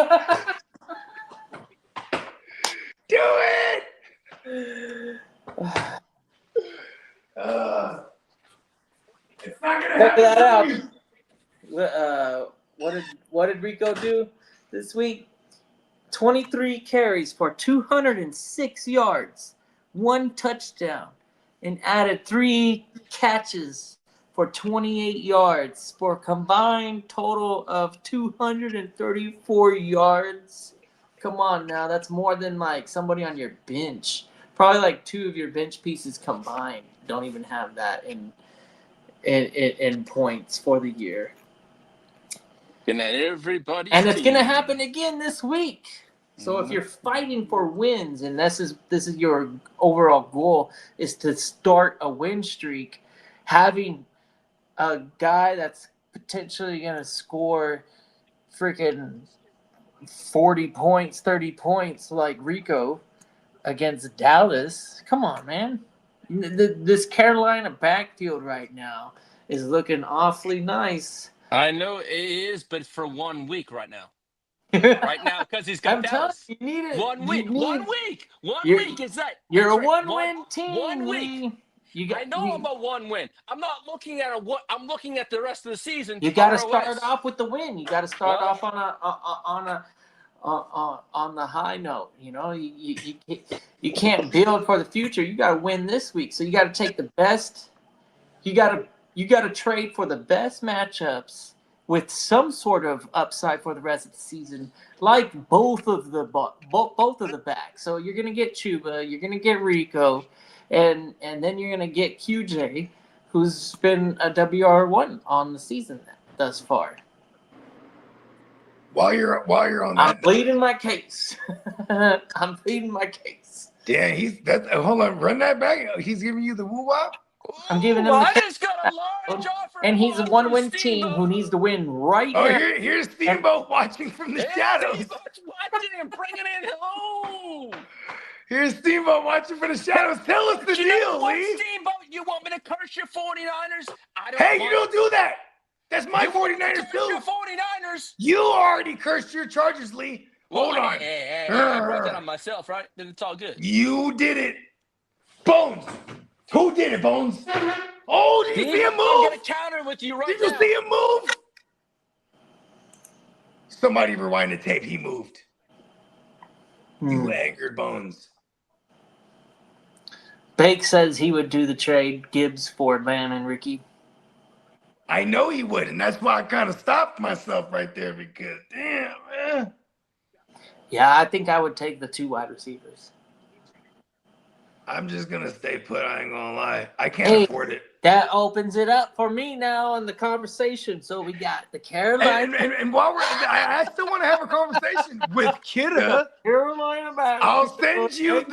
it. It's not gonna Check that out. happen. What did Rico do this week? 23 carries for 206 yards, 1 touchdown, and added 3 catches for 28 yards for a combined total of 234 yards. Come on now, that's more than like somebody on your bench. Probably like 2 of your bench pieces combined don't even have that. And in points for the year. And then everybody's And it's going to team. happen again this week. So if you're fighting for wins, and this is your overall goal, is to start a win streak, having a guy that's potentially going to score freaking 40 points, 30 points like Rico against Dallas. Come on, man. This Carolina backfield right now is looking awfully nice. I know it is, but for 1 week right now. Right now, because he's got I'm telling Dallas. you, you need it. 1 week. 1 week. 1 You're- week is that. You're That's a right. one-win team. 1 week. Lee. I know I'm a 1 win. I'm not looking at I'm looking at the rest of the season. You got to ROS. start off with the win. You got to start off on the high note. You know, you can't build for the future. You got to win this week. So you got to take the best. You got to trade for the best matchups with some sort of upside for the rest of the season, like both of the backs. So you're gonna get Chuba, you're gonna get Rico, and then you're gonna get QJ, who's been a WR1 on the season thus far. While you're on that, I'm pleading my case. I'm pleading my case. Damn, hold on, run that back. He's giving you the woo wop. I'm giving him I the just got a large offer. and he's a for one-win Steamboat. team who needs to win right Oh, now. here's Steamboat watching from the shadows. Steamboat's watching and bringing in hello. Here's Steamboat watching from the shadows. Tell us the You know deal, what, Lee. Steamboat? You want me to curse your 49ers? You don't do that. That's my 49ers curse too. your 49ers. You already cursed your Chargers, Lee. Hold on. Hey, I brought that on myself, right? Then it's all good. You did it. Bones. Who did it, Bones? Oh, did you see him I'm move? going to counter with you right Did now. you see him move? Somebody rewind the tape. He moved. You angered Bones. Bake says he would do the trade Gibbs for Lamb and Ricky. I know he would, and that's why I kind of stopped myself right there because, damn, man. Yeah, I think I would take the 2 wide receivers. I'm just going to stay put. I ain't going to lie. I can't afford it. That opens it up for me now in the conversation. So we got the Carolina. And while I still want to have a conversation with Kidda. Carolina back. I'll send you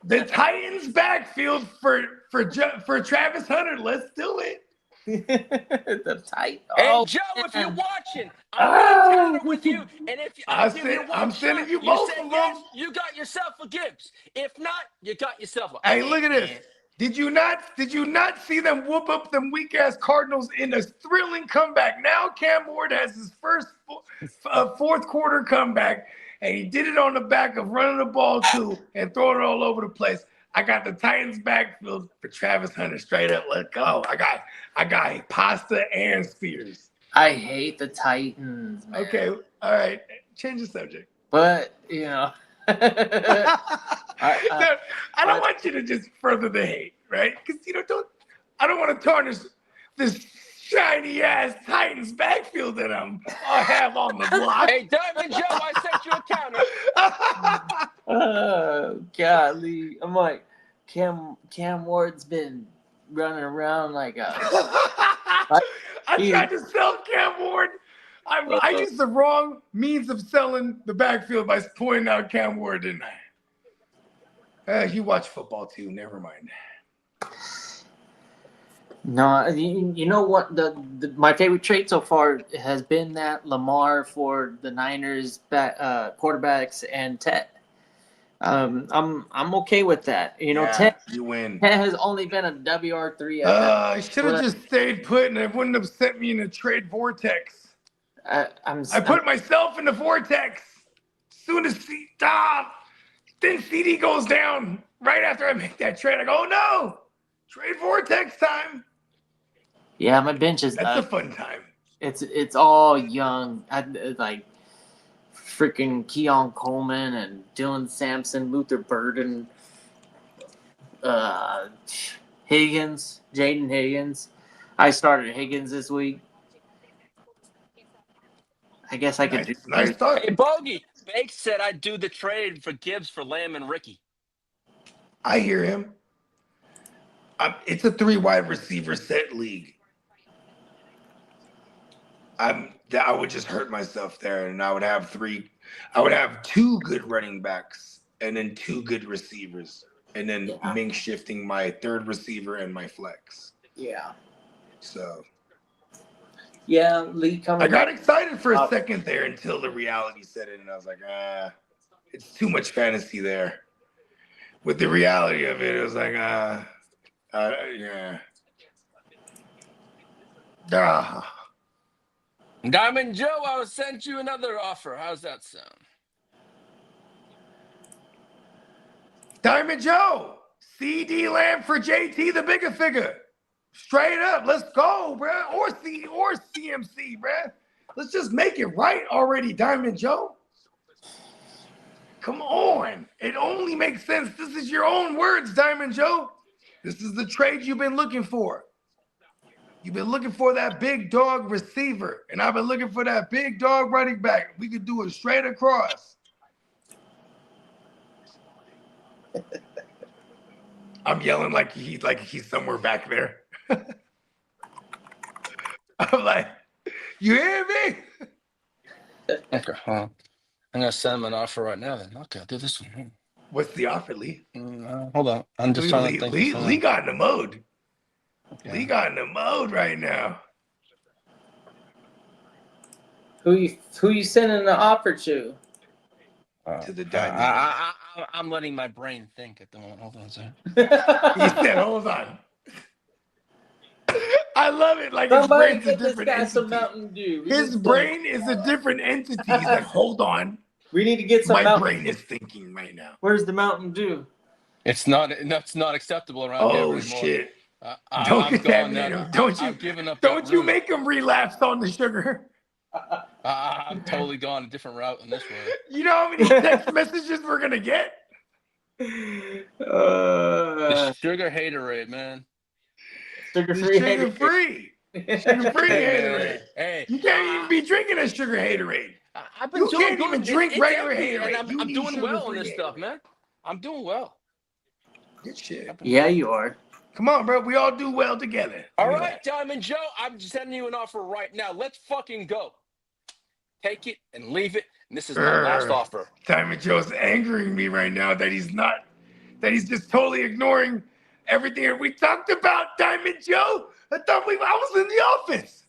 the Titans backfield for Travis Hunter. Let's do it. The tight. Hey, Joe, if you're watching, I'm going to counter with you. And if I'm sending you both say of yes, them. you got yourself a Gibbs. If not, you got yourself a. Hey, look at this. Did you not see them whoop up them weak ass Cardinals in a thrilling comeback? Now Cam Ward has his first fourth quarter comeback, and he did it on the back of running the ball too and throwing it all over the place. I got the Titans backfield for Travis Hunter straight up. Let's go. I got pasta and Spears. I hate the Titans, man. Okay, all right. Change the subject. But, you know. I don't want you to just further the hate, right? Because I don't want to tarnish this shiny ass Titans backfield that I have on the block. Hey, Diamond Joe, I sent you a counter. Oh, golly. I'm like, Cam Ward's been running around like a. I tried to sell Cam Ward. I used the wrong means of selling the backfield by pointing out Cam Ward, didn't I? You watch football too. Never mind. No, you know what? My favorite trait so far has been that Lamar for the Niners quarterbacks and Tet. I'm okay with that. You know, Tet you win. Tet has only been a WR3. I should have just stayed put, and it wouldn't have sent me in a trade vortex. I put myself in the vortex. Soon as then CD goes down right after I make that trade. I go, oh no, trade vortex time. Yeah, my bench is. That's a fun time. It's all young. Like freaking Keon Coleman and Dylan Sampson, Luther Burden, Higgins, Jaden Higgins. I started Higgins this week. I guess I could do. Nice start. Hey, Bogey, Bake said I'd do the trade for Gibbs for Lamb and Ricky. I hear him. It's a 3 wide receiver set league. I would just hurt myself there, and I would have 2 good running backs, and then 2 good receivers, and then Mink shifting my 3rd receiver and my flex. Yeah. So. Yeah, Lee coming. I got excited for a second there until the reality set in, and I was like, it's too much fantasy there. With the reality of it, it was like, yeah. Diamond Joe, I will send you another offer. How's that sound? Diamond Joe, CD Lamb for JT the bigger figure. Straight up, let's go, bro. Or CMC, bro. Let's just make it right already, Diamond Joe. Come on. It only makes sense. This is your own words, Diamond Joe. This is the trade you've been looking for. You've been looking for that big dog receiver, and I've been looking for that big dog running back. We could do it straight across. I'm yelling like he's somewhere back there. I'm like, you hear me? Okay, I'm gonna send him an offer right now. Then okay, I'll do this one. What's the offer, Lee? Hold on, I'm just trying to think. Lee got in the mode. Okay. Lee got in the mode right now. Who you sending the offer to? To the Diamond. I'm letting my brain think at the moment. Hold on a second. He said, hold on. I love it. Like Somebody his brain's a get this different guy entity. some Mountain Dew. His brain is a different entity. He's like, hold on. We need to get some. My brain is thinking right now. Where's the Mountain Dew? It's not acceptable around here anymore. Shit! Don't get that man. Don't you make him relapse on the sugar. I'm totally gone a different route in this way. You know how many text messages we're gonna get? The sugar haterade, man. Sugar-free. Sugar-free haterade. Hey, you can't even be drinking a sugar haterade. I've been doing can't good. even drink regular empty, haterade. and I'm doing well on this stuff, man. I'm doing well. Good shit. Yeah, you are. Come on, bro. We all do well together. All right, Diamond Joe, I'm sending you an offer right now. Let's fucking go. Take it and leave it. And this is my last offer. Diamond Joe's angering me right now that he's just totally ignoring everything that we talked about, Diamond Joe. I was in the office.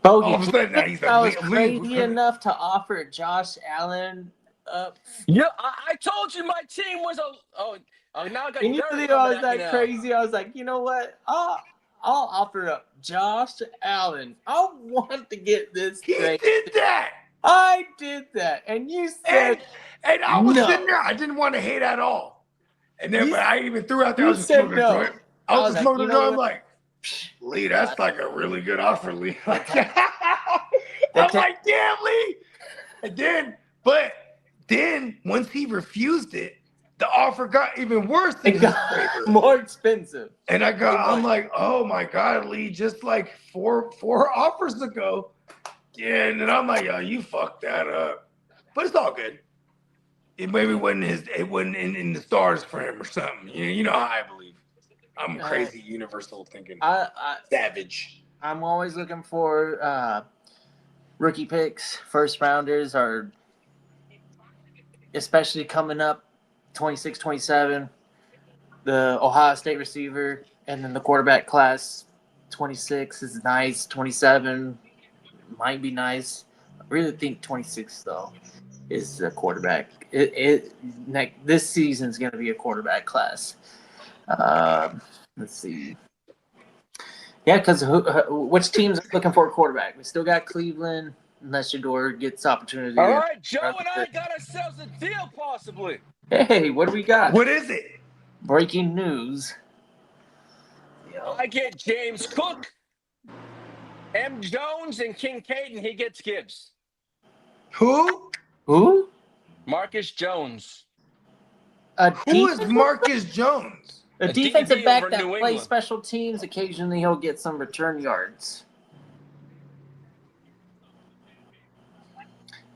Bogey, all of a sudden, now he's like, I was crazy enough to offer Josh Allen up. Yeah, I told you my team was now I got. And you think I was that crazy? I was like, you know what? I'll offer up Josh Allen. I want to get this. He did that. I did that, and you said, and I was sitting there. I didn't want to hate at all. And then I even threw out there. I was just smoking a joint. I was just smoking a joint. I'm like, Lee, that's like a really good offer, Lee. I'm like, damn, Lee. And then once he refused it, the offer got even worse. It got more expensive. And I'm like, oh my God, Lee, just like four offers ago. Yeah, and then I'm like, yo, you fucked that up. But it's all good. It maybe wasn't in the stars for him or something. You know how I believe. I'm crazy, universal thinking. Savage. I'm always looking for rookie picks, first rounders, or especially coming up 26, 27, the Ohio State receiver, and then the quarterback class 26 is nice, 27 might be nice. I really think 26 though is the quarterback. This season's going to be a quarterback class. Let's see. Yeah, because which team's looking for a quarterback? We still got Cleveland, unless your door gets opportunity. All right, Joe and I got ourselves a deal, possibly. Hey, what do we got? What is it? Breaking news. I get James Cook, M. Jones, and Kincaid, and he gets Gibbs. Who? Marcus Jones. Who is Marcus Jones? A defensive back that plays special teams. Occasionally he'll get some return yards.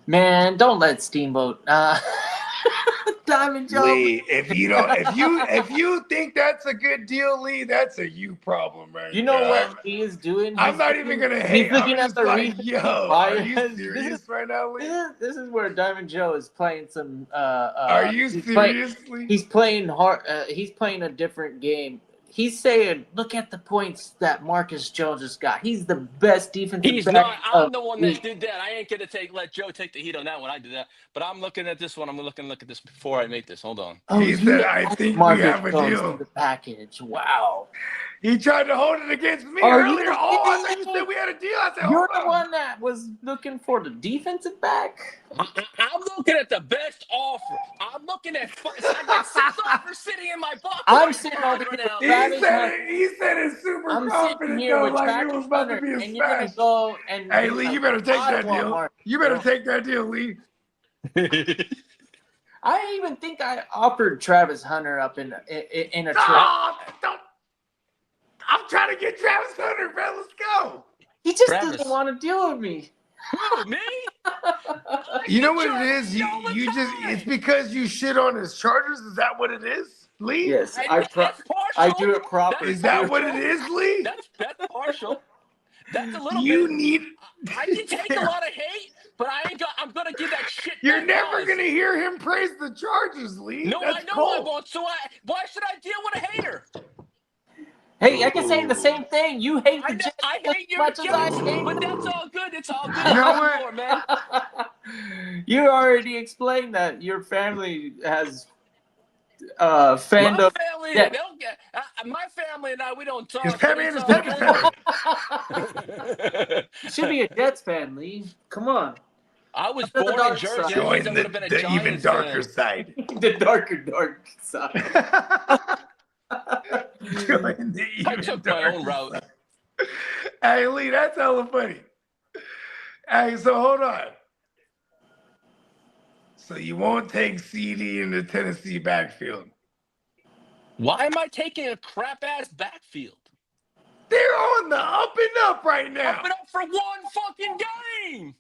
Man, don't let Steamboat. Diamond Joe. Lee, if you think that's a good deal, Lee, that's a you problem, right? You know there. what he is doing? I'm not even gonna hate. He's looking I'm at just the like, recent yo, are you bias. serious right now, Lee? This is where Diamond Joe is playing some. Are you seriously? He's playing hard. He's playing a different game. He's saying, "Look at the points that Marcus Jones has got. He's the best defensive He's back." not. I'm the one that did that. I ain't gonna let Joe take the heat on that one. I did that. But I'm looking at this one. I'm looking to look at this before I make this. Hold on. Oh, He said, "I added think Marcus we have a Jones deal." to the package. Wow. He tried to hold it against me Are earlier. you Oh, I thought kidding you me? said we had a deal. I said, You're hold the on. one that was looking for the defensive back. I'm looking at the best offer. I'm looking at. I got 6 offers sitting in my box. I'm sitting over right here now. with Travis Hunter. He said it super I'm sitting confident here though, with like it Travis was about to Hunter, be a and you're gonna smash. go and Hey, be Lee, like, you better take I that want deal. Marcus You better Jones. take that deal, Lee. I even think I offered Travis Hunter up in a trade. Oh, don't. I'm trying to get Travis Hunter, man. Let's go. He just Travis. doesn't want to deal with me. Who, me? You know what it is? It's because you shit on his Chargers. Is that what it is, Lee? Yes, That's partial. I do it properly. Is that what it is, Lee? That's partial. That's a little You bit. need. I can take a lot of hate, but I'm gonna give that shit. You're back never buzz. gonna hear him praise the Chargers, Lee. No, That's I know cold. I won't. So why should I deal with a hater? Hey, I can say the same thing. You hate the Jets I hate as your much as I hate but that's all good. It's all good. You know Nothing what? more, man. You already explained that your family has My fandom. family, Yeah. they don't get. My family and I, we don't talk. His but family it's and his all family. good. You should be a Jets fan, Lee. Come on. I was Come to the born in dark Jersey. side. That means I Join would have been a the even Giants darker fan. side. The dark side. Join the I even took my own darker route. side. Hey, Lee, that's hella funny. Hey, so hold on. So you won't take CD in the Tennessee backfield? Why am I taking a crap ass backfield? They're on the up and up right now. Up and up for one fucking game.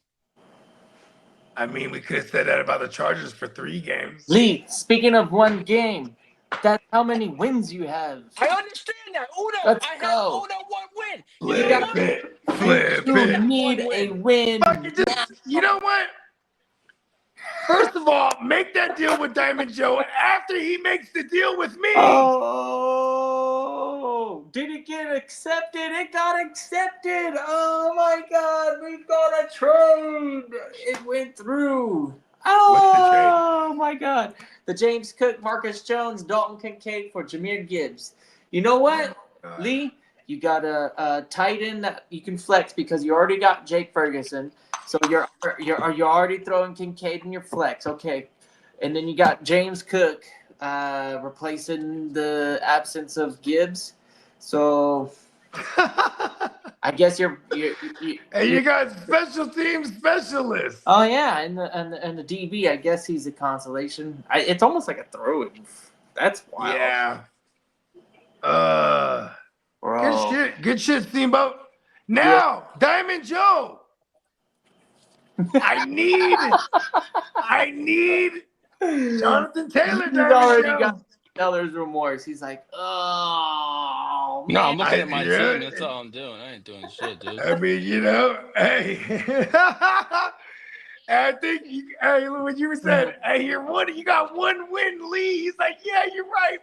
I mean, we could have said that about the Chargers for 3 games. Lee, speaking of one game, that's how many wins you have. I understand that. Uno, Let's I go. have Uno 1 win. Flip it. Flip You it. need One a win. win. Fuck it, you know what? First of all, make that deal with Diamond Joe after he makes the deal with me. Oh, did it get accepted? It got accepted. Oh my God, we've got a trade. It went through. Oh my God. The James Cook, Marcus Jones, Dalton Kincaid for Jahmyr Gibbs. You know what, Lee? You got a tight end that you can flex because you already got Jake Ferguson. So you're already throwing Kincaid in your flex, okay? And then you got James Cook replacing the absence of Gibbs. So I guess you're And you got special team specialists. oh yeah, and the DB. I guess he's a consolation. It's almost like a throw-in. That's wild. Yeah. Bro. Good shit, Steamboat. Now, Diamond Joe. I need Jonathan Taylor. He's already got seller's remorse. He's like, oh, No, I'm man. looking at my team. That's all I'm doing. I ain't doing shit, dude. I mean, hey. I think, hey, when you said, hey, you got 1 win, Lee. He's like, yeah, you're right.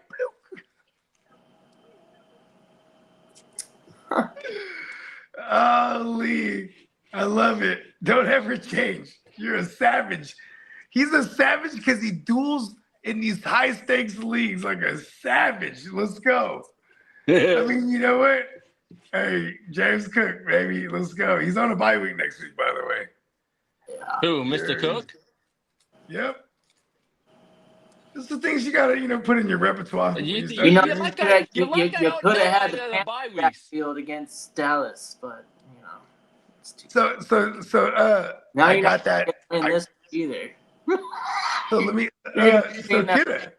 Oh, Lee. I love it. Don't ever change. You're a savage. He's a savage because he duels in these high stakes leagues like a savage. Let's go. I mean, you know what? Hey, James Cook, baby, let's go. He's on a bye week next week, by the way. Who, Mr. Cook? Yep. It's the things you gotta, put in your repertoire. You You could could have had the the bye weeks. backfield against Dallas, but it's too So now I you're got not that. in this either. So let me. You're not- Kidda,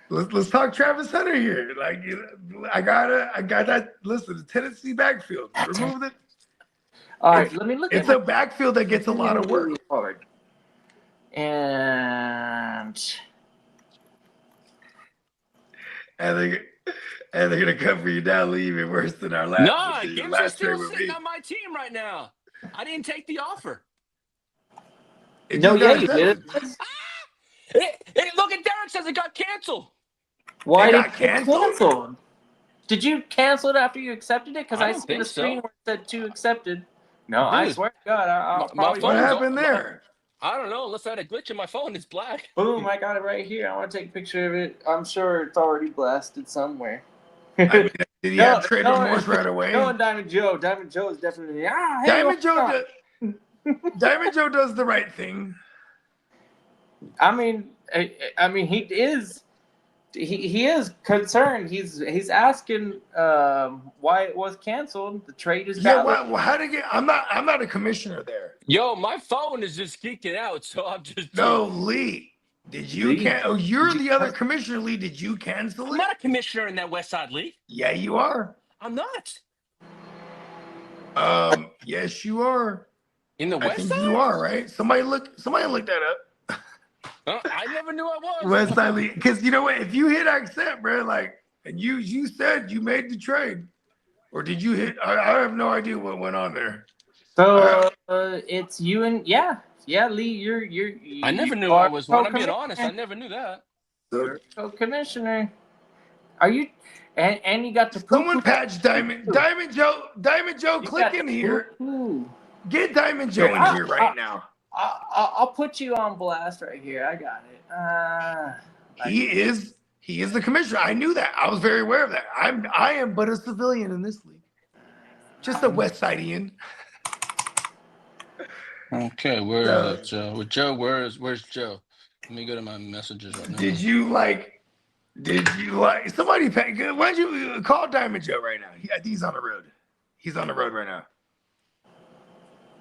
let's talk Travis Hunter here. Like, I got that. Listen, the Tennessee backfield. Remove it. All right, let me look It's at a backfield that gets a lot of work. hard. And and they're gonna come for you now, Lee, even worse than our Nah, your Gibbs is last trade still with sitting me. on my team right now. I didn't take the offer. It No, just got yeah, you did. accepted. Look at Derek says it got canceled. Why It did got it get canceled? canceled? Did you cancel it after you accepted it? Because I I don't seen the think screen so. where it said to accepted. No, I Dude, swear to God, I'll my probably. What phone's happened there? I don't know. Unless I had a glitch in my phone, it's black. Boom! I got it right here. I want to take a picture of it. I'm sure it's already blasted somewhere. I mean, did he no, have trade no, remorse right away? no, and Diamond Joe. Diamond Joe is definitely hey. Diamond Joe what's does. up? Diamond Joe does the right thing. I mean, he is. He is concerned. He's asking why it was canceled. The trade is Yeah, valid. well, how to get? I'm not a commissioner there. Yo, my phone is just geeking out, so I'm just. No, Lee. Did you Lee, can? Oh, you're did you the other commissioner, Lee. Did you cancel I'm it? not a commissioner in that West Side League. Yeah, you are. I'm not. Yes, you are. In the I West think Side? you are, right? Somebody look that up. I never knew I was. West Side League, because you know what? If you hit accept, bro, like, and you said you made the trade, or did you hit? I have no idea what went on there. So it's you and Lee. You're I never knew you I are was one. I'm being co-commissioner. honest. I never knew that. So Co-commissioner. Are you? And you got the someone poo-poo. patch Diamond Joe. You Click got in the here. poo-poo. Get Diamond Joe in here right now. I'll put you on blast right here. I got it. He is the commissioner. I knew that. I was very aware of that. I am but a civilian in this league. Just a West Sidean. Okay, where is it, Joe? With Joe, where's Joe? Let me go to my messages right now. Did you like somebody? Why don't you call Diamond Joe right now? I think he's on the road. He's on the road right now.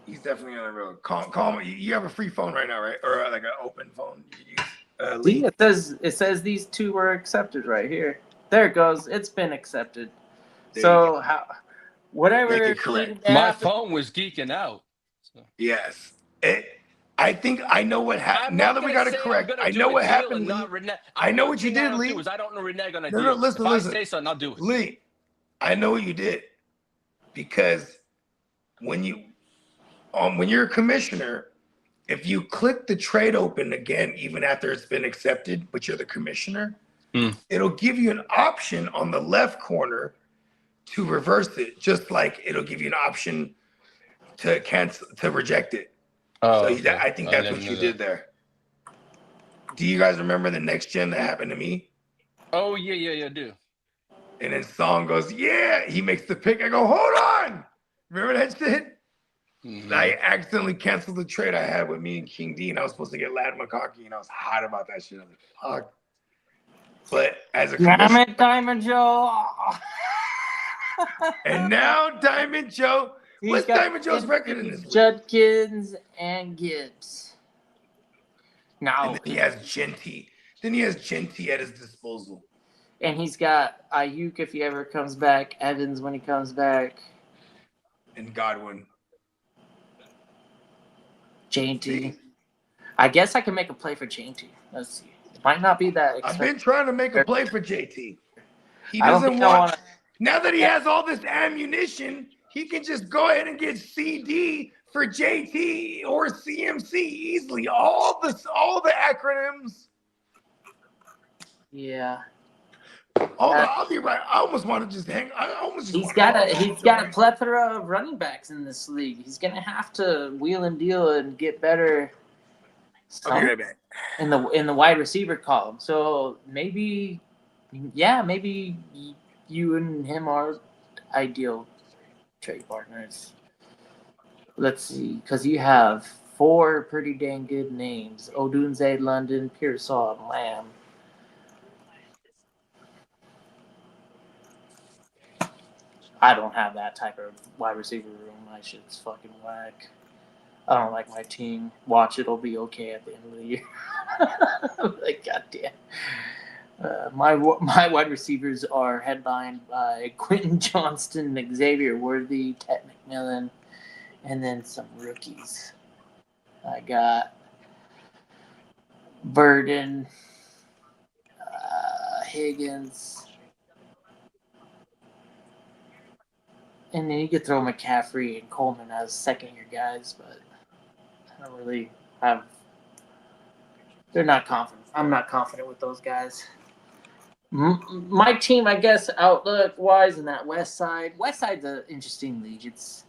He's definitely on the road. Call me. You have a free phone right now, right? Or like an open phone you can use. See, it says these two were accepted right here. There it goes. It's been accepted. So whatever Make it correct. needed to My happen- phone was geeking out. So. Yes. I think I know what happened. Now that we got it correct, I know what happened, Lee. I know what you did, Lee. I don't know Renee gonna No, do. no, listen. If I say something, I'll do it. Lee, I know what you did. Because when you're a commissioner, if you click the trade open again, even after it's been accepted, but you're the commissioner, it'll give you an option on the left corner to reverse it, just like it'll give you an option to cancel, to reject it. Oh, So okay. I think that's what you did there. Do you guys remember the next gen that happened to me? Oh, yeah, I do. And then Song goes, yeah, he makes the pick. I go, hold on. Remember that shit? Mm-hmm. I accidentally canceled the trade I had with me and King D, and I was supposed to get Lad McConkey, and I was hot about that shit. I was like, fuck. But as a Damn it, Diamond Joe. and now Diamond Joe, what's Diamond Joe's record in this league? Judkins and Gibbs. Now And then he has Genty. Then he has Genty at his disposal. and he's got Ayuk if he ever comes back, Evans when he comes back, And Godwin. JT. I guess I can make a play for JT. Let's see. It might not be that I've expensive. been trying to make a play for JT. He I don't doesn't think I want. wanna- Now that he has all this ammunition, he can just go ahead and get CD for JT or CMC easily. All the acronyms. Yeah. I'll be right. I almost want to just hang. I almost just He's wanna got hang a plethora of running backs in this league. He's gonna have to wheel and deal and get better I'll be right back. in the wide receiver column. So maybe you and him are ideal trade partners. Let's see, because you have 4 pretty dang good names: Odunze, London, Pearsall, and Lamb. I don't have that type of wide receiver room. My shit's fucking whack. I don't like my team. Watch, it'll be okay at the end of the year. Like, goddamn. My wide receivers are headlined by Quentin Johnston, Xavier Worthy, Ted McMillan, and then some rookies. I got Burden, Higgins. And then you could throw McCaffrey and Coleman as second-year guys, but I don't really have. They're not confident. I'm not confident with those guys. My team, I guess, outlook-wise in that West Side. West Side's an interesting league. It's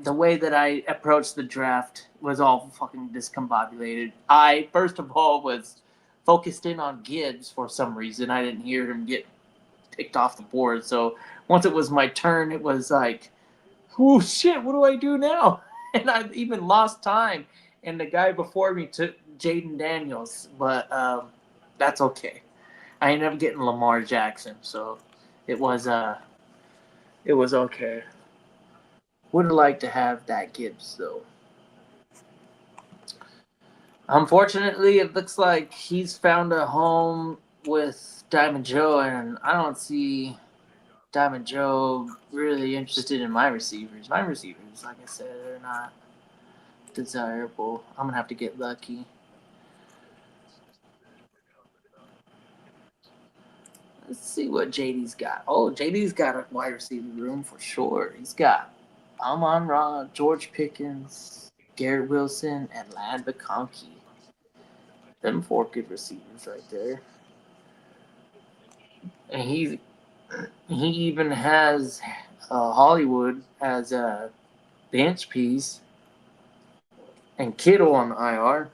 the way that I approached the draft was all fucking discombobulated. I, first of all, was focused in on Gibbs for some reason. I didn't hear him get picked off the board. So once it was my turn, it was like, oh shit, what do I do now? And I even lost time. And the guy before me took Jaden Daniels, but that's okay. I ended up getting Lamar Jackson, so it was okay. Would have liked to have that Gibbs though. Unfortunately, it looks like he's found a home with Diamond Joe, and I don't see Diamond Joe really interested in my receivers. My receivers, like I said, they're not desirable. I'm gonna have to get lucky. Let's see what JD's got. Oh, JD's got a wide receiver room for sure. He's got Amon-Ra, George Pickens, Garrett Wilson, and Lad McConkey. Them 4 good receivers right there. And he even has Hollywood as a bench piece and Kittle on the IR.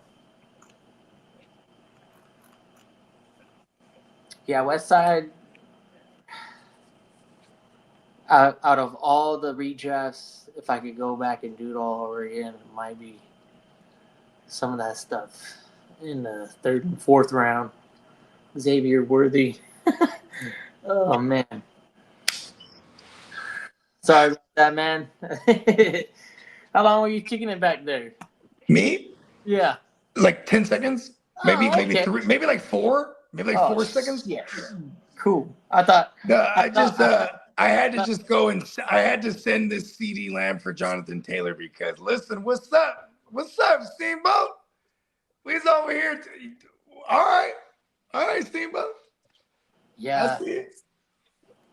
Yeah, West Side, out of all the redrafts, if I could go back and do it all over again, it might be some of that stuff in the 3rd and 4th round. Xavier Worthy. Oh, man. Sorry about that, man. How long were you kicking it back there? Me? Yeah. Like 10 seconds? Maybe Oh, okay. 3, maybe like 4. Maybe like 4 seconds. Yeah. Cool. I thought. I had to just go and I had to send this CD Lamb for Jonathan Taylor because listen, what's up? What's up, Steamboat? We's over here. All right, Steamboat. Yeah. I see it.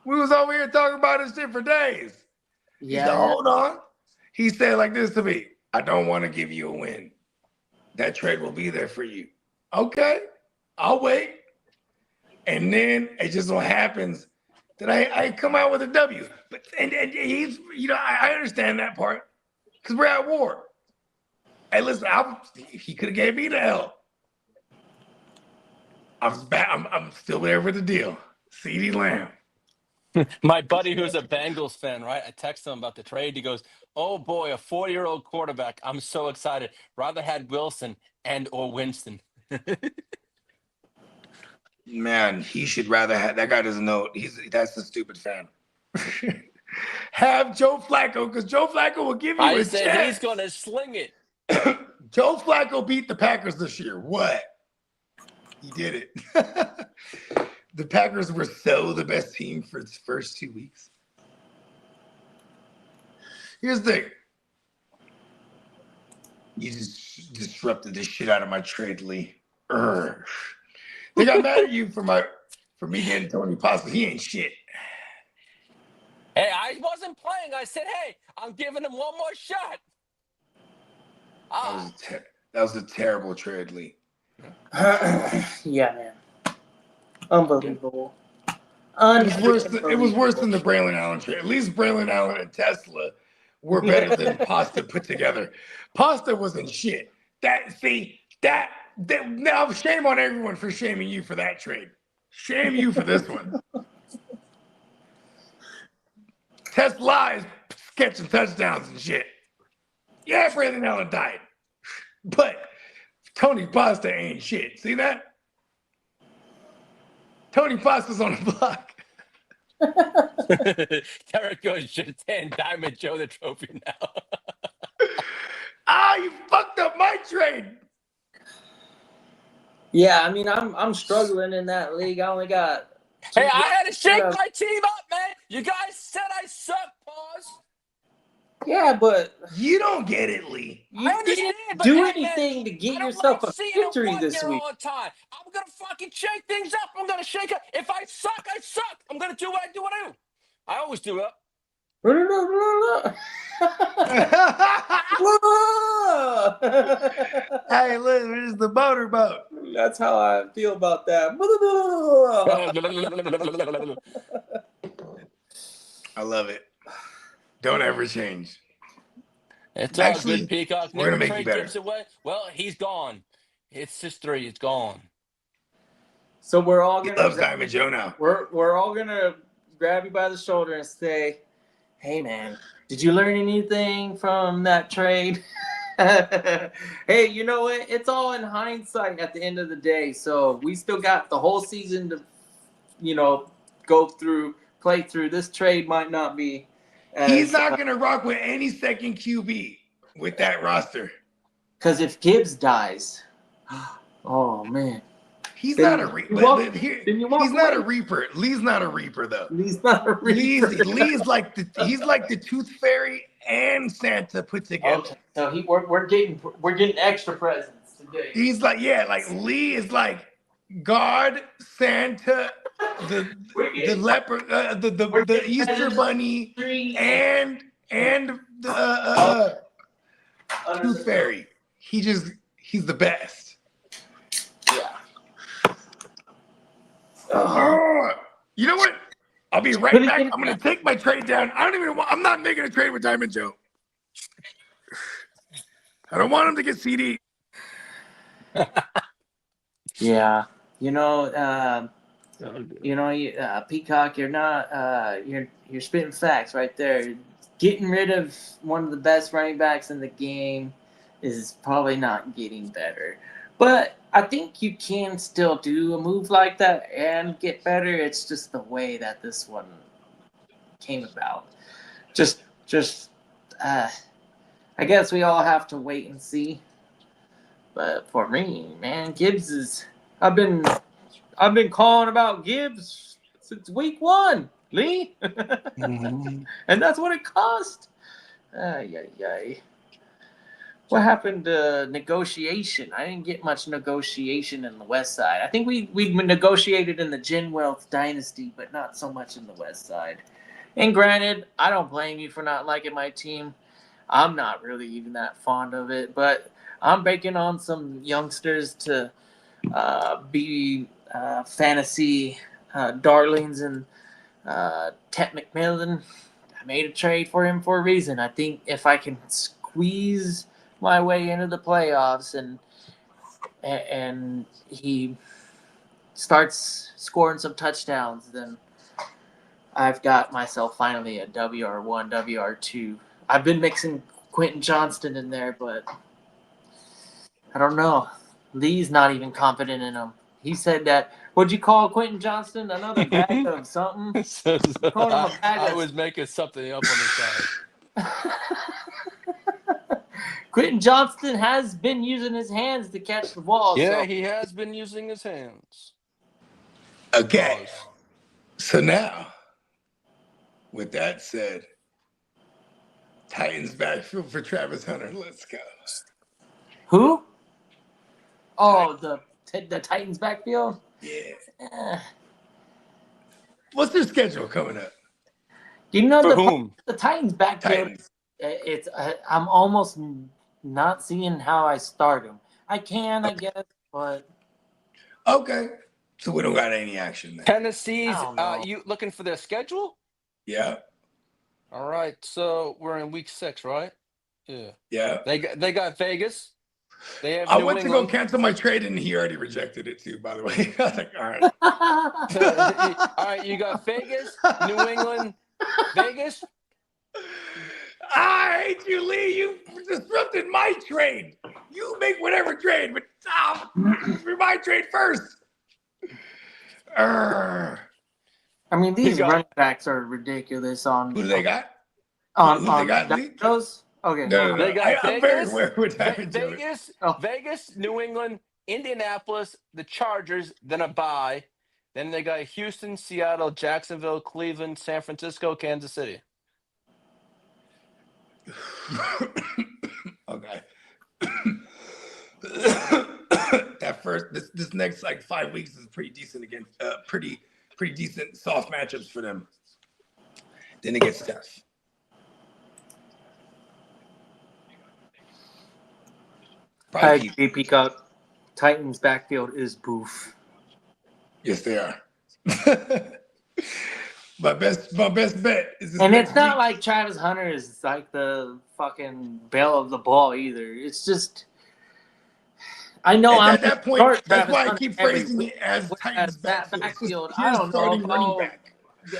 We was over here talking about this shit for days. Yeah. He said, hold on. He said like this to me, I don't want to give you a win. That trade will be there for you. Okay, I'll wait. And then it just so happens that I come out with a W. But and he's, I understand that part because we're at war. Hey, listen, he could have gave me the L. I'm still there for the deal. CD Lamb. My buddy who's a Bengals fan, right? I text him about the trade. He goes, oh boy, a 40-year-old quarterback. I'm so excited. Rather had Wilson and or Winston. Man, he should rather have that guy doesn't know. That's a stupid fan. Have Joe Flacco because Joe Flacco will give you I a said chance. he's gonna sling it. Joe Flacco beat the Packers this year. What? He did it. The Packers were so the best team for its first 2 weeks. Here's the thing. You just disrupted the shit out of my trade, Lee. Urgh. They got mad at you for me getting Tony Pasta. He ain't shit. Hey, I wasn't playing. I said, hey, I'm giving him one more shot. That was a terrible trade, Lee. Yeah, man. Unbelievable. It was worse than the Braylon Allen trade. At least Braylon Allen and Tesla were better than Pasta put together. Pasta wasn't shit. Now shame on everyone for shaming you for that trade. Shame you for this one. Tesla is catching touchdowns and shit. Yeah, Braylon Allen died. But Tony Pasta ain't shit. See that? Tony Pasta's on the block. Derek goes, just hand Diamond Joe the trophy now. You fucked up my trade. Yeah, I mean, I'm struggling in that league. I only got. Hey, I had to shake my team up, man. You guys said I suck, pause. Yeah, but You don't get it, Lee. you I understand, didn't but do hey, man, anything to get I don't yourself like a seeing victory a this one-year week. all the time. I'm gonna fucking shake things up. I'm gonna shake up. If I suck, I suck. I'm gonna do what I do. I always do that. Hey, look, there's the motorboat. That's how I feel about that. I love it. Don't ever change. It's all Actually, good, Peacock. we're gonna Never make you trade better. Gibbs away. Well, he's gone. It's history. It's gone. So we're all He gonna loves Diamond Joe now. we're all gonna grab you by the shoulder and say, "Hey, man, did you learn anything from that trade?" Hey, you know what? It's all in hindsight at the end of the day. So we still got the whole season to, play through. This trade might not be He's as not gonna rock with any second QB with that roster. because if Gibbs dies, oh man, He's then not a reaper. you walk, He's walk not a away. reaper. Lee's not a reaper though. He's not a reaper. Lee's like the Tooth Fairy and Santa put together. Okay, so we're getting extra presents today. He's like Lee is like God, Santa, the leopard, the Easter Bunny, and the Tooth Fairy. He's the best. Yeah. Oh, you know what? I'll be right back. I'm gonna take my trade down. I'm not making a trade with Diamond Joe. I don't want him to get CD. Yeah, Peacock, you're not you're spitting facts right there. Getting rid of one of the best running backs in the game is probably not getting better. But I think you can still do a move like that and get better. It's just the way that this one came about. I guess we all have to wait and see. But for me, man, Gibbs is. I've been calling about Gibbs since week 1, Lee, and that's what it cost. Ay. What happened to negotiation? I didn't get much negotiation in the West Side. I think we negotiated in the Gin Wealth Dynasty, but not so much in the West Side. And granted, I don't blame you for not liking my team. I'm not really even that fond of it, but I'm banking on some youngsters to be fantasy darlings, and Ted McMillan. I made a trade for him for a reason. I think if I can squeeze my way into the playoffs and he starts scoring some touchdowns, then I've got myself finally a WR1, WR2. I've been mixing Quentin Johnston in there, but I don't know. Lee's not even confident in him. He said that. What'd you call Quentin Johnston? Another bag of something? Called him a bag I of. was making something up on the side. Quentin Johnston has been using his hands to catch the ball. Yeah, so. he has been using his hands. Okay. So now, with that said, Titans backfield for Travis Hunter. Let's go. Who? Oh, the Titans backfield? Yeah. What's their schedule coming up? For whom? The Titans backfield. Titans. I'm almost not seeing how I start him. I can, I guess, but okay. So we don't got any action there. Tennessee's. You looking for their schedule? Yeah. All right. So we're in week 6, right? Yeah. Yeah. They got Vegas. They have. I went to go cancel my trade and he already rejected it too. By the way, I was like, all right. All right. You got Vegas, New England, Vegas. I hate you, Lee. You disrupted my trade. You make whatever trade, but for my trade first. I mean, these running backs are ridiculous. On who do they got? On who they got, Lee? Those? Okay. No. They got I'm very aware with Vegas, New England, Indianapolis, the Chargers, then a bye. Then they got Houston, Seattle, Jacksonville, Cleveland, San Francisco, Kansas City. Okay. This next like 5 weeks is pretty decent against pretty decent soft matchups for them. Then it gets tough. I agree, Peacock. Titans backfield is boof. Yes, they are. my best bet is this And next it's not week. like Travis Hunter is like the fucking bell of the ball either. It's just, I know At that point, start that's Travis why I Hunter keep every phrasing week. it as Titans That backfield. It's just backfield, I here's don't know starting if running I'll back.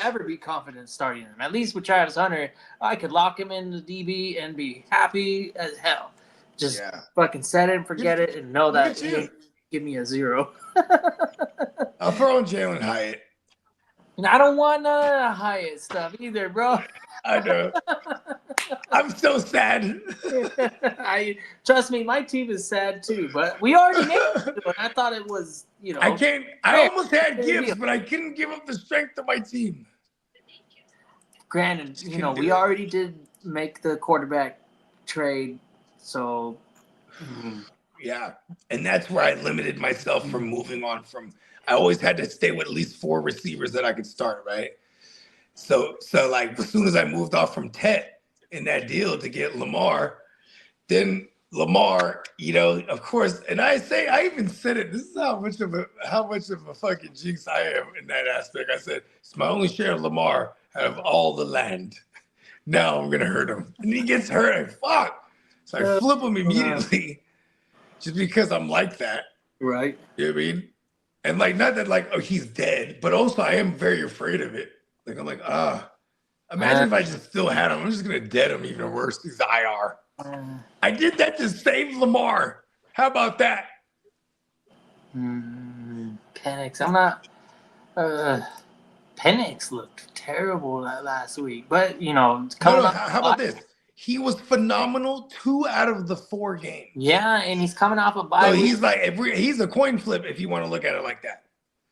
ever be confident starting him. At least with Travis Hunter, I could lock him in the DB and be happy as hell. Just fucking set it and forget it and know that he ain't give me a 0. I'll throw in Jalen Hyatt. And I don't want none of the Hyatt stuff either, bro. I know. I'm so sad. Trust me, my team is sad too. But we already made it. I thought it was, I almost had Gibbs, but I couldn't give up the strength of my team. Granted, we already did make the quarterback trade, so yeah, and that's where I limited myself from moving on from. I always had to stay with at least 4 receivers that I could start, right? So like as soon as I moved off from Tet in that deal to get Lamar, then Lamar, of course, and I even said it. This is how much of a fucking jinx I am in that aspect. I said it's my only share of Lamar out of all the land. Now I'm gonna hurt him, and he gets hurt. And fuck, so I flip him immediately, just because I'm like that. Right. You know what I mean? And like, not that like, oh, he's dead, but also I am very afraid of it. Like I'm like, imagine if I just still had him. I'm just gonna dead him even worse. He's IR. I did that to save Lamar. How about that? Penix. I'm not. Penix looked terrible that last week, but how about this? He was phenomenal 2 out of the 4 games. Yeah, and he's coming off a bye. So he's like, he's a coin flip if you want to look at it like that.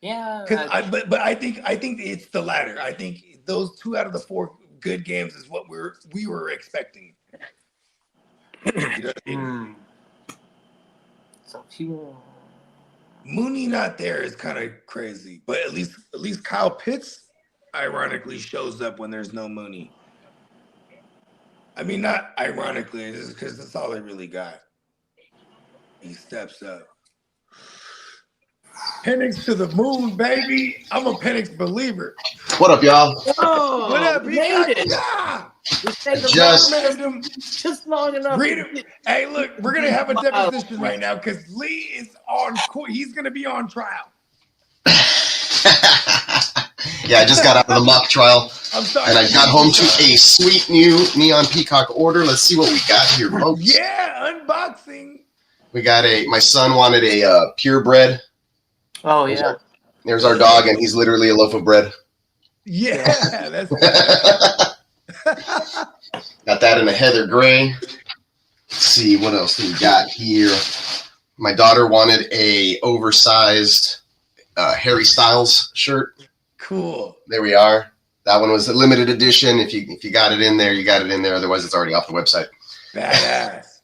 Yeah. But I think it's the latter. I think those 2 out of the 4 good games is what we were expecting. You know what I mean? So Mooney not there is kind of crazy, but at least Kyle Pitts ironically shows up when there's no Mooney. I mean, not ironically, it's because that's all they really got. He steps up. Penix to the moon, baby. I'm a Penix believer. What up, y'all? Oh, what up, made it. Yeah. Just long enough. Hey, look, we're gonna have a deposition right now because Lee is on court. He's gonna be on trial. Yeah, I just got out of the mock trial. I'm sorry. And I got home to a sweet new Neon Peacock order. Let's see what we got here, folks. Yeah, unboxing. We got my son wanted a purebred. Oh, yeah. There's our dog, and he's literally a loaf of bread. Yeah, that's got that in a heather gray. Let's see, what else do we got here? My daughter wanted a oversized Harry Styles shirt. Cool. There we are. That one was a limited edition. If you got it in there, you got it in there. Otherwise, it's already off the website. Badass.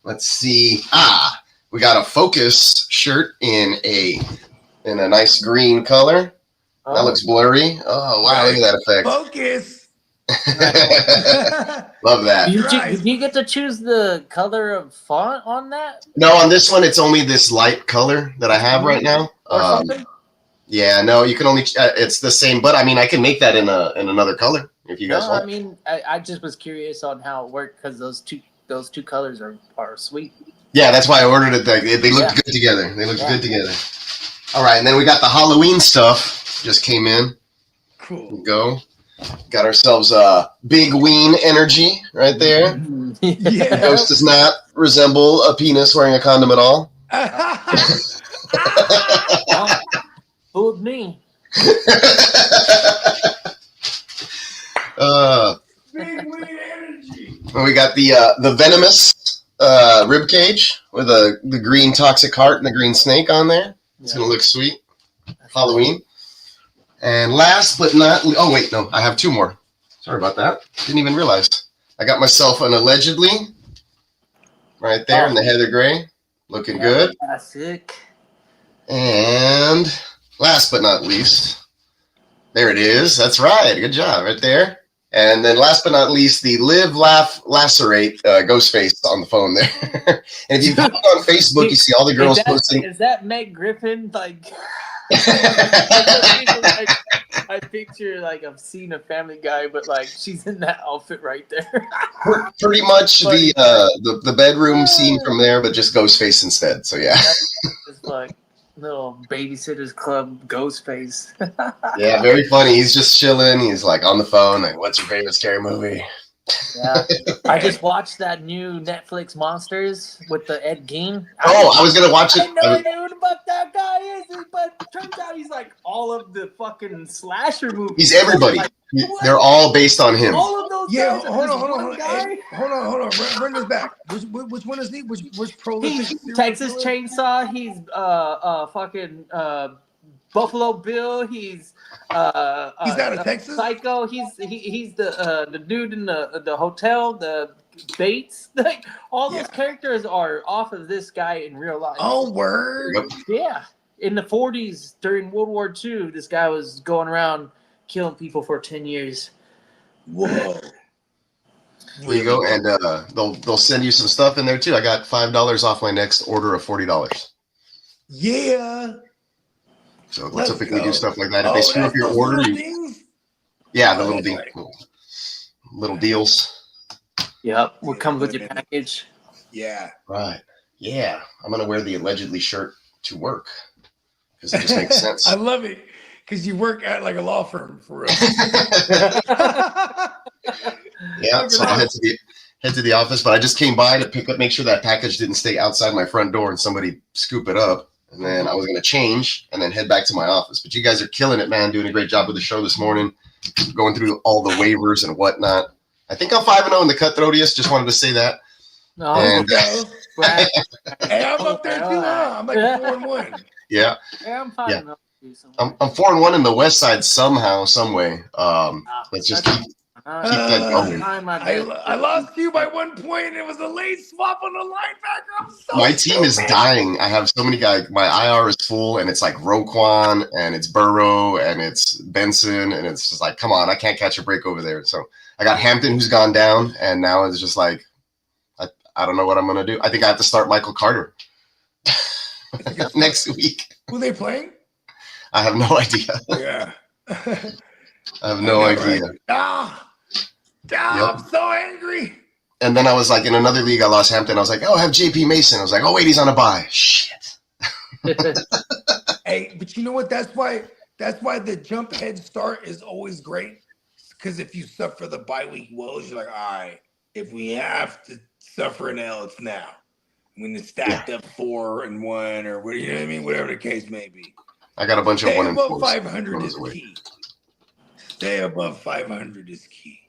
Let's see. We got a Focus shirt in a nice green color. Oh. That looks blurry. Oh wow! Look at that effect. Focus. Love that. Did you get to choose the color of font on that? No, on this one, it's only this light color that I have right now. Or something? Yeah, no, you can only. It's the same, but I mean, I can make that in another color if you guys want. I mean, I just was curious on how it worked because those two colors are sweet. Yeah, that's why I ordered it. They looked good together. They looked good together. All right, and then we got the Halloween stuff. Just came in. Cool. Go. Got ourselves a big ween energy right there. Yeah. Ghost does not resemble a penis wearing a condom at all. Fooled me. Big ween energy. We got the venomous rib cage with the green toxic heart and the green snake on there. It's gonna look sweet. Halloween. And last but not, oh wait, no, I have 2 more. Sorry about that. Didn't even realize. I got myself an allegedly right there in the heather gray. Looking good. Classic. And last but not least, there it is. That's right. Good job right there. And then last but not least, the Live, Laugh, Lacerate Ghostface on the phone there. And if you hop on Facebook, you see all the girls posting. Is that Meg Griffin? Like, I picture like I've seen a Family Guy, but like she's in that outfit right there. Pretty much the bedroom scene from there, but just Ghostface instead. So yeah. It's like little Babysitters Club Ghostface. Yeah, very funny. He's just chilling. He's like on the phone. Like, what's your favorite scary movie? Yeah, I just watched that new Netflix Monsters with the Ed Gein. I was gonna watch it. I had no idea who the fuck that guy is, but turns out he's like all of the fucking slasher movies. He's everybody. Like, they're all based on him. All of those guys. Hold on. Hey, hold on. Run this back. Which one is he? Which prolific? He's Texas Chainsaw. He's fucking Buffalo Bill. He's out of Texas. Psycho. He's the dude in the hotel. The Bates. Like all those characters are off of this guy in real life. Oh, word. Yeah. In the 40s during World War II, this guy was going around killing people for 10 years. Whoa. There you go, and they'll send you some stuff in there too. I got $5 off my next order of $40. Yeah. So they'll typically do stuff like that. If they screw up your order, the little thing, little deals. Yep, what comes with your package? Yeah. Right. Yeah, I'm gonna wear the allegedly shirt to work because it just makes sense. I love it because you work at like a law firm for real. Yeah, so I head to the office, but I just came by to make sure that package didn't stay outside my front door and somebody scoop it up. And then I was going to change and then head back to my office. But you guys are killing it, man. Doing a great job with the show this morning. Going through all the waivers and whatnot. I think I'm 5-0 in the Cutthroatiest. Just wanted to say that. No, hey, I'm up there too, huh? I'm like 4-1. Yeah. Hey, I'm 5-0. I'm 4-1 in the West Side somehow, some way. Let's just keep that going. I lost you by 1 point. It was a late swap on the linebacker. I'm so My team is dying. I have so many guys. My IR is full, and it's like Roquan, and it's Burrow, and it's Benson, and it's just like, come on, I can't catch a break over there. So I got Hampton, who's gone down, and now it's just like, I don't know what I'm going to do. I think I have to start Michael Carter next week. Who are they playing? I have no idea. Yeah. I have no idea. Right. I'm so angry. And then I was like, in another league, I lost Hampton. I was like, I have JP Mason. I was like, oh, wait, he's on a bye. Shit. Hey, but you know what? That's why the jump head start is always great. Because if you suffer the bye week woes, you're like, all right, if we have to suffer an L, it's now. When it's stacked up 4-1 or what, you know what I mean? Whatever the case may be. I got a bunch of 1 and 4. Stay above 500 is key. Stay above 500 is key.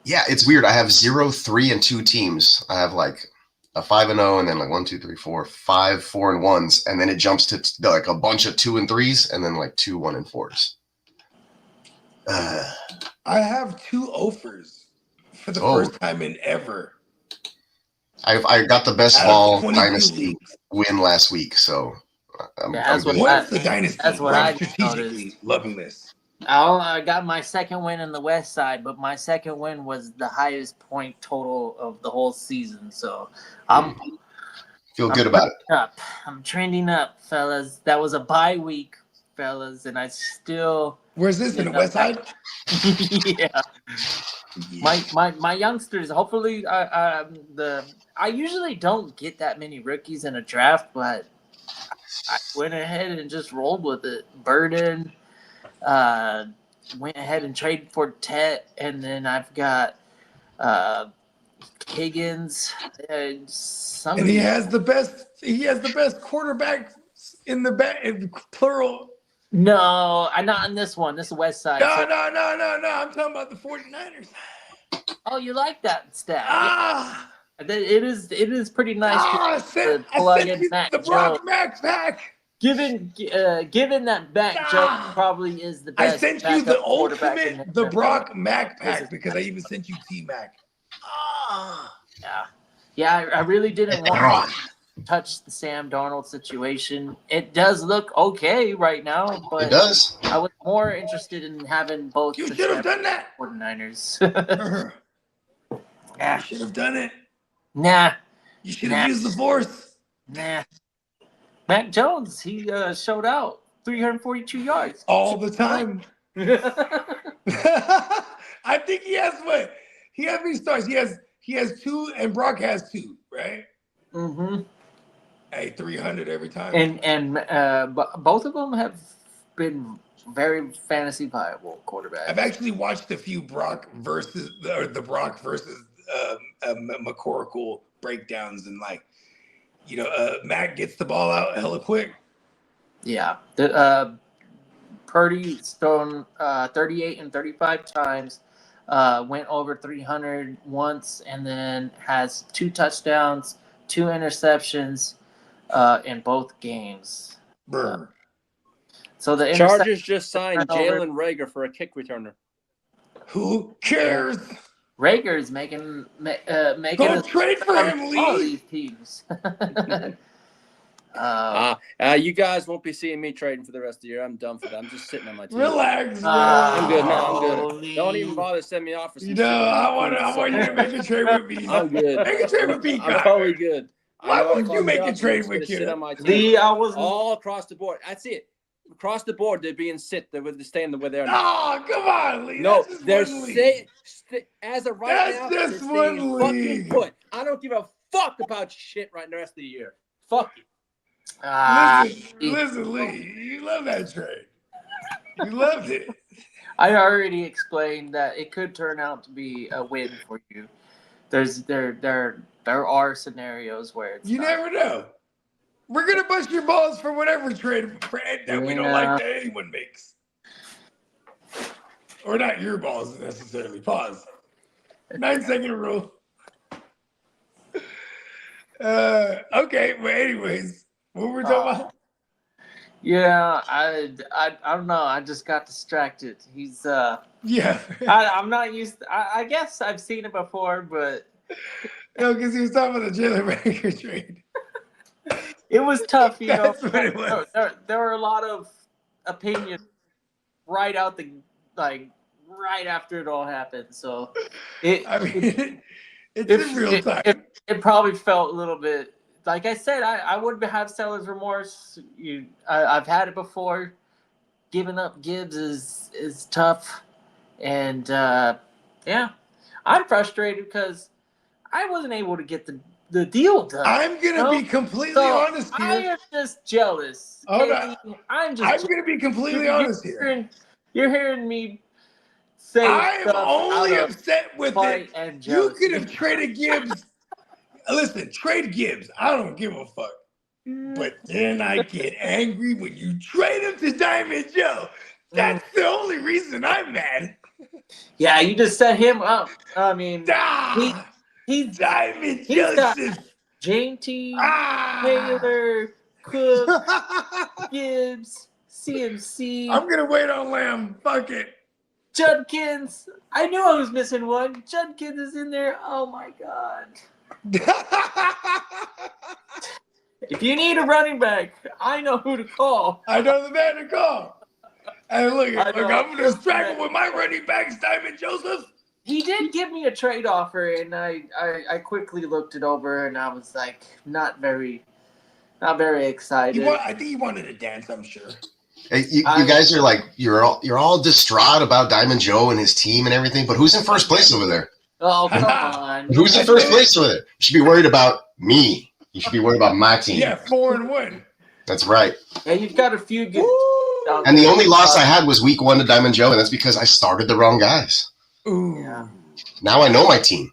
Yeah, it's weird. I have 0, 3, and 2 teams. I have like a 5-0, and then like 1, 2, 3, 4, 5, 4 and 1s, and then it jumps to like a bunch of 2 and 3s, and then like 2, 1 and 4s. I have 2 offers for the first time in ever. I got the best ball dynasty win last week, so what's the dynasty? That's what I strategically loving this. I got my second win in the West Side, but my second win was the highest point total of the whole season. So I'm good about it. I'm trending up, fellas. That was a bye week, fellas, and I still. Where's this in the West Side? Yeah. My youngsters. Hopefully, I usually don't get that many rookies in a draft, but I went ahead and just rolled with it. Burden. Went ahead and traded for Tet, and then I've got Higgins. And he has the best. He has the best quarterback in the plural. No, I'm not in this one. This is West Side. No. I'm talking about the 49ers. Oh, you like that stat? It is pretty nice. To plug in the Brock Mac pack. Given that Mac Jones probably is the best. I sent you the ultimate, the Brock Mac pack because I even sent you T-Mac. Yeah. I really didn't want to touch the Sam Darnold situation. It does look okay right now, but It does. I was more interested in having both. You the should have done that. 49ers. You should have done it. Nah. You should have used the force. Nah. Mac Jones, he showed out 342 yards. All the time. I think he has what? He has many stars. He has 2 and Brock has 2, right? Mm-hmm. Hey, 300 every time. And both of them have been very fantasy viable quarterbacks. I've actually watched a few Brock versus McCorkle breakdowns, and Mac gets the ball out hella quick. Yeah. Purdy's thrown 38 and 35 times, went over 300 once, and then has 2 touchdowns, 2 interceptions in both games. So the Chargers just signed Jalen Reagor for a kick returner. Who cares? Rager's making Go trade for him, Lee. All these teams. You guys won't be seeing me trading for the rest of the year. I'm done for that. I'm just sitting on my team. Relax, bro. I'm good. No, I'm good. Don't even bother sending me off for some I want you to make a trade with me. I'm good. Make a trade with me. I'm totally good. Why would you make a trade with you? Sit on my team. All across the board. That's it. Across the board, they're being they're staying where they're now. Oh, come on, Lee. No, they're as of right now, that's just one league. Put. I don't give a fuck about shit right the rest of the year. Fuck you. Listen, Lee. You love that trade. You loved it. I already explained that it could turn out to be a win for you. There are scenarios where it's you never know. We're gonna bust your balls for whatever trade that we don't like that anyone makes, or not your balls necessarily. Pause. 9-second rule. Okay. Well, anyways, what were we talking about? Yeah, I don't know. I just got distracted. He's yeah. I'm not used to, I guess I've seen it before, but no, because he was talking about the Jalen Reagor trade. It was tough, you know. What it was. There were a lot of opinions right after it all happened. So it's in real time. It probably felt a little bit. Like I said, I would have seller's remorse. I've had it before. Giving up Gibbs is tough, and I'm frustrated because I wasn't able to get the deal done. I'm gonna be completely honest here. I am just jealous. I'm gonna be completely honest here. You're hearing me say. I'm only upset with it. You could have traded Gibbs. Listen, trade Gibbs. I don't give a fuck. But then I get angry when you trade him to Diamond Joe. That's the only reason I'm mad. Yeah, you just set him up. I mean, he's Diamond got Joseph. JT, Taylor, Cook, Gibbs, CMC. I'm gonna wait on Lamb. Fuck it. Judkins. I knew I was missing one. Judkins is in there. Oh my god. If you need a running back, I know who to call. I know the man to call. And look, I'm gonna struggle with my running backs, Diamond Joseph. He did give me a trade offer, and I quickly looked it over, and I was like, not very excited. I think he wanted to dance. I'm sure. Hey, you guys are like you're all distraught about Diamond Joe and his team and everything, but who's in first place over there? Oh, come on. Who's in first place over there? You should be worried about me. You should be worried about my team. Yeah, 4-1. That's right. Yeah, you've got a few good. And the only loss I had was week 1 to Diamond Joe, and that's because I started the wrong guys. Ooh. Yeah. Now I know my team.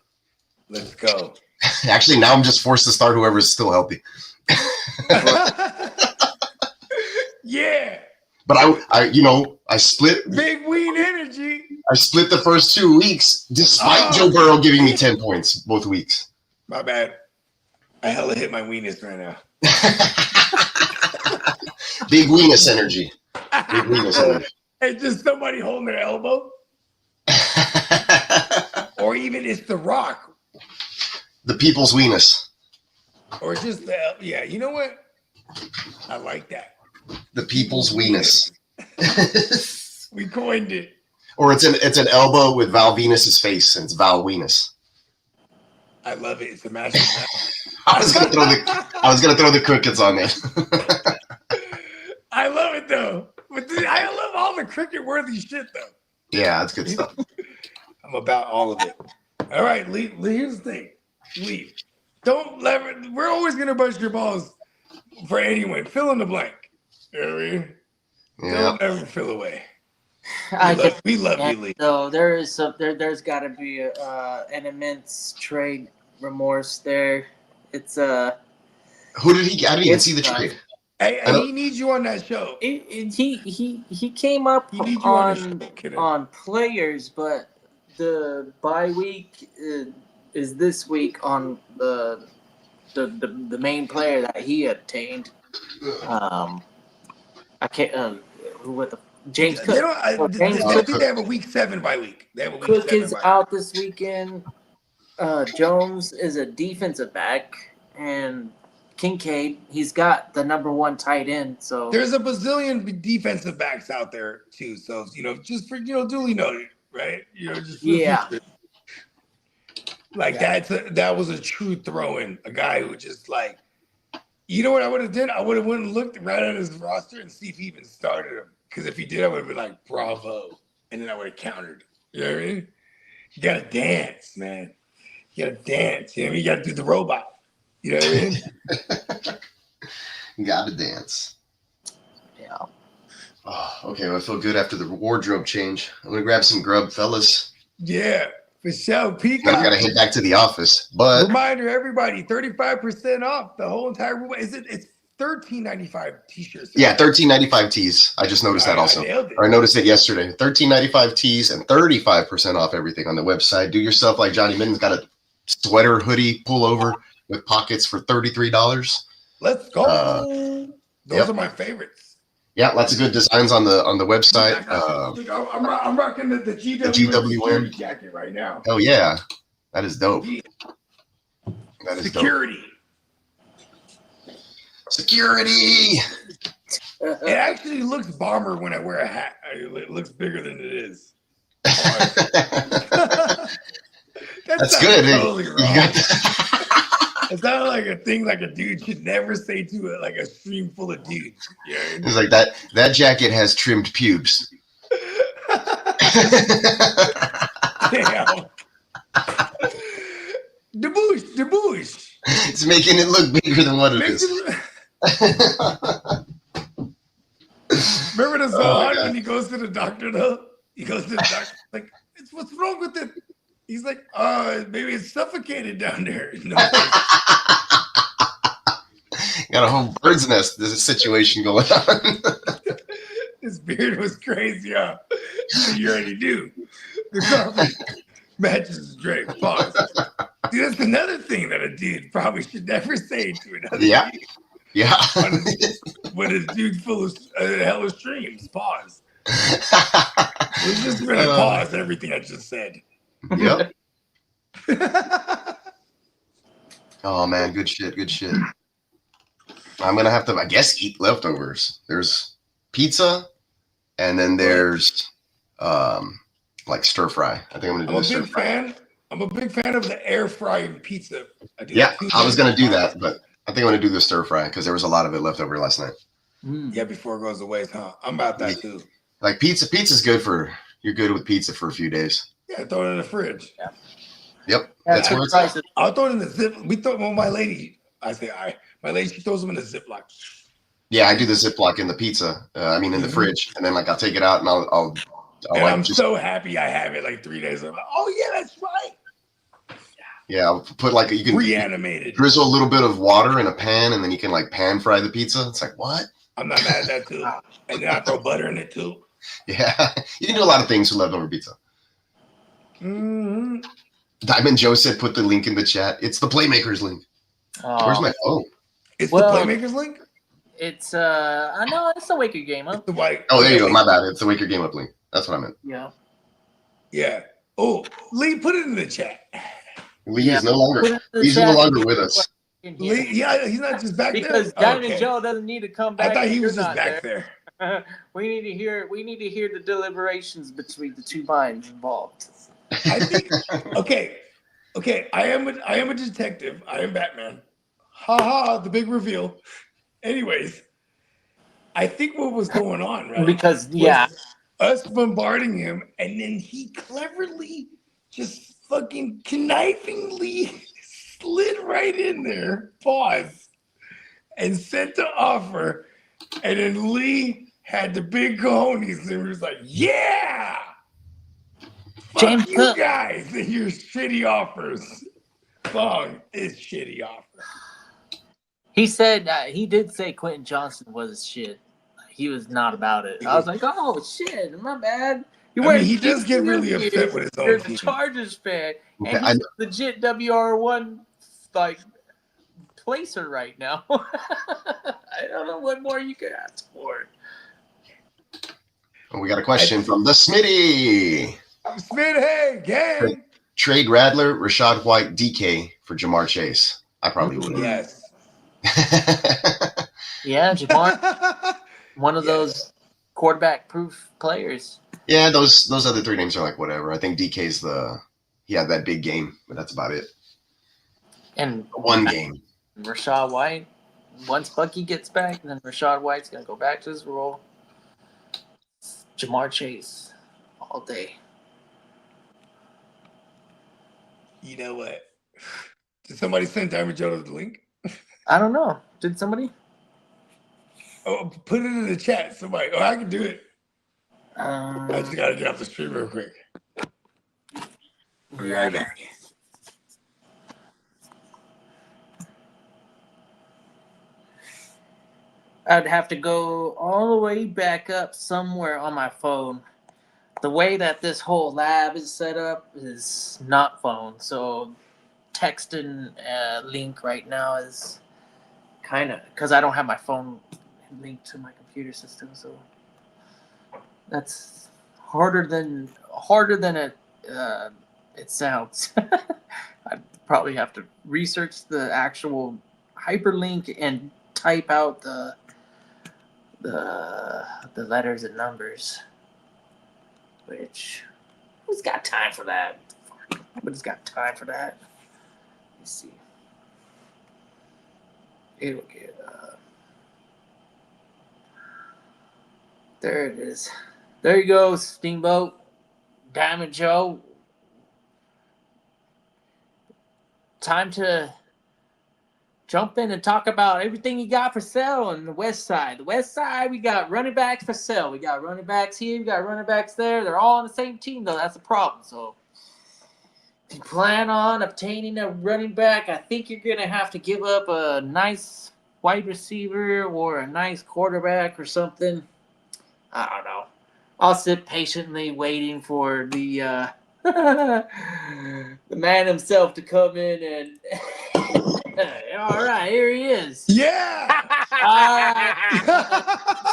Let's go. Actually, now I'm just forced to start whoever's still healthy. Yeah. But I split. Big ween energy. I split the first 2 weeks, despite Joe Burrow giving me 10 points both weeks. My bad. I hella hit my weenus right now. Big weenus energy. Big weenus energy. Hey, just somebody holding their elbow. Or even it's The Rock The people's weenus. Or just the yeah. You know what? I like that. The people's weenus. We coined it. Or it's an elbow with Val Venus's face, and it's Val Venus. I love it. It's a mashup. I was gonna throw the crickets on there. I love it though. But I love all the cricket worthy shit though. Yeah, that's good stuff. I'm about all of it. All right, Lee. Here's the thing. Lee, don't let. We're always gonna bust your balls for anyone. Fill in the blank. You know what I mean? Yeah. Don't ever fill away. We love you, Lee. So there's got to be an immense trade remorse there. It's Who did he? I didn't even see the trade. Hey, he needs you on that show. He came up on players, but the bye week is this week on the main player that he obtained. I can't. Who with the James Cook? I think they have a week 7 bye week. They have a week Cook 7 is bye out this weekend. Jones is a defensive back, and Kincaid, he's got the number 1 tight end. So there's a bazillion defensive backs out there too. So just for duly noted, right? Just for the future. Like that was a true throw-in. A guy who just like, you know what I would have done? I would have went and looked right at his roster and see if he even started him. Because if he did, I would have been like, bravo. And then I would have countered. You know what I mean? You got to dance, man. You got to dance. You know what I mean? You got to do the robot. You know what I mean? You got to dance. Yeah. Oh, okay, well, I feel good after the wardrobe change. I'm going to grab some grub, fellas. Yeah, for sure. Peacock. I got to head back to the office. But reminder, everybody, 35% off the whole entire room. It's $13.95 t-shirts. Yeah, $13.95 tees. I just noticed that also. I noticed it yesterday. $13.95 tees and 35% off everything on the website. Do yourself like Johnny Mitten's got a sweater, hoodie, pullover with pockets for $33. Let's go. Those are my favorites. Yeah, lots of good designs on the website. I'm rocking the GWM jacket right now. Oh yeah, that is dope. That is Security. Dope. Security. It actually looks bomber when I wear a hat. It looks bigger than it is. That's good. Totally wrong. It's not like a thing like a dude should never say to a stream full of dudes. You know what I mean? It's like that jacket has trimmed pubes. Damn. Debouche. It's making it look bigger than what it is. Remember the song when he goes to the doctor though? He goes to the doctor like, what's wrong with it? He's like, maybe it's suffocated down there. No. Got a whole bird's nest. There's a situation going on. His beard was crazy, huh? You already knew. The coffee matches his drape. Pause. Dude, that's another thing that a dude probably should never say to another dude. Yeah. When his dude's full of hella streams. Pause. We're just going to pause everything I just said. Yep. Oh, man. Good shit. I'm going to have to, I guess, eat leftovers. There's pizza, and then there's like stir fry. I think I'm going to do stir fry. I'm a big fan of the air frying pizza. I was going to do that, but I think I'm going to do the stir fry because there was a lot of it left over last night. Yeah, before it goes to waste, huh? I'm about that too. Like pizza's good you're good with pizza for a few days. Yeah, throw it in the fridge. Yeah. Yep. That's where it's at. I'll throw it in the zip. My lady, my lady, she throws them in the Ziploc. Yeah, I do the Ziploc in the pizza. In the fridge, and then I'll take it out and I'll I'm so happy I have it like 3 days. I'm like, oh yeah, that's right. Yeah, I'll put you can reanimated. Drizzle a little bit of water in a pan, and then you can pan fry the pizza. It's like, what? I'm not mad at that too. And then I throw butter in it too. Yeah, you can do a lot of things with leftover pizza. Mm-hmm. Diamond Joe said, "Put the link in the chat." It's the Playmakers link. Where's my phone? It's the Playmakers link. It's I know it's the Waker Game Up. The white. Oh, there you go. My bad. It's the Waker Game Up link. That's what I meant. Yeah. Yeah. Oh, Lee, put it in the chat. Lee Yeah. is no longer. Put it in the He's no chat. longer with us. In here. Lee, yeah, he's not just back Because there. Diamond Joe doesn't need to come I back. thought if he you're was just not back there. there. We need to hear the deliberations between the two minds involved. I think okay. I am a detective. I am Batman. Ha ha! The big reveal. Anyways, I think what was going on, right? Because was us bombarding him, and then he cleverly, just fucking connivingly slid right in there. Pause. And sent the offer, and then Lee had the big cojones, and he was like, "Yeah, fuck James you Cook. guys and your shitty offers." Song is shitty offer. He said he did say Quentin Johnson was shit. He was not about it. I was like, oh shit, my bad. He does get really upset with his You're own the team. Chargers fan, Okay, and he's legit WR1 like placer right now. I don't know what more you could ask for. We got a question from the Smitty. Hey, gang. Trade Radler, Rashad White, DK for Jamar Chase. I probably would. Yes. Yeah, Jamar, one of those quarterback-proof players. Yeah, those other three names are like whatever. I think DK's he had that big game, but that's about it. And one game. Rashad White, once Bucky gets back, then Rashad White's gonna go back to his role. Jamar Chase, all day. You know what? Did somebody send Diamond Joe the link? I don't know. Did somebody? Oh, put it in the chat. Somebody. Oh, I can do it. I just gotta get off the stream real quick. Be right back. I'd have to go all the way back up somewhere on my phone. The way that this whole lab is set up is not phone, so texting link right now is kind of because I don't have my phone linked to my computer system, so that's harder than it sounds. I'd probably have to research the actual hyperlink and type out the letters and numbers. Which, who's got time for that? Nobody's got time for that. Let's see. It'll get. There it is. There you go, Steamboat. Diamond Joe. Time to jump in and talk about everything you got for sale on the west side. The west side, we got running backs for sale. We got running backs here, we got running backs there. They're all on the same team, though. That's the problem. So if you plan on obtaining a running back, I think you're going to have to give up a nice wide receiver or a nice quarterback or something. I don't know. I'll sit patiently waiting for the the man himself to come in and all right, here he is. Yeah.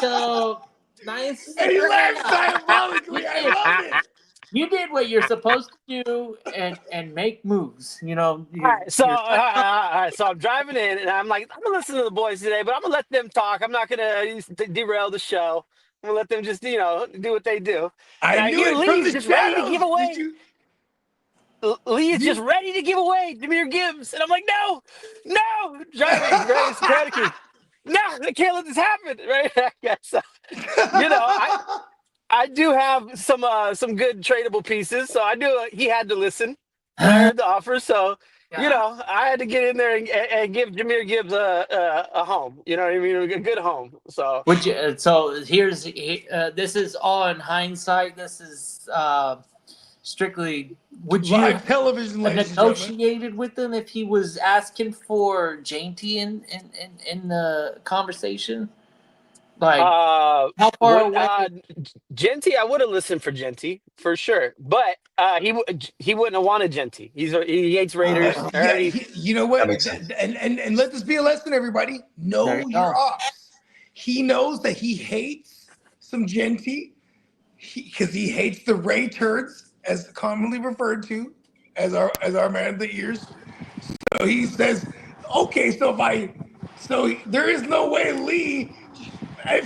So nice. And he laughs diabolically. I love it. You did what you're supposed to do and make moves. You know. All right, so I'm driving in, and I'm like, I'm gonna listen to the boys today, but I'm gonna let them talk. I'm not gonna derail the show. I'm gonna let them just, do what they do. I knew it from the just shadows. ready to give away. Lee is just ready to give away Jameer Gibbs, and I'm like, no, driving, right? It's panicking. No, I can't let this happen, right? So, I do have some good tradable pieces, so I knew he had to listen. I heard the offer, so I had to get in there and give Jameer Gibbs a home. You know what I mean? A good home. So would you? So here's this is all in hindsight. This is strictly. Would you live television negotiated with him if he was asking for Jainty in the conversation? Like how far away? Genty, I would have listened for Genty for sure, but he wouldn't have wanted Genty. He hates Raiders. You know what? And let this be a lesson, everybody. Know your ops. He knows that he hates some Genty because he hates the Ray turds, as commonly referred to, as our man of the years. So he says, okay, so there is no way Lee.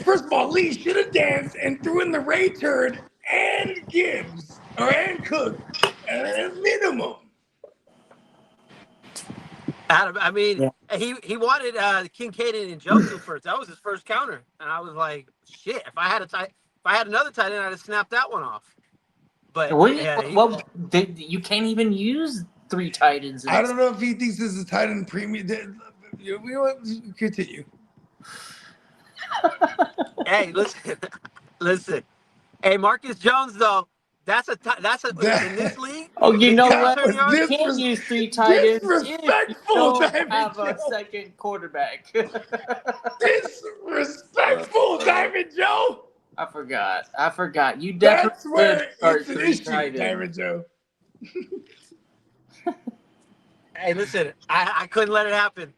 First of all, Lee should have danced and threw in the Ray turd and Gibbs and Cook at a minimum. Adam, I mean, he wanted Kincaid and Njoku first. That was his first counter, and I was like, shit. If I had another tight end, I'd have snapped that one off. But you can't even use 3 tight ends. I don't know if he thinks this is a tight end premium. Continue. Hey, listen. Hey, Marcus Jones though. That's in this league. Oh, you know what? You can't use 3 tight ends. Disrespectful, Diamond have a second quarterback. Disrespectful, Diamond Joe. I forgot. You That's definitely where start it's an 3 issue, tight ends. Diamond Joe. Hey, listen. I couldn't let it happen.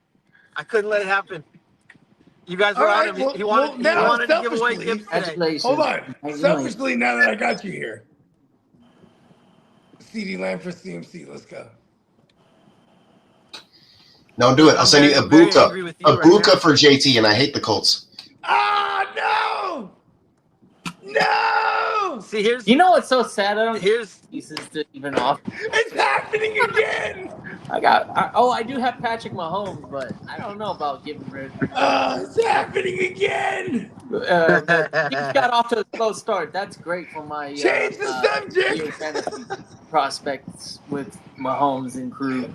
You guys were on him. He wanted to give away Gibbs today. Hold on. Selfishly, now that I got you here, CD Lamb for CMC. Let's go. No, do it. I'll send you Ibuka. Ibuka for JT, and I hate the Colts. Ah, no! No! See, you know what's so sad? I don't here's pieces to even off. It's happening again. I do have Patrick Mahomes, but I don't know about giving rid. It's happening again. He got off to a slow start. That's great for my change the subject. Fantasy prospects with Mahomes and crew.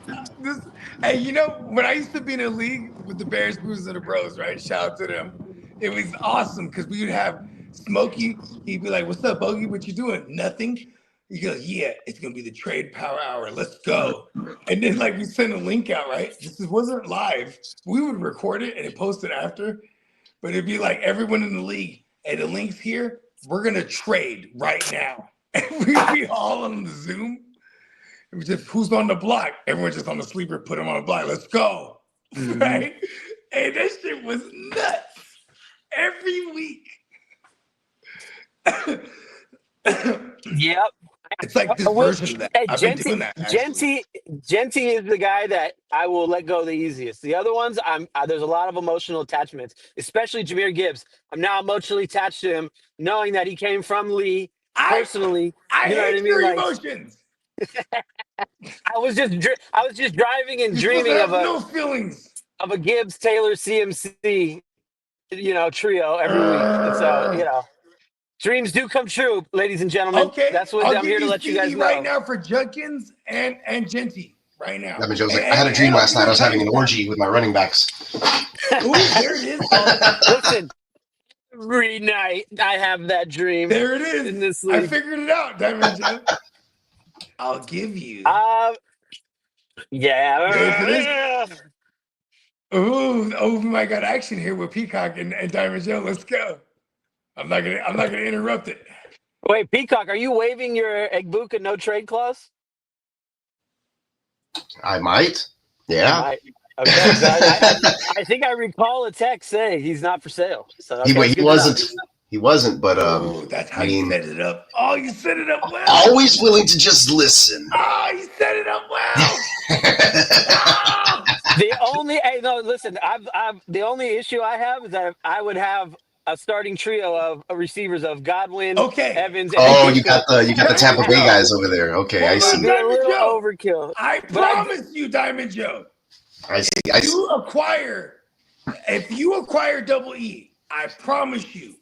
Hey, you know when I used to be in a league with the Bears, Boozers, and the Bros, right? Shout out to them. It was awesome because we would have Smokey. He'd be like, "What's up, Bogey? What you doing? Nothing." He goes, "Yeah, it's gonna be the trade power hour. Let's go." And then we send a link out, right? This wasn't live. We would record it and post it after, but it'd be like everyone in the league. Hey, the link's here. We're gonna trade right now, and we'd be all on the Zoom. It was just who's on the block. Everyone's just on the sleeper. Put them on the block. Let's go, right? Hey, that shit was nuts every week. Yep. It's like this version of that. Hey, I've been doing that. Genty is the guy that I will let go the easiest. The other ones, there's a lot of emotional attachments, especially Jahmyr Gibbs. I'm now emotionally attached to him, knowing that he came from Lee personally. I you know hate what I mean? your emotions. I was just driving and dreaming of no feelings of a Gibbs Taylor CMC, trio every week. And so dreams do come true, ladies and gentlemen. Okay, that's what I'm here to let you guys know. Right now for Judkins and Genty. Right now. I had a dream last night. I was having an orgy with my running backs. Ooh, there it is. Listen, every night I have that dream. There it is. In this league. I figured it out, Diamond Joe. I'll give you. Yeah. Oh my God! Action here with Peacock and Diamond Joe. Let's go. I'm not gonna interrupt it. Wait, Peacock, are you waiving your Egbuka no trade clause? I might. Yeah. Okay. I think I recall a text saying he's not for sale. So he wasn't. He wasn't, but that's how you set it up. Oh, you set it up well. Always willing to just listen. Oh, you set it up well. The only issue I have is that I would have a starting trio of receivers of Godwin, Evans. And you got the Tampa Bay guys over there. Okay, I see. A little overkill. I promise you, Diamond Joe. I see. If you acquire Double E, I promise you,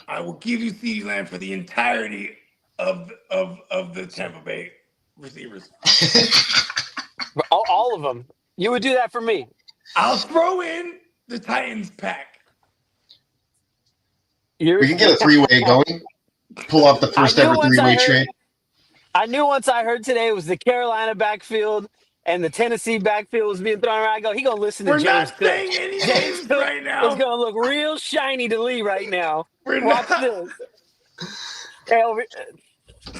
I will give you CeeDee Lamb for the entirety of the Tampa Bay receivers. All of them. You would do that for me. I'll throw in the Titans pack. We can get a three-way going. Pull off the first ever three-way trade. I knew once I heard today it was the Carolina backfield and the Tennessee backfield was being thrown around. I go, he gonna listen to James. We're not saying any names right now. It's gonna look real shiny to Lee right now. Watch this.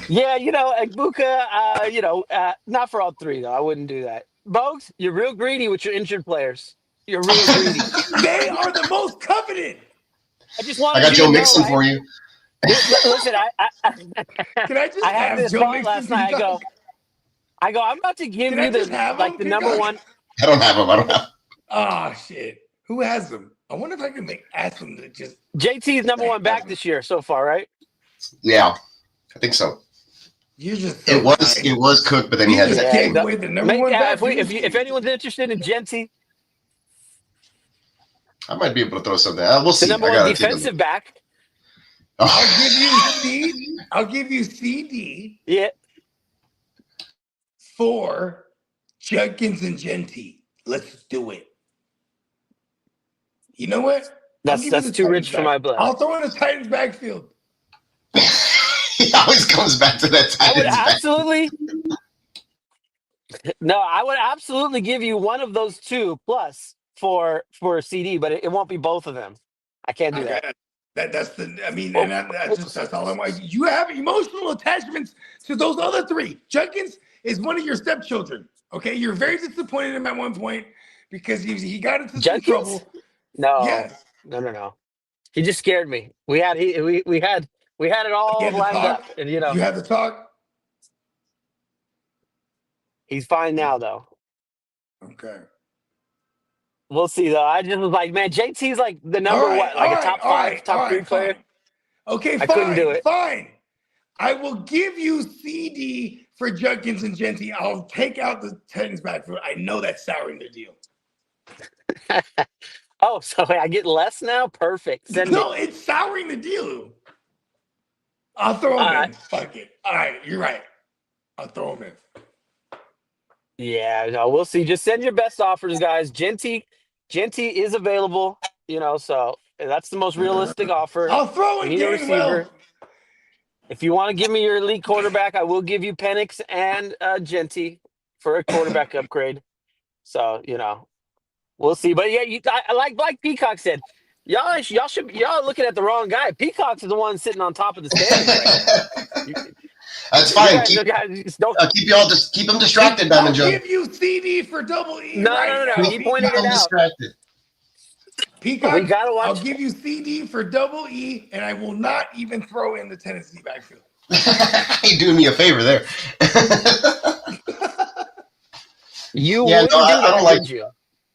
Yeah, Egbuka, not for all three though. I wouldn't do that. Bogues, you're real greedy with your injured players. You're real greedy. They are the most coveted. I got Joe Mixon for you. Listen, Can I just I had this Joe thought Mixon last night. I go, I'm about to give Can I you just have the them? number one. I don't have them. Oh shit! Who has them? I wonder if I can ask them to just. JT's number one back this year so far, right? Yeah, I think so. You're just so it was Cook, but then he had just that. gave away the number one back. If anyone's interested in Genty, I might be able to throw something. We'll see. the number one defensive back. I'll give you CD. Yeah. For Judkins and Genty. Let's do it. You know what? That's too rich for my blood. I'll throw in a Titans backfield. He always comes back to that Titans I would absolutely give you one of those two plus for a CD, but it won't be both of them. I can't do that. That's all I want. You have emotional attachments to those other three. Judkins is one of your stepchildren. Okay, you're very disappointed in him at one point because he got into some trouble. No, yes. No. He just scared me. We had it all lined up, and you had to talk. He's fine now, though. Okay. We'll see, though. I just was like, man, JT's like the number top 5, top 3 player. Okay, I couldn't do it. Fine. I will give you CD for Judkins and Genty. I'll take out the Titans backfield. I know that's souring the deal. Oh, so I get less now? Perfect. It's souring the deal. I'll throw him in. Fuck it. All right, you're right. I'll throw him in. Yeah, no, we'll see. Just send your best offers, guys. Genty is available, so that's the most realistic offer. I'll throw in a receiver. If you want to give me your elite quarterback, I will give you Penix and Genty for a quarterback upgrade. So, we'll see. But yeah, like Peacock said, y'all looking at the wrong guy. Peacock is the one sitting on top of the standings right now. That's fine. Keep them distracted, Diamond Joe. I'll give you CD for double E. No. He pointed it out. Distracted. Peacock, we gotta watch. I'll give you CD for double E, and I will not even throw in the Tennessee backfield. You're doing me a favor there.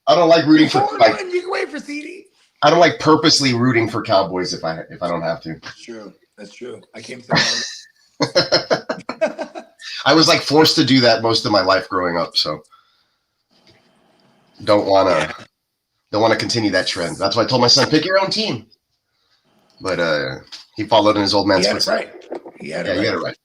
I don't like rooting for. You can wait for CD. I don't like purposely rooting for Cowboys if I don't have to. That's true. I came to. I was forced to do that most of my life growing up, so don't want to continue that trend. That's why I told my son, pick your own team. But he followed in his old man's footsteps. He had it right.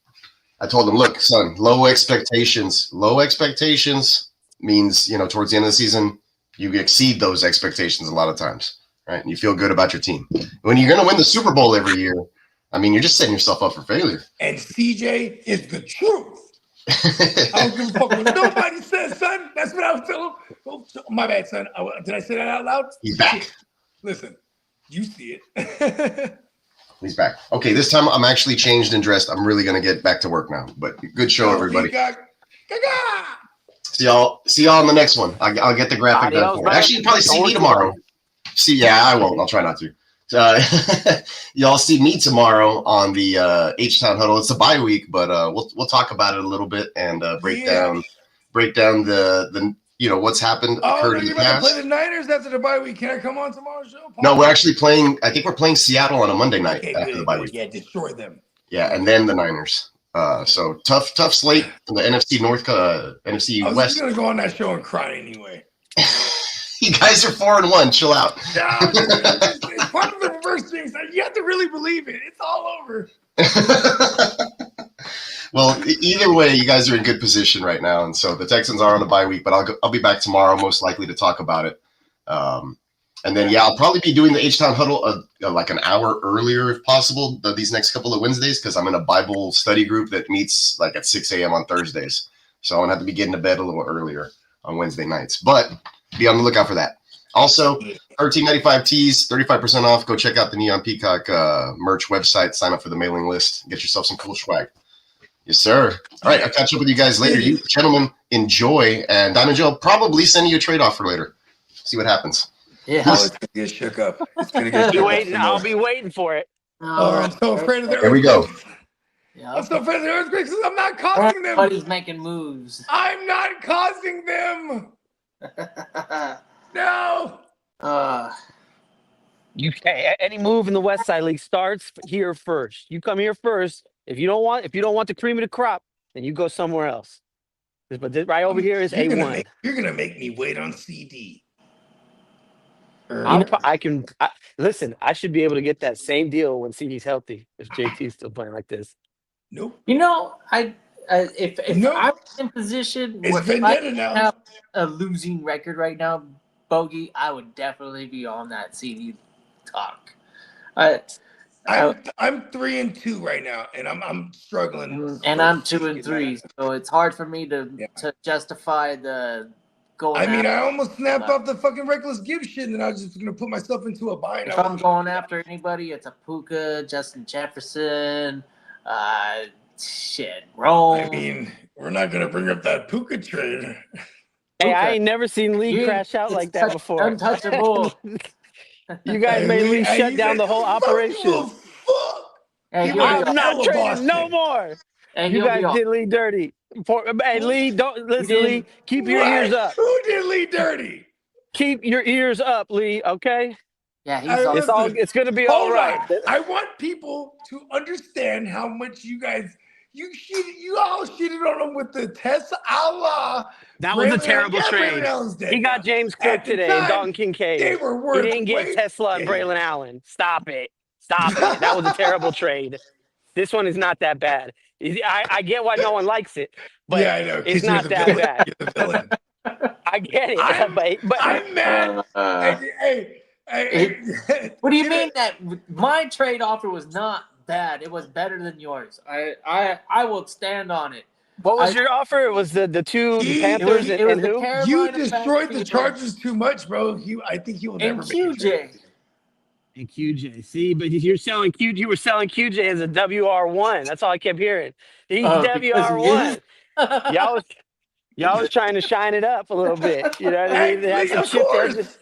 I told him, look, son, low expectations. Low expectations means, towards the end of the season, you exceed those expectations a lot of times, right? And you feel good about your team. When you're going to win the Super Bowl every year, you're just setting yourself up for failure. And CJ is the truth. I don't give a fuck what nobody says, son. That's what I was telling him. Oh, my bad, son. Did I say that out loud? He's back. Listen, you see it. He's back. Okay, this time I'm actually changed and dressed. I'm really going to get back to work now. But good show, everybody. See y'all in the next one. I'll get the graphic done for it. Actually, you'll probably see me tomorrow. I won't. I'll try not to. Y'all see me tomorrow on the H-Town Huddle. It's a bye week, but we'll talk about it a little bit and break down the what's happened. Oh, you're about to play the Niners after the bye week. Can I come on tomorrow's show? No, we're actually playing. I think we're playing Seattle on a Monday night after the bye week. Yeah, destroy them. Yeah, and then the Niners. So tough slate from the NFC North, NFC West. I was just gonna go on that show and cry anyway. You guys are 4-1. Chill out. It's part of the reverse jinx. You have to really believe it. It's all over. Well, either way, you guys are in good position right now, and so the Texans are on the bye week. But I'll be back tomorrow, most likely, to talk about it. And then I'll probably be doing the H-Town Huddle like an hour earlier if possible these next couple of Wednesdays because I'm in a Bible study group that meets at 6 a.m. on Thursdays. So I'm gonna have to be getting to bed a little earlier on Wednesday nights, but be on the lookout for that. Also, 13.95 tees, 35% off. Go check out the Neon Peacock merch website. Sign up for the mailing list. Get yourself some cool swag. Yes, sir. All right, I'll catch up with you guys later. You gentlemen enjoy, and Diamond Joe will probably send you a trade offer later. See what happens. Yeah, it's gonna get shook up. It's gonna get I'll be waiting for it. Oh, I'm so afraid of the There we go. Yeah. I'm so afraid of the earthquakes because I'm not causing them. Everybody's making moves. I'm not causing them. No. Any move in the West Side League starts here first. You come here first. If you don't want the cream of the crop, then you go somewhere else. But right over here is A1. You're gonna make me wait on CD. Listen. I should be able to get that same deal when CD's healthy. If JT's still playing like this. Nope. You know, if I'm in position where I have a losing record right now, Bogey, I would definitely be on that CD talk. I'm 3-2 right now, and I'm struggling. And I'm 2-3, so it's hard for me to justify the going. I almost snapped off the fucking reckless gift shit, and I was just gonna put myself into a bind. If I'm going after anybody, it's a Puka, Justin Jefferson, Rome. I mean, we're not gonna bring up that Puka trade. Hey, I ain't never seen Lee crash out like that before. Untouchable. You guys made Lee shut down the whole operation. Hey, I'm not trading no more. You guys did Lee dirty. Hey, Lee, don't listen, Lee. Keep your ears up. Who did Lee dirty? Keep your ears up, Lee. Okay. Yeah, it's gonna be all right. I want people to understand how much you guys you all shitted on him with the Tesla. That was a terrible trade. He got James Cook today and Dalton Kincaid. They were worth he didn't get Tesla and Braylon Allen. Stop it. That was a terrible trade. This one is not that bad. I get why no one likes it, but I know, it's not that bad. You're the villain. I get it, but I'm mad. What do you mean that my trade offer was not bad? It was better than yours. I will stand on it. What was your offer? It was the two Panthers and who? You destroyed the Chargers too much, bro. I think he will never make QJ. And QJ, see, but you're selling QJ. You were selling QJ as a WR1. That's all I kept hearing. He's WR1. Y'all was trying to shine it up a little bit. You know what I mean? They had some chipped edges.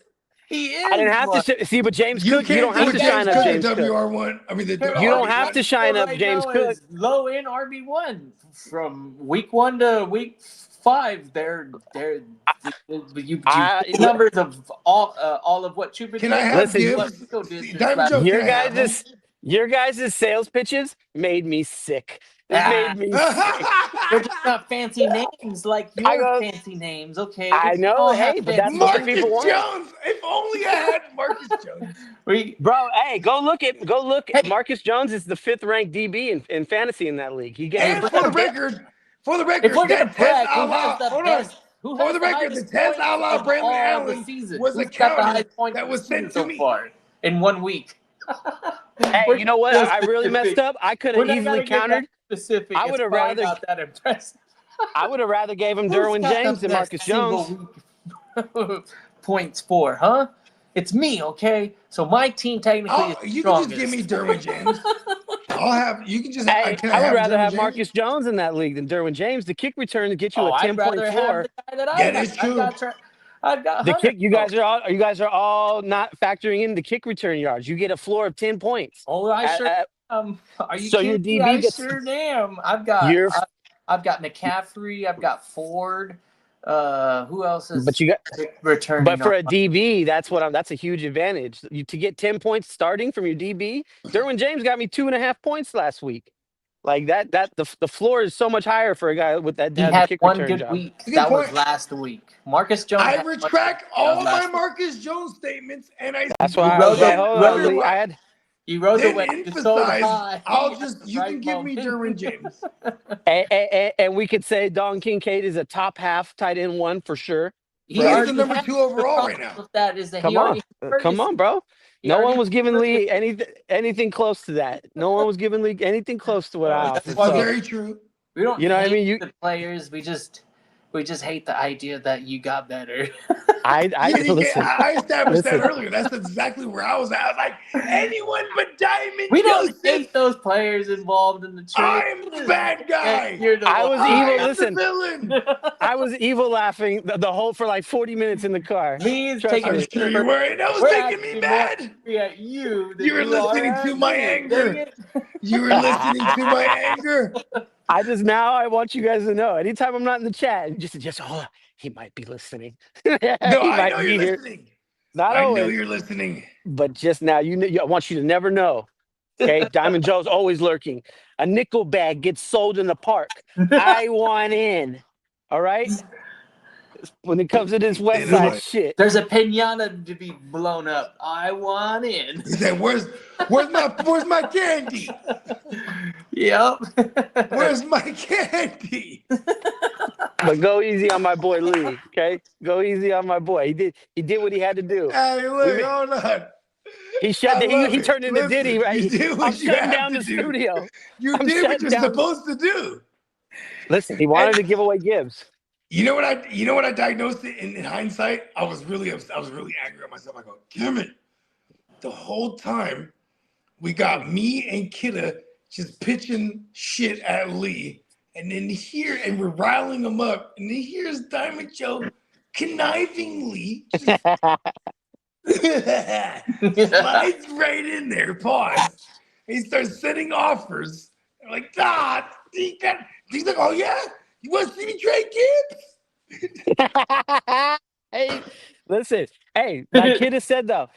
He is. I didn't have to see, but James Cook, you don't have to shine up James Cook. WR1. I mean, you don't have to shine up James Cook. Low in RB1 from week 1 to week 5. They're numbers of all of what Chuba did. Can I have your guys' sales pitches made me sick. Made me sick. They're just not fancy names like your fancy names, okay? I know, hey, but that's what people want. Marcus Jones. If only I had Marcus Jones. Bro, hey, go look. Marcus Jones is the 5th ranked DB in fantasy in that league. He gets for the record, if we're gonna brag, who has the the Tez Outlaw Braylon Allen was a counter that was sent to me in 1 week. Hey, you know what? I really messed up. I could have easily countered. Specific. I would have rather not that impressive. I would have rather gave him Derwin James than Marcus Jones. Points for, huh? It's me, okay? So my team technically is you strongest. Can just give me Derwin James. You can just. Hey, I would rather have Marcus Jones in that league than Derwin James. The kick return to get you a 10-point floor. That's true. The kick. You guys are all not factoring in the kick return yards. You get a floor of 10 points. Oh, I sure. Are you so kidding? your DB I gets, sure am. I've got McCaffrey. I've got Ford. Who else is? But you got returning. But for a DB, that's a huge advantage. To get 10 points starting from your DB. Derwin James got me 2.5 points last week. Like that the floor is so much higher for a guy with that. He had kick one return good job. week. That was last week. Marcus Jones. I retract all my Marcus Jones statements, and That's why I had. You rode the wave so high. You can give me Derwin James. And we could say Dalton Kincaid is a top half tight end 1 for sure. He's the number 2 overall right now. Come on, bro. No one was giving Lee anything close to that. No one was giving Lee anything close to what I offered. That's very true. We don't. You know what I mean? The players. We just We just hate the idea that you got better. Listen. I established that Listen. earlier. That's exactly where I was at. I was like, anyone but Diamond We don't Joseph. hate those players involved in the trade. I'm the bad guy. You're the I one. was I evil. am Listen, the villain. I was evil laughing the whole for like 40 minutes in the car. Me is Trust taking I'm me. sure you were. And that was We're making me actually more mad. angry at you than You were you are listening to at my me. anger. Dang it. You were listening to my anger. I want you guys to know. Anytime I'm not in the chat, just hold on. He might be listening. No, He I might know be you're here. listening. Not I know always, you're listening. but just now. I want you to never know. Okay, Diamond Joe's always lurking. A nickel bag gets sold in the park. I want in. All right. When it comes to this West It's Side like, shit. There's a pinata to be blown up. I want in. he said, "Where's my candy? Yep. Where's my candy?" But go easy on my boy Lee. Okay, go easy on my boy. He did what he had to do. Hey, look, hold on. He shut. I love He it. turned into Diddy. Listen, you Right. did I'm what you shutting have down to the do. studio. You I'm did what shutting you're down. supposed to do. Listen, he wanted to give away Gibbs. You know what I diagnosed it in hindsight? I was really upset. I was really angry at myself. I go, damn it. The whole time we got me and Kidda just pitching shit at Lee. And then we're riling him up. And then here's Diamond Joe connivingly just slides right in there, pause. He starts sending offers. I'm like, he's like, oh yeah? You want to see me trade Gibbs? Hey, listen. Hey, like Kid has said though,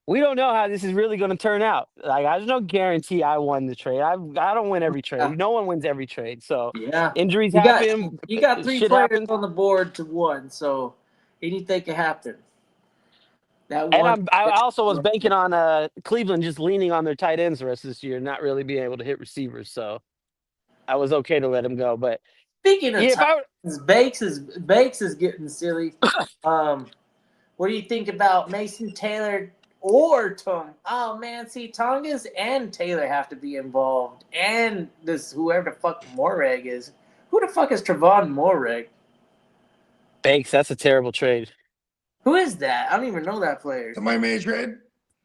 we don't know how this is really going to turn out. Like, there's no guarantee I won the trade. I don't win every trade. No one wins every trade. So Yeah. injuries You happen. got 3 Shit players happens. on the board to 1, so anything can happen. That And one. I also was banking on Cleveland just leaning on their tight ends the rest of this year, not really being able to hit receivers. So I was okay to let him go. But Speaking of if I Bakes is getting silly. What do you think about Mason Taylor or Tonga? Oh man, see, Tongas and Taylor have to be involved, and this whoever the fuck Moreg is. Who the fuck is Trevon Moreg? Banks, that's a terrible trade. Who is that? I don't even know that player. Somebody made a trade?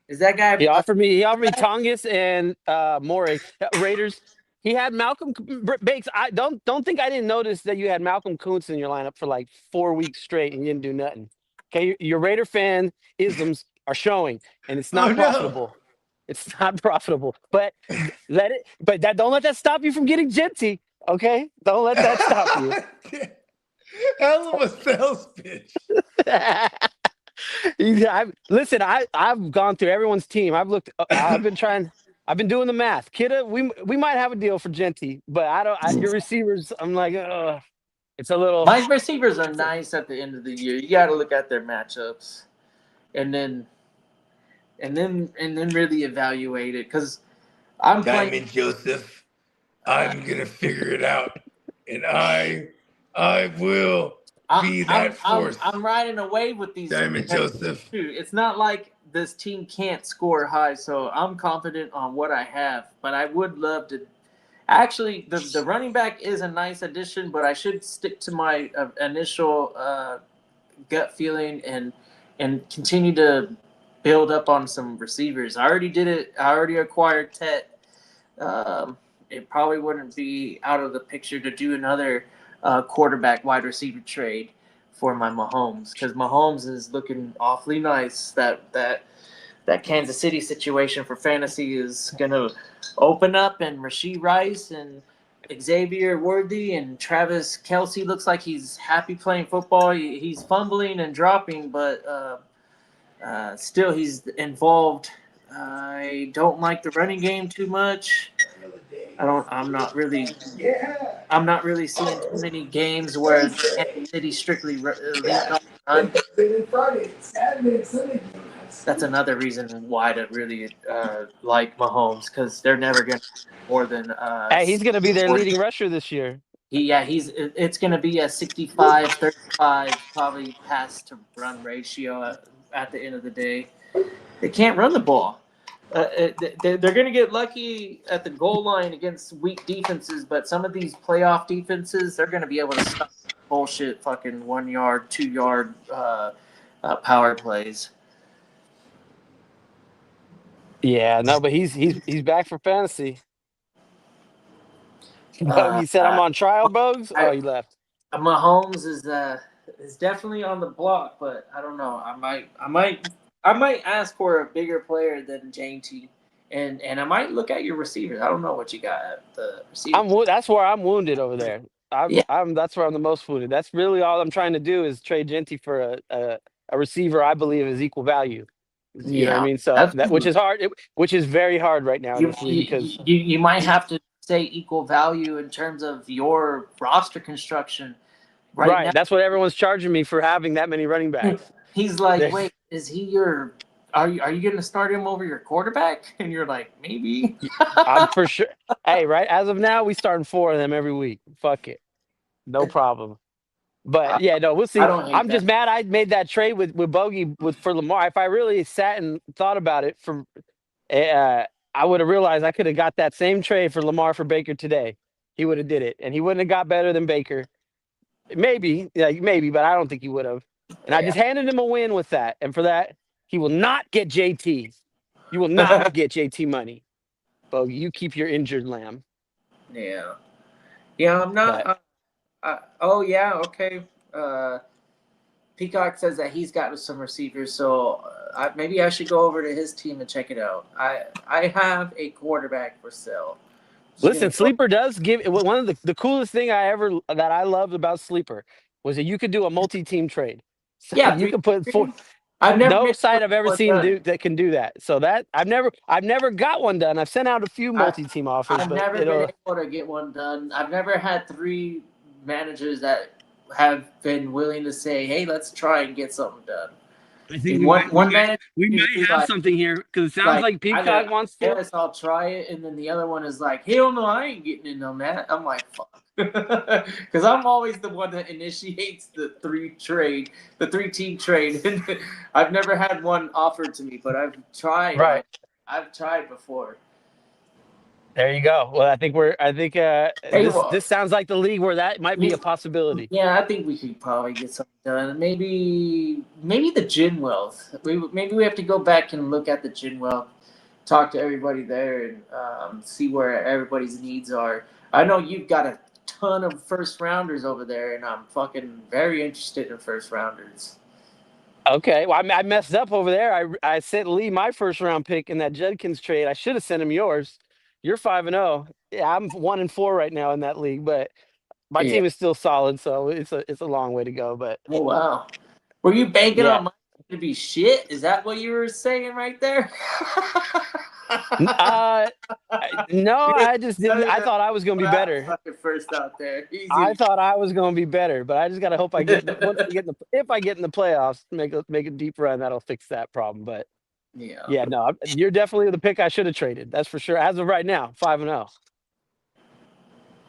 Is that guy? He offered me Tongas and Morey Raiders. He had Malcolm Banks. I don't think I didn't notice that you had Malcolm Kuntz in your lineup for like 4 weeks straight and you didn't do nothing. Okay, your Raider fan isms are showing, and it's not profitable. It's not profitable. But don't let that stop you from getting Genty. Okay, don't let that stop you. Hell of a sales pitch. Listen, I've gone through everyone's team. I've been doing the math. Kidda, we might have a deal for Genty, but your receivers, I'm like, it's a little. My receivers are nice at the end of the year. You got to look at their matchups, and then really evaluate it because I'm Diamond Joseph, I'm gonna figure it out, and I will be that force. I'm riding a wave with these Diamond Joseph. It's not like this team can't score high, so I'm confident on what I have. But I would love to. Actually, the running back is a nice addition, but I should stick to my initial gut feeling and continue to build up on some receivers. I already did it. I already acquired Tet. It probably wouldn't be out of the picture to do another quarterback wide receiver trade for my Mahomes because Mahomes is looking awfully nice. That Kansas City situation for fantasy is going to open up, and Rashee Rice and Xavier Worthy and Travis Kelce looks like he's happy playing football. He's fumbling and dropping, but still he's involved. I don't like the running game too much. I'm not really seeing too many games where Kansas City strictly leans on run. That's another reason why to really like Mahomes because they're never going to more than. Hey, he's going to be their 40. leading rusher this year. It's going to be a 65-35 probably pass to run ratio at the end of the day. They can't run the ball. They're going to get lucky at the goal line against weak defenses, but some of these playoff defenses, they're going to be able to stop bullshit fucking 1 yard, 2 yard power plays. Yeah, no, but he's back for fantasy. Uh, Bogey said I'm on trial, Bogues. Oh, I, he left. Mahomes is definitely on the block, but I don't know. I might ask for a bigger player than JT, and I might look at your receivers. I don't know what you got at the receivers. That's where I'm wounded over there. Yeah, I'm that's where I'm the most wounded. That's really all I'm trying to do is trade Genty for a receiver I believe is equal value. You know what I yeah. mean? So That's that which is hard, which is very hard right now in you, this league because you might have to say equal value in terms of your roster construction right right. now. That's what everyone's charging me for having that many running backs. He's like, They- wait, is he your? Are you going to start him over your quarterback? And you're like, maybe. I'm for sure. Hey, right as of now, we starting 4 of them every week. Fuck it, no problem. But yeah, no, we'll I see. don't hate I'm that. just mad I made that trade with Bogey for Lamar. If I really sat and thought about it, I would have realized I could have got that same trade for Lamar for Baker today. He would have did it, and he wouldn't have got better than Baker. Maybe, maybe, but I don't think he would have. And I Yeah. just handed him a win with that, and for that, he will not get JT. You will not get JT money, Bogey. You keep your injured lamb. Yeah. Yeah, I'm But not. Oh yeah, okay. Peacock says that he's got some receivers, so maybe I should go over to his team and check it out. I have a quarterback for sale. Just listen, gonna go. Sleeper does give one of the coolest thing that I loved about Sleeper was that you could do a multi-team trade. So Yeah, you three. could put four. I've No never site I've ever one seen done. that can do that. So that I've never got one done. I've sent out a few I, multi-team offers, I've but never been able to get one done. I've never had 3 managers that have been willing to say, "Hey, let's try and get something done." I think And one manager we usually might have something here because it sounds like like either Peacock wants to. yes, I'll try it, and then the other one is like, hell no, I ain't getting in on that. I'm like, fuck, because I'm always the one that initiates the 3-team trade, and I've never had one offered to me, but I've tried. Right. I've tried before. There you go. Well, I think Hey, well, this sounds like the league where that might be a possibility. yeah, I think we could probably get something done. Maybe the gin wealth. Maybe we have to go back and look at the gin wealth, talk to everybody there, and see where everybody's needs are. I know you've got a ton of first rounders over there, and I'm fucking very interested in first rounders. Okay, well, I messed up over there. I sent Lee my first round pick in that Judkins trade. I should have sent him yours. You're 5-0. Yeah, I'm 1-4 right now in that league, but my Yeah. team is still solid, so it's a long way to go. But Oh wow. Were you banking yeah, on my to be shit? Is that what you were saying right there? no, I just didn't. I thought I was going to be better. Fucking first out there. I Easy. thought I was going to be better, but I just got to hope I get if I get in the playoffs, make a deep run, that'll fix that problem. But Yeah. yeah, no, you're definitely the pick I should have traded. That's for sure. As of right now, 5-0.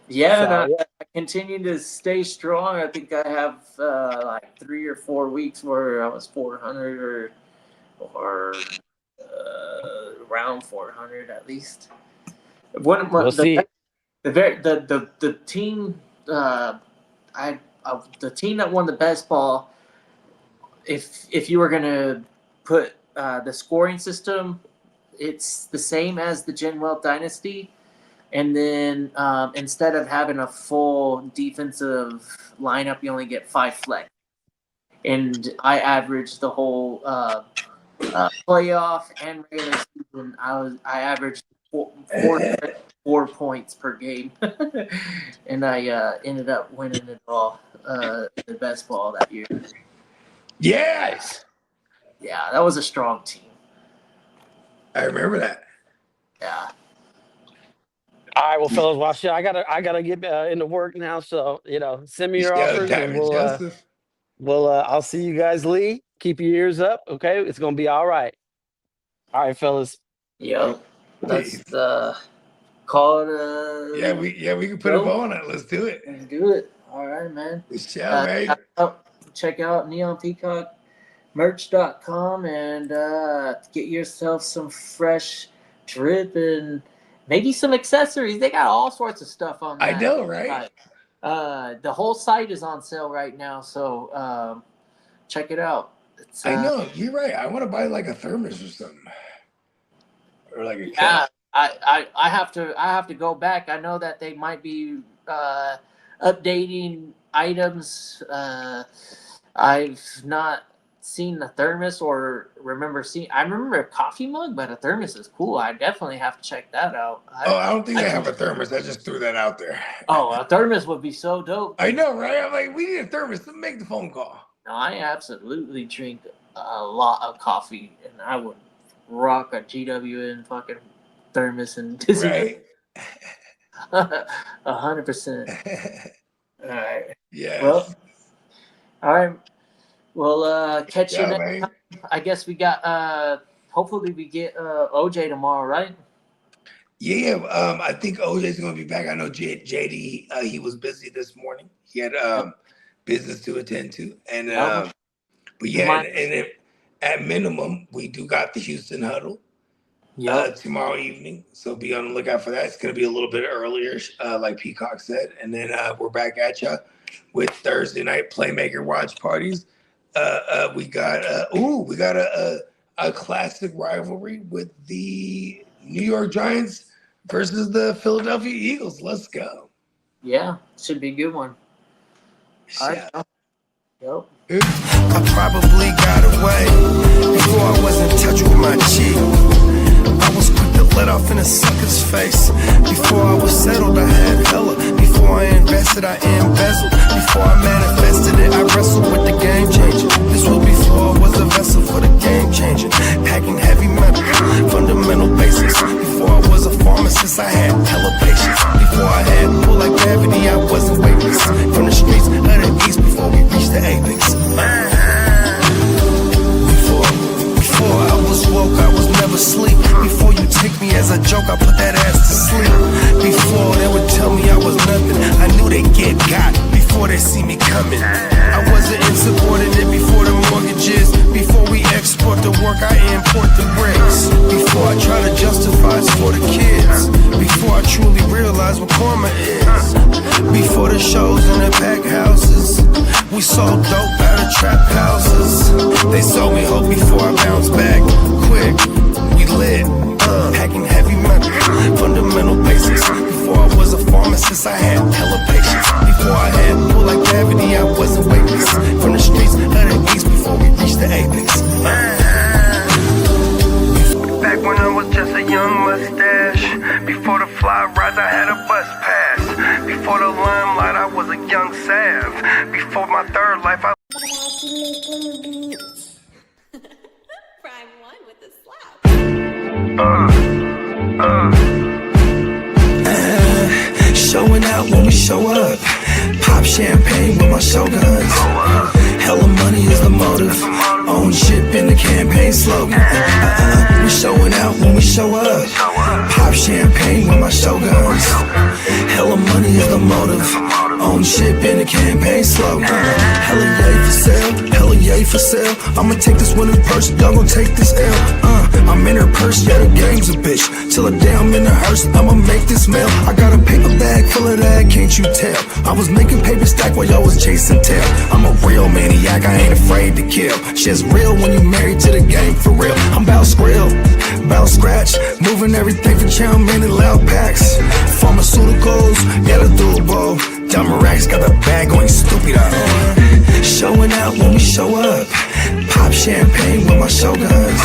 Yeah, So, and I continue to stay strong. I think I have like 3 or 4 weeks where I was 400 or around 400 at least. One of we'll see. the team the team that won the best ball. If you were gonna put the scoring system, it's the same as the Gen Wealth Dynasty. And then instead of having a full defensive lineup, you only get 5 flex. And I averaged the whole playoff and regular season. I averaged 4 points per game, and I ended up winning it all, the best ball that year. Yes. Yeah, that was a strong team. I remember that. Yeah. All right, well, fellas, watch it. I gotta get into work now, so send me your offers, and Joseph. I'll see you guys. Lee, keep your ears up, okay? It's gonna be all right. All right, fellas. Yep. Let's call it. We can put a bow on it. Let's do it. Let's do it. All right, man. Man. Check out neonpeacockmerch.com and get yourself some fresh drip and maybe some accessories. They got all sorts of stuff on that. I know, right? The whole site is on sale right now, so check it out. It's, I know, you're right. I want to buy like a thermos or something. Or like a yeah, cat. I have to go back. I know that they might be updating items. I've not seen the thermos or remember seeing. I remember a coffee mug, but a thermos is cool. I definitely have to check that out. I don't think they have a thermos. I just threw that out there. Oh, a thermos would be so dope. I know, right? I'm like, we need a thermos to make the phone call. No, I absolutely drink a lot of coffee, and I would rock a GWN fucking thermos and right. 100%. All right. Yeah. Well, all right. Well, catch you next time. I guess we got. Hopefully, we get OJ tomorrow, right? Yeah. I think OJ's gonna be back. I know JD. He was busy this morning. He had business to attend to, and but yeah, and at minimum, we do got the Houston huddle tomorrow evening. So be on the lookout for that. It's gonna be a little bit earlier, like Peacock said, and then we're back at you with Thursday night playmaker watch parties. We got a classic rivalry with the New York Giants versus the Philadelphia Eagles. Let's go. Yeah, should be a good one. All right. Yep. I probably got away before I was in touch with my cheek. I was quick to let off in a sucker's face. Before I was settled, I had hella. Before I invested, I embezzled. Before I manifested it, I wrestled with the game changer. This was before I was a vessel for the game changer. Packing heavy metal, fundamental basics. Before I was a pharmacist, I had hella patience. Before I had pull like gravity, I wasn't weightless. From the streets of the east before we reached the apex. Before I was woke, I was never asleep. Before you take me as a joke, I put that ass to sleep. Before they would tell me I was nothing, I knew they'd get got before they see me coming. I wasn't insubordinate before the mortgages. Before we export the work, I import the bricks. Before I try to justify it's for the kids. Before I truly realize what karma is. Before the shows in the pack houses, we sold dope out of trap houses. They sold me hope before I bounced back quick. We lit, packing heavy metal, fundamental basics. Before I was a pharmacist, I had hella patience. Before I had pull like gravity, I wasn't weightless. From the streets of the east before we reached the apex. Back when I was just a young mustache. Before the fly rides, I had a bus pass. Before the limelight, I was a young sav. Before my third life, I Prime one with the slap. Showing out when we show up. Pop champagne with my shoguns. Hella money is the motive. Own ship in the campaign slogan. We showing out when we show up. Pop champagne with my shoguns. Hella money is the motive. Own ship in the campaign slogan. Hella yay for sale. Hella yay for sale. I'ma take this winner's purse. Y'all gon' take this L. I'm in her purse. Yeah, the game's a bitch. Till the day I'm in the hearse. I'ma make this mail. I got a paper bag full of that. Can't you tell? I was making paper stack while y'all was chasing tail. I'm a real maniac. I ain't afraid to kill. Shit's real when you married to the game for real. I'm bout skrill, bout scratch, moving everything for chow mein and loud packs. Pharmaceuticals, yeah, the doable. Dumb racks got the bag going stupid on. Showing out when we show up. Pop champagne with my shoguns.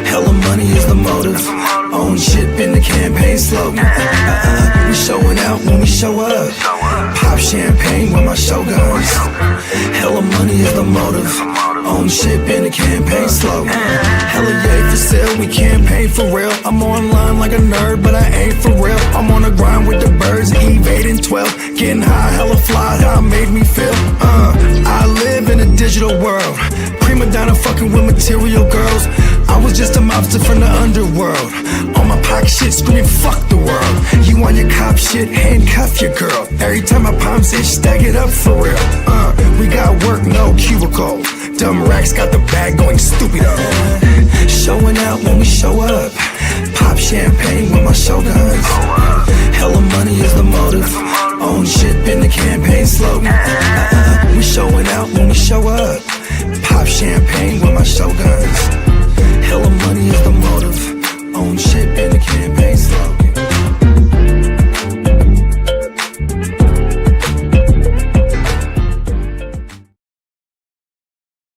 Hella money is the motive. Own ship in the campaign slogan. We showing out when we show up. Pop champagne with my shoguns. Hella money is the motive. Own ship in the campaign slogan. Hella yay for sale, we campaign for real. I'm online like a nerd, but I ain't for real. I'm on the grind with the birds, Eve 8 and 12. Getting high, hella fly, how it made me feel. I live in a digital world. Prima donna fucking with material girls. I was just a mobster from the underworld. On my pocket shit, screaming fuck the world. You on your cop shit, handcuff your girl. Every time my palms itch, stack it up for real. We got work, no cubicle. Dumb racks got the bag going stupid on. Showing out when we show up. Pop champagne with my shoguns. Hella money is the motive. own shit been the campaign slogan. We showing out when we show up. Pop champagne with my showguns.